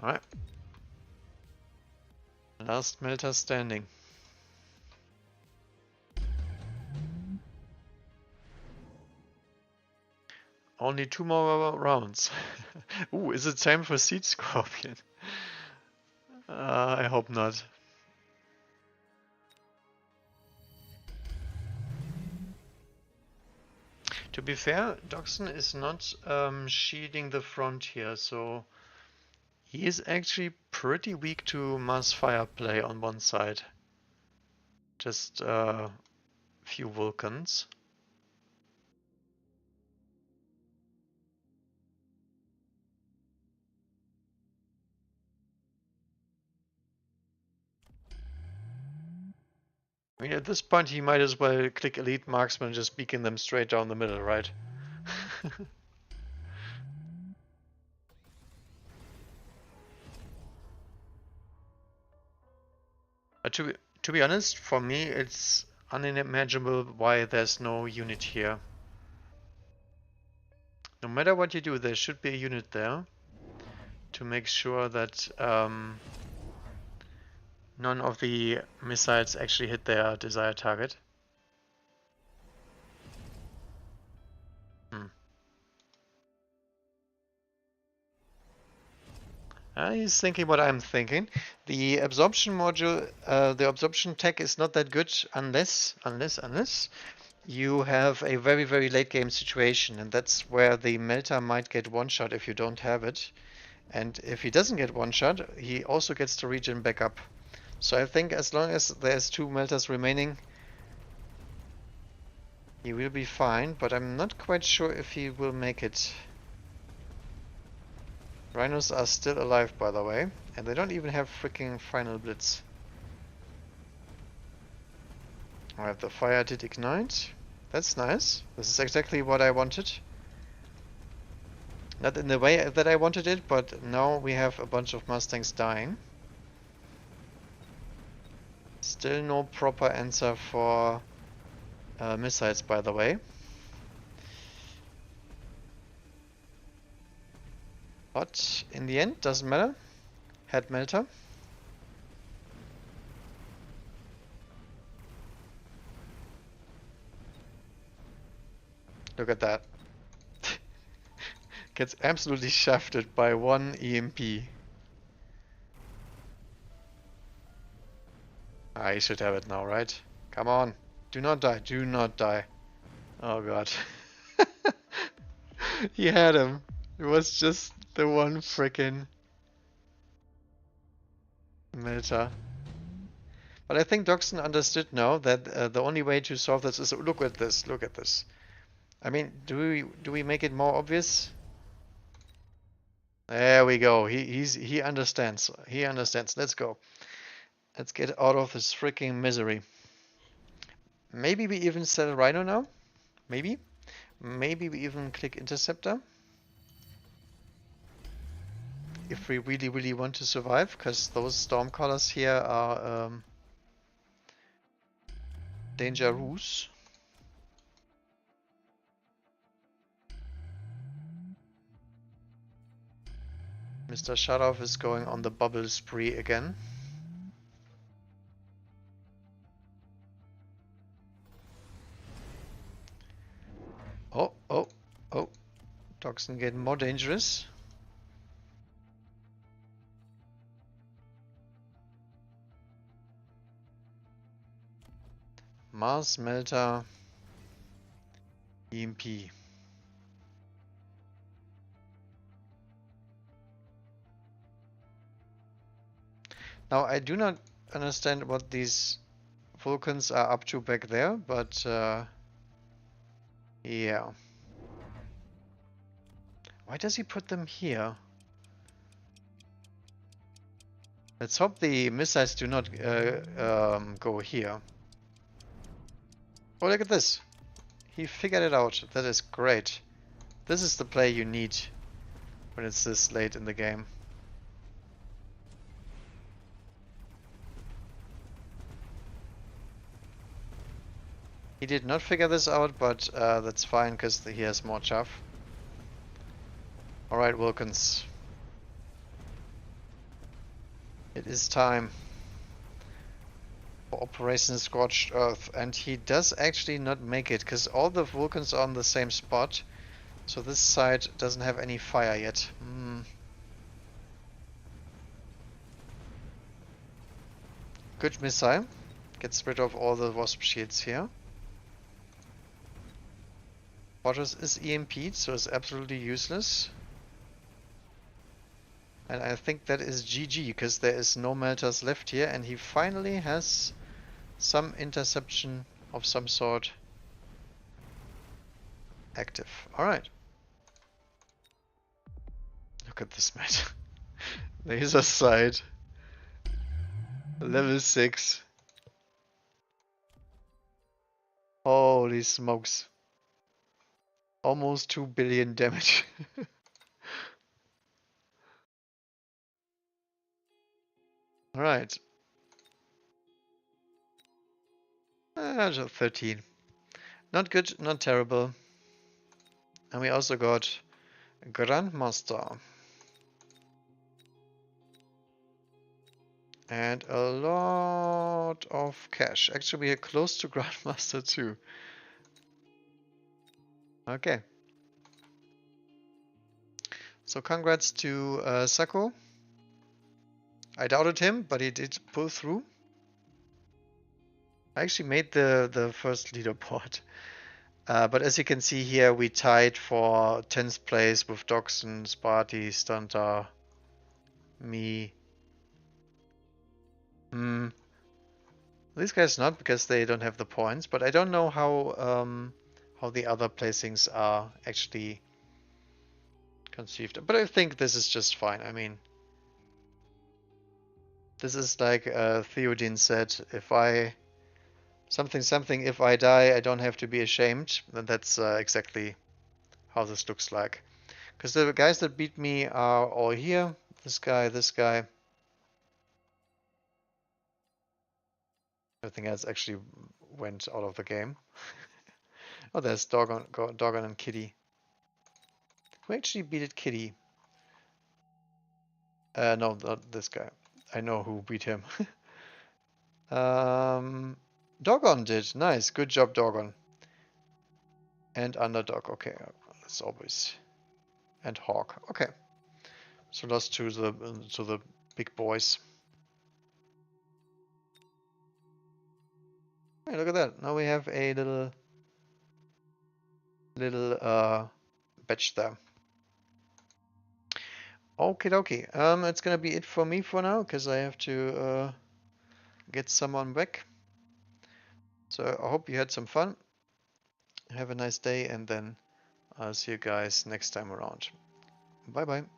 Alright. Last Melter standing. Only 2 more rounds. Ooh, is it time for Seed Scorpion? I hope not. To be fair, Doxson is not shielding the front here, so he is actually pretty weak to mass fire play on one side. Just a few Vulcans. I mean, at this point he might as well click Elite Marksman and just beacon them straight down the middle, right? To be honest, for me it's unimaginable why there's no unit here. No matter what you do, there should be a unit there to make sure that none of the missiles actually hit their desired target. He's thinking what I'm thinking. The absorption module, the absorption tech is not that good unless you have a very, very late game situation, and that's where the melter might get one shot if you don't have it. And if he doesn't get one shot, he also gets to regen back up. So I think as long as there's 2 melters remaining, he will be fine, but I'm not quite sure if he will make it. Rhinos are still alive, by the way, and they don't even have freaking final blitz. Alright, the fire did ignite. That's nice. This is exactly what I wanted. Not in the way that I wanted it, but now we have a bunch of Mustangs dying. Still no proper answer for missiles, by the way. But in the end, doesn't matter. Head melter. Look at that. Gets absolutely shafted by one EMP. I should have it now, right? Come on. Do not die. Do not die. Oh god. He had him. It was just the one frickin' melter. But I think Doxson understood now that the only way to solve this is look at this. Look at this. I mean, do we make it more obvious? There we go. He understands. He understands. Let's go. Let's get out of this freaking misery. Maybe we even sell Rhino now. Maybe. Maybe we even click Interceptor. If we really, really want to survive, because those Stormcallers here are dangerous. Mr. Shadow is going on the bubble spree again. Oh, oh, oh. Toxin getting more dangerous. Mars Melter EMP. Now I do not understand what these Vulcans are up to back there, but yeah. Why does he put them here? Let's hope the missiles do not go here. Oh, look at this. He figured it out. That is great. This is the play you need when it's this late in the game. He did not figure this out, but that's fine because he has more chaff. Alright, Wilkins. It is time for Operation Scorched Earth, and he does actually not make it because all the Vulcans are on the same spot, so this side doesn't have any fire yet. Good missile. Gets rid of all the Wasp shields here. Fortress is EMP'd, so it's absolutely useless. And I think that is GG, because there is no melters left here, and he finally has some interception of some sort active. Alright. Look at this mate. Laser sight. Level 6. Holy smokes. Almost 2 billion damage. Alright. Just 13. Not good, not terrible. And we also got Grandmaster. And a lot of cash. Actually, we are close to Grandmaster too. Okay. So congrats to Sako. I doubted him, but he did pull through. I actually made the first leaderboard. But as you can see here, we tied for 10th place with Doxon, Sparty, Stunter, me. These guys not, because they don't have the points, but I don't know how the other placings are actually conceived. But I think this is just fine. I mean, this is like Theodine said, if I if I die, I don't have to be ashamed. Then that's exactly how this looks like. Because the guys that beat me are all here. This guy, this guy. Everything else actually went out of the game. Oh, there's Dogon and Kitty. Who actually beat Kitty? No, not this guy. I know who beat him. Dogon did. Nice. Good job, Dogon. And Underdog. Okay. That's always. And Hawk. Okay. So lost to the big boys. Hey, look at that. Now we have a little batch there. Okie dokie. It's gonna be it for me for now, because I have to get someone back. So I hope you had some fun. Have a nice day, and then I'll see you guys next time around. Bye bye.